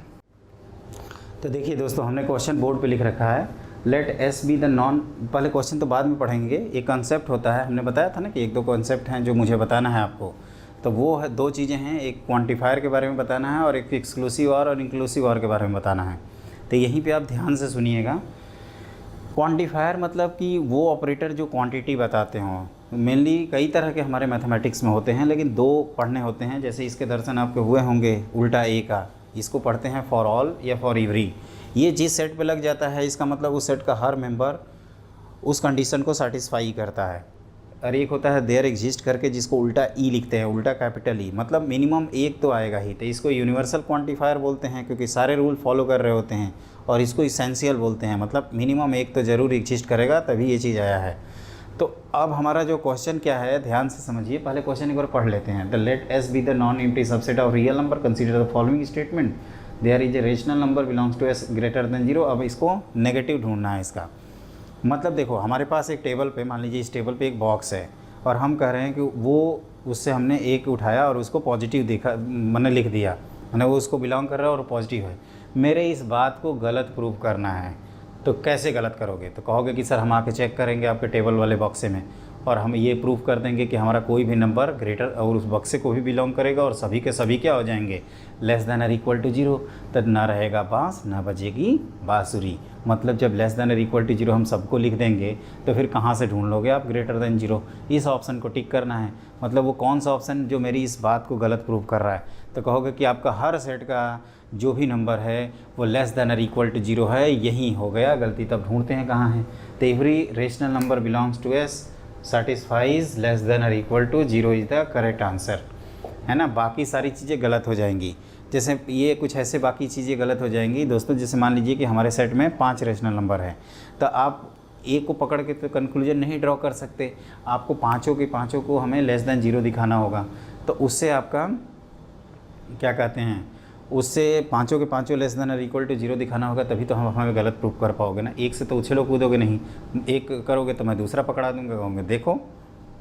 तो देखिए दोस्तों, हमने क्वेश्चन बोर्ड पे लिख रखा है, let S be the non, पहले क्वेश्चन तो बाद में पढ़ेंगे, एक कंसेप्ट होता है, हमने बताया था ना कि एक दो कॉन्सेप्ट हैं जो मुझे बताना है आपको। तो वो है, दो चीज़ें हैं, एक क्वांटिफायर के बारे में बताना है और एक एक्सक्लूसिव और इंक्लूसिव और के बारे में बताना है। तो यहीं पे आप ध्यान से सुनिएगा। क्वांटिफायर मतलब कि वो ऑपरेटर जो क्वांटिटी बताते हों। मेनली कई तरह के हमारे मैथमेटिक्स में होते हैं, लेकिन दो पढ़ने होते हैं। जैसे इसके दर्शन आपके हुए होंगे, उल्टा ए का, इसको पढ़ते हैं फॉर ऑल या फॉर एवरी। ये जिस सेट पे लग जाता है इसका मतलब उस सेट का हर मेंबर उस कंडीशन को सेटिस्फाई करता है। और एक होता है देयर एग्जिस्ट करके, जिसको उल्टा ई लिखते हैं, उल्टा कैपिटल ई, मतलब मिनिमम एक तो आएगा ही। तो इसको यूनिवर्सल क्वांटिफायर बोलते हैं क्योंकि सारे रूल फॉलो कर रहे होते हैं। और इसको इसेंशियल बोलते हैं, मतलब मिनिमम एक तो ज़रूर एग्जिस्ट करेगा तभी ये चीज़ आया है। तो अब हमारा जो क्वेश्चन क्या है, ध्यान से समझिए। पहले क्वेश्चन एक बार पढ़ लेते हैं। The let S be the non empty subset of real number, consider the following statement, there is a rational number belongs to S greater than 0। अब इसको नेगेटिव ढूंढना है इसका मतलब। देखो हमारे पास एक टेबल पे, मान लीजिए इस टेबल पे एक बॉक्स है और हम कह रहे हैं कि वो उससे हमने एक उठाया और उसको पॉजिटिव देखा, मैंने लिख दिया, मैंने वो उसको बिलोंग कर रहा है और पॉजिटिव है। मेरे इस बात को गलत प्रूव करना है। तो कैसे गलत करोगे? तो कहोगे कि सर हम आके चेक करेंगे आपके टेबल वाले बक्से में और हम ये प्रूव कर देंगे कि हमारा कोई भी नंबर ग्रेटर और उस बक्से को भी बिलोंग करेगा और सभी के सभी क्या हो जाएंगे, लेस देन और इक्वल टू 0। तब ना रहेगा बांस ना बजेगी बांसुरी। मतलब जब लेस देन और इक्वल टू 0 हम सबको लिख देंगे तो फिर कहाँ से ढूंढ लोगे आप ग्रेटर देन 0? इस ऑप्शन को टिक करना है। मतलब वो कौन सा ऑप्शन जो मेरी इस बात को गलत प्रूव कर रहा है? तो कहोगे कि आपका हर सेट का जो भी नंबर है वो लेस देन और इक्वल टू 0 है, यही हो गया गलती। तब ढूंढते हैं कहाँ है। तो every rational number belongs to S satisfies less than और equal to 0 is the correct answer, है ना। बाकी सारी चीज़ें गलत हो जाएंगी। जैसे ये कुछ ऐसे बाकी चीज़ें गलत हो जाएंगी दोस्तों। जैसे मान लीजिए कि हमारे सेट में 5 रेशनल नंबर है, तो आप एक को पकड़ के तो कंक्लूजन नहीं ड्रॉ कर सकते। आपको पाँचों को हमें लेस देन 0 दिखाना होगा। तो उससे आपका क्या कहते हैं, उससे पाँचों के पाँचों लेस देन और इक्वल टू 0 दिखाना होगा, तभी तो हम हमें गलत प्रूफ कर पाओगे ना। एक से तो उछलो कूदोगे नहीं, एक करोगे तो मैं दूसरा पकड़ा दूंगा, कहूँगे देखो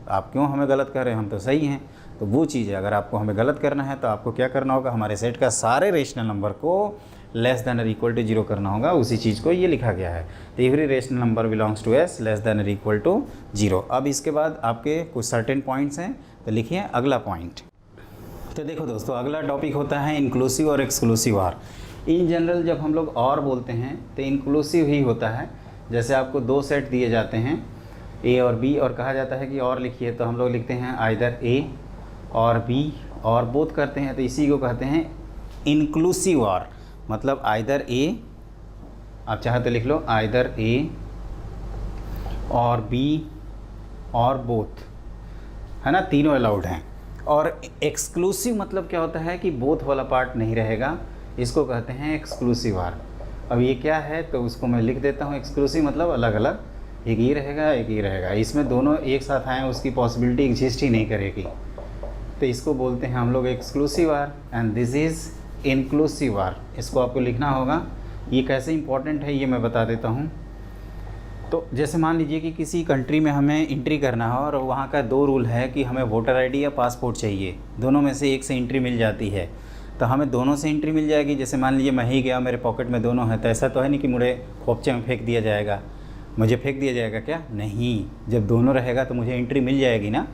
आप क्यों हमें गलत कर रहे हैं, हम तो सही हैं। तो वो चीज़ है, अगर आपको हमें गलत करना है तो आपको क्या करना होगा, हमारे सेट का सारे रेशनल नंबर को लेस देन और इक्वल टू 0 करना होगा। उसी चीज़ को ये लिखा गया है। तो every rational number belongs to S less than और इक्वल टू 0। अब इसके बाद आपके कुछ सर्टेन पॉइंट्स हैं, तो लिखिए अगला पॉइंट। तो देखो दोस्तों, अगला टॉपिक होता है इंक्लूसिव और एक्सक्लूसिव आर। इन जनरल जब हम लोग और बोलते हैं तो इंक्लूसिव ही होता है। जैसे आपको 2 सेट दिए जाते हैं ए और बी, और कहा जाता है कि और लिखिए, तो हम लोग लिखते हैं आइदर ए और बी और बोथ करते हैं, तो इसी को कहते हैं इंक्लूसिव आर। मतलब आइदर ए, आप चाहे तो लिख लो आइदर ए और बी और बोथ, है ना, तीनों अलाउड हैं। और एक्सक्लूसिव मतलब क्या होता है कि बोथ वाला पार्ट नहीं रहेगा, इसको कहते हैं एक्सक्लूसिव आर। अब ये क्या है तो उसको मैं लिख देता हूँ। एक्सक्लूसिव मतलब अलग अलग, एक ये रहेगा एक ये रहेगा, इसमें दोनों एक साथ आएँ उसकी पॉसिबिलिटी एग्जिस्ट ही नहीं करेगी। तो इसको बोलते हैं हम लोग exclusive or and this is inclusive or. इसको आपको लिखना होगा। ये कैसे इंपॉर्टेंट है ये मैं बता देता हूँ। तो जैसे मान लीजिए कि किसी कंट्री में हमें एंट्री करना हो और वहाँ का 2 रूल है कि हमें वोटर आईडी या पासपोर्ट चाहिए, दोनों में से एक से एंट्री मिल जाती है। तो हमें दोनों से एंट्री मिल जाएगी। जैसे मान लीजिए मैं ही गया, मेरे पॉकेट में दोनों है, तो ऐसा तो है नहीं कि मुझे खोपचे में फेंक दिया जाएगा, मुझे फेंक दिया जाएगा क्या? नहीं, जब दोनों रहेगा तो मुझे एंट्री मिल जाएगी ना।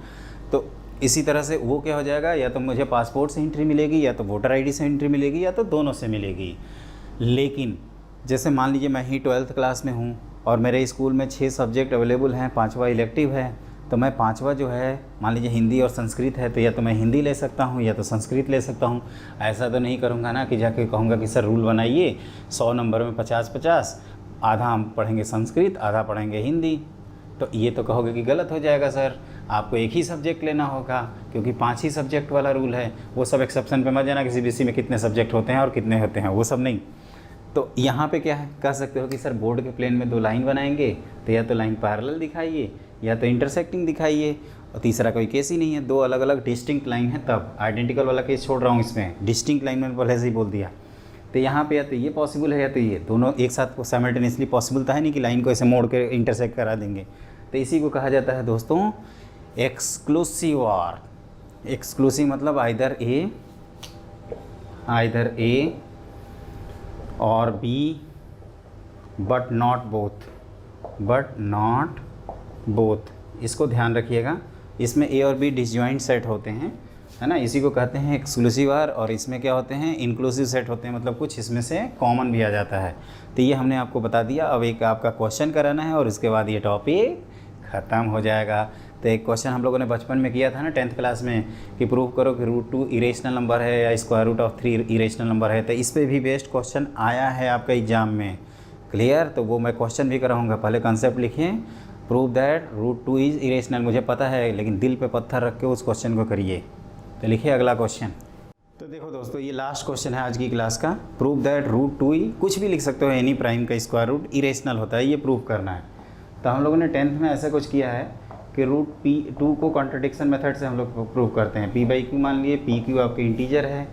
तो इसी तरह से वो क्या हो जाएगा, या तो मुझे पासपोर्ट से एंट्री मिलेगी या तो वोटर आई डी से एंट्री मिलेगी या तो दोनों से मिलेगी। लेकिन जैसे मान लीजिए मैं ही 12th क्लास में हूँ और मेरे स्कूल में 6 सब्जेक्ट अवेलेबल हैं, 5वां इलेक्टिव है, तो मैं 5वां जो है मान लीजिए हिंदी और संस्कृत है, तो या तो मैं हिंदी ले सकता हूँ या तो संस्कृत ले सकता हूँ। ऐसा तो नहीं करूँगा ना कि जाके कहूँगा कि सर रूल बनाइए 100 नंबर में 50-50, आधा हम पढ़ेंगे संस्कृत आधा पढ़ेंगे हिंदी। तो ये तो कहोगे कि गलत हो जाएगा सर, आपको एक ही सब्जेक्ट लेना होगा क्योंकि 5 ही सब्जेक्ट वाला रूल है। वो सब एक्सेप्शन पे मत जाना कि सीबीएसई में कितने सब्जेक्ट होते हैं और कितने होते हैं, वो सब नहीं। तो यहाँ पे क्या है, कह सकते हो कि सर बोर्ड के प्लेन में 2 लाइन बनाएंगे, तो या तो लाइन पैरेलल दिखाइए या तो इंटरसेक्टिंग दिखाइए, और तीसरा कोई केस ही नहीं है, 2 अलग अलग डिस्टिंक्ट लाइन है। तब आइडेंटिकल वाला केस छोड़ रहा हूँ, इसमें डिस्टिंक्ट लाइन मैंने पहले से ही बोल दिया। तो यहाँ पे या तो ये पॉसिबल है या तो ये, दोनों एक साथ साइमल्टेनियसली पॉसिबल तो है नहीं कि लाइन को ऐसे मोड़ के इंटरसेक्ट करा देंगे। तो इसी को कहा जाता है दोस्तों एक्सक्लूसिव आर। एक्सक्लूसिव मतलब आइदर ए और बी बट नॉट बोथ। इसको ध्यान रखिएगा। इसमें ए और बी डिसजॉइंट सेट होते हैं, है ना, इसी को कहते हैं एक्सक्लूसिव आर। और इसमें क्या होते हैं, इंक्लूसिव सेट होते हैं, मतलब कुछ इसमें से कॉमन भी आ जाता है। तो ये हमने आपको बता दिया। अब एक आपका क्वेश्चन कराना है और इसके बाद ये टॉपिक ख़त्म हो जाएगा। तो एक क्वेश्चन हम लोगों ने बचपन में किया था ना 10th क्लास में, कि प्रूव करो कि √2 इरेशनल नंबर है या √3 इरेशनल नंबर है। तो इस पर भी बेस्ट क्वेश्चन आया है आपका एग्ज़ाम में। क्लियर? तो वो मैं क्वेश्चन भी कराऊंगा। पहले कंसेप्ट लिखिए, प्रूव दैट √2 इज़ इरेशनल। मुझे पता है, लेकिन दिल पे पत्थर रख के उस क्वेश्चन को करिए। तो लिखिए अगला क्वेश्चन। तो देखो दोस्तों, ये लास्ट क्वेश्चन है आज की क्लास का। प्रूव दैट √2 ही कुछ भी लिख सकते हो, एनी प्राइम का स्क्वायर रूट इरेशनल होता है, ये प्रूव करना है। तो हम लोगों ने 10th में ऐसा कुछ किया है कि √2 को कॉन्ट्रडिक्शन मेथड से हम लोग प्रूव करते हैं। p/q मान लिए, p/q आपके इंटीजर है,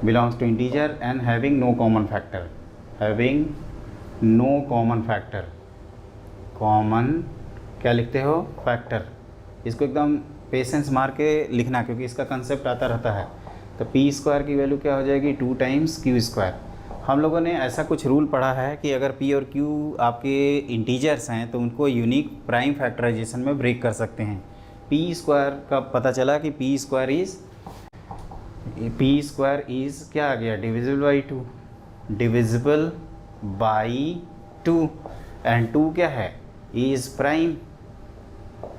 belongs to integer and having no common factor. Common क्या लिखते हो? फैक्टर। इसको एकदम पेशेंस मार के लिखना, क्योंकि इसका कंसेप्ट आता रहता है। तो p² की वैल्यू क्या हो जाएगी? 2 टाइम्स q²। हम लोगों ने ऐसा कुछ रूल पढ़ा है कि अगर p और q आपके इंटीजर्स हैं तो उनको यूनिक प्राइम फैक्टराइजेशन में ब्रेक कर सकते हैं। p² का पता चला कि p² इज़ क्या आ गया? डिविजिबल बाई 2 एंड 2 क्या है? Is prime.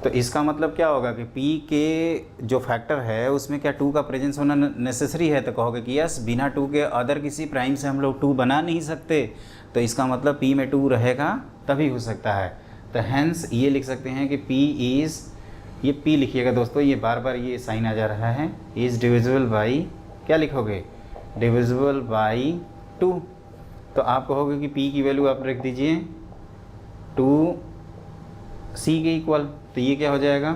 तो इसका मतलब क्या होगा कि p के जो फैक्टर है उसमें क्या 2 का प्रेजेंस होना नेसेसरी है? तो कहोगे कि यस, बिना 2 के अदर किसी प्राइम से हम लोग 2 बना नहीं सकते। तो इसका मतलब p में 2 रहेगा तभी हो सकता है। तो हैंस ये लिख सकते हैं कि p इज़, ये p लिखिएगा दोस्तों, ये बार बार ये साइन आ जा रहा है, इज़ डिविजिबल बाई, क्या लिखोगे? Divisible by 2। तो आप कहोगे कि p की वैल्यू आप रख दीजिए 2c के इक्वल। तो ये क्या हो जाएगा?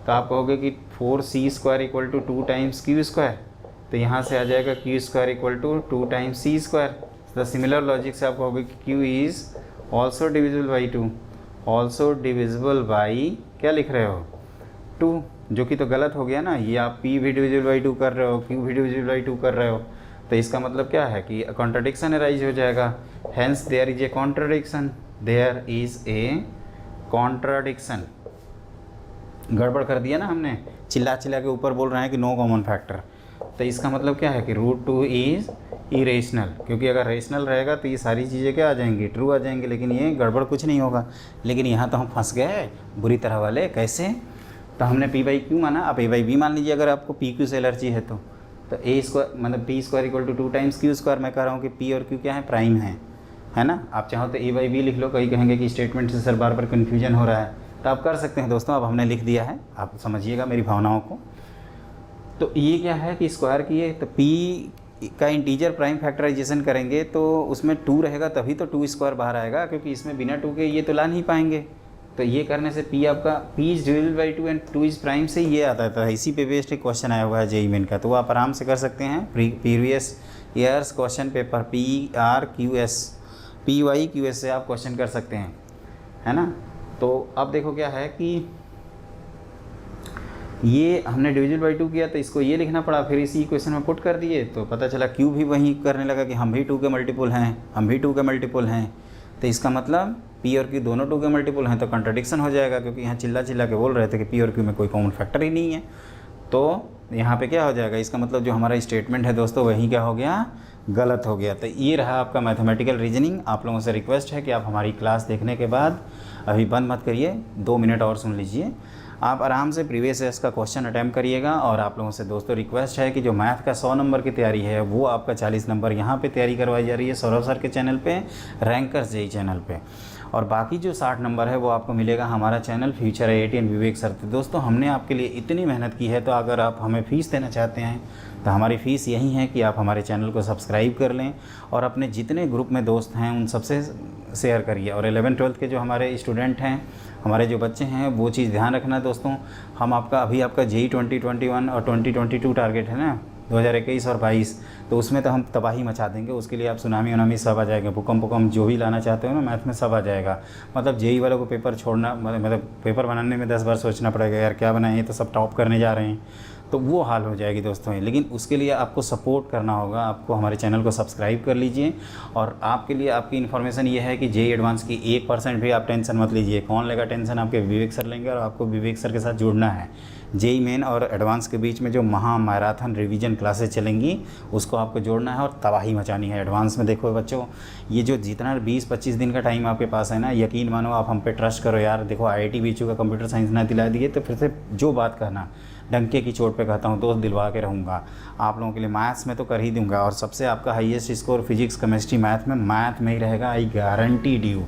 तो आप कहोगे कि 4c² equal to 2 times q²। तो यहाँ से आ जाएगा q² equal to 2 times c²। The similar logic से आप कहोगे कि q is also divisible by 2, also divisible by क्या लिख रहे हो? 2, जो कि तो गलत हो गया ना। ये आप p भी डिविजिबल बाई 2 कर रहे हो, q भी डिविजिबल बाई 2 कर रहे हो। तो इसका मतलब क्या है कि कॉन्ट्रडिक्शन अराइज हो जाएगा। Hence there is a contradiction, there is a contradiction. गड़बड़ कर दिया ना हमने, चिल्ला चिल्ला के ऊपर बोल रहे हैं कि नो कॉमन फैक्टर। तो इसका मतलब क्या है कि √2 इज़ इरेशनल, क्योंकि अगर रेशनल रहेगा तो ये सारी चीज़ें क्या आ जाएंगी? ट्रू आ जाएंगी। लेकिन ये गड़बड़ कुछ नहीं होगा। लेकिन यहाँ तो हम फंस गए बुरी तरह वाले। कैसे? तो हमने p/q माना, आप a/b मान लीजिए अगर आपको p/q से एलर्जी है तो a² मतलब p² equal to 2 times q²। मैं कह रहा हूँ कि p और q क्या है? प्राइम है ना। आप चाहो तो a/b लिख लो। कहीं कहेंगे कि स्टेटमेंट से सर बार बार कन्फ्यूजन हो रहा है, तो आप कर सकते हैं दोस्तों। अब हमने लिख दिया है, आप समझिएगा मेरी भावनाओं को। तो ये क्या है कि स्क्वायर किए, तो p का इंटीजर प्राइम फैक्टराइजेशन करेंगे तो उसमें 2 रहेगा, तभी तो 2² बाहर आएगा, क्योंकि इसमें बिना 2 के ये तो ला नहीं पाएंगे। तो ये करने से p आपका p is divisible by 2 and 2 is prime से ये आता था। इसी पे बेस्ड एक क्वेश्चन आया हुआ है जेईई मेन का, तो वो आप आराम से कर सकते हैं। Previous years question paper PYQS से आप क्वेश्चन कर सकते हैं, है ना। तो अब देखो क्या है कि ये हमने डिविजिबल बाई 2 किया तो इसको ये लिखना पड़ा, फिर इसी इक्वेशन में पुट कर दिए तो पता चला q भी वही करने लगा कि हम भी 2 के मल्टीपल हैं, तो इसका मतलब p और q दोनों 2 के मल्टीपल हैं। तो कंट्रडिक्शन हो जाएगा, क्योंकि यहाँ चिल्ला चिल्ला के बोल रहे थे कि p और q में कोई कॉमन फैक्टर ही नहीं है। तो यहाँ पे क्या हो जाएगा? इसका मतलब जो हमारा स्टेटमेंट है दोस्तों वही क्या हो गया? गलत हो गया। तो ये रहा आपका मैथमेटिकल रीजनिंग। आप लोगों से रिक्वेस्ट है कि आप हमारी क्लास देखने के बाद अभी बंद मत करिए, 2 मिनट और सुन लीजिए। आप आराम से प्रीवियस ईयर्स का क्वेश्चन अटैम्प्ट करिएगा। और आप लोगों से दोस्तों रिक्वेस्ट है कि जो मैथ का 100 नंबर की तैयारी है वो आपका 40 नंबर यहाँ पे तैयारी करवाई जा रही है सौरभ सर के चैनल पे, रैंकर्स जेईई चैनल पे। और बाकी जो 60 नंबर है वो आपको मिलेगा हमारा channel future IIT and Vivek sir. दोस्तों हमने आपके लिए इतनी मेहनत की है, तो अगर आप हमें फ़ीस देना चाहते हैं तो हमारी फ़ीस यही है कि आप हमारे चैनल को सब्सक्राइब कर लें और अपने जितने ग्रुप में दोस्त हैं उन सबसे शेयर करिए। और 11th-12th के जो हमारे स्टूडेंट हैं, हमारे जो बच्चे हैं, वो चीज़ ध्यान रखना दोस्तों। हम आपका जेईई 2021 और 2022 टारगेट है ना, 2021 और 22, तो उसमें तो हम तबाही मचा देंगे। उसके लिए आप सुनामी उनामी सब आ जाएगा, भूकंप जो भी लाना चाहते हो ना मैथ में सब आ जाएगा। मतलब जेईई वालों को पेपर छोड़ना, मतलब पेपर बनाने में 10 बार सोचना पड़ेगा, यार क्या बनाएं, ये तो सब टॉप करने जा रहे हैं। तो वो हाल हो जाएगी दोस्तों। लेकिन उसके लिए आपको सपोर्ट करना होगा, आपको हमारे चैनल को सब्सक्राइब कर लीजिए। और आपके लिए आपकी इन्फॉर्मेशन ये है कि जेईई एडवांस की 1% भी आप टेंशन मत लीजिए। कौन लेगा टेंशन? आपके विवेक सर लेंगे, और आपको विवेक सर के साथ जुड़ना है। जेईई मेन और एडवांस के बीच में जो मैराथन रिवीजन क्लासेस चलेंगी उसको आपको जोड़ना है और तबाही मचानी है। एडवांस में देखो बच्चों, ये जो जितना 20-25 दिन का टाइम आपके पास है ना, यकीन मानो, आप हम पे ट्रस्ट करो यार। देखो IIT बीचू का कंप्यूटर साइंस ना दिला दिए तो फिर से जो बात कहना, डंके की चोट पे कहता हूँ दोस्त, दिलवा के रहूँगा आप लोगों के लिए। मैथ्स में तो कर ही दूंगा, और सबसे आपका highest score physics, chemistry, math में ही रहेगा, आई गारंटीड यू।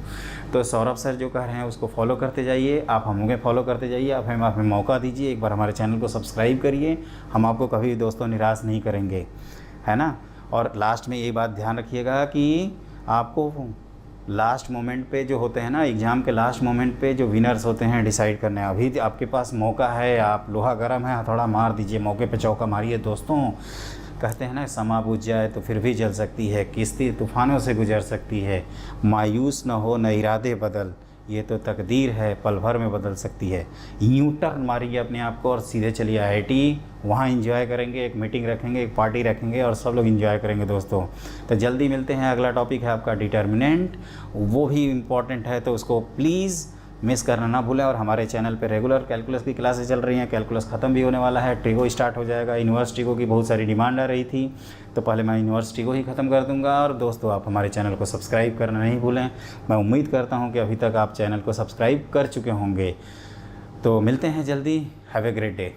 तो सौरभ सर जो कह रहे हैं उसको फॉलो करते जाइए, आप हमें फॉलो करते जाइए। आप हमें मौका दीजिए, एक बार हमारे चैनल को सब्सक्राइब करिए। हम आपको कभी भी दोस्तों निराश नहीं करेंगे, है ना। और लास्ट में ये बात ध्यान रखिएगा कि आपको लास्ट मोमेंट पे जो होते हैं ना, एग्ज़ाम के लास्ट मोमेंट पे जो विनर्स होते हैं डिसाइड करने, अभी आपके पास मौका है, आप लोहा गर्म है, हथौड़ा मार दीजिए, मौके पे चौका मारिए दोस्तों। कहते हैं ना, समा बुझ जाए तो फिर भी जल सकती है, किश्ती तूफ़ानों से गुजर सकती है, मायूस न हो न इरादे बदल, ये तो तकदीर है पल भर में बदल सकती है। यूँ टर्न मारिए अपने आप को और सीधे चलिए IIT, वहाँ एंजॉय करेंगे, एक मीटिंग रखेंगे, एक पार्टी रखेंगे और सब लोग एंजॉय करेंगे दोस्तों। तो जल्दी मिलते हैं। अगला टॉपिक है आपका डिटर्मिनेंट, वो भी इम्पॉर्टेंट है, तो उसको प्लीज़ मिस करना ना भूलें। और हमारे चैनल पे रेगुलर कैलकुलस की क्लासेस चल रही हैं, कैलकुलस ख़त्म भी होने वाला है, ट्रिगो स्टार्ट हो जाएगा। इन्वर्स ट्रिगो की बहुत सारी डिमांड आ रही थी, तो पहले मैं इन्वर्स ट्रिगो ही ख़त्म कर दूंगा। और दोस्तों आप हमारे चैनल को सब्सक्राइब करना नहीं भूलें। मैं उम्मीद करता हूँ कि अभी तक आप चैनल को सब्सक्राइब कर चुके होंगे। तो मिलते हैं जल्दी। Have a great day.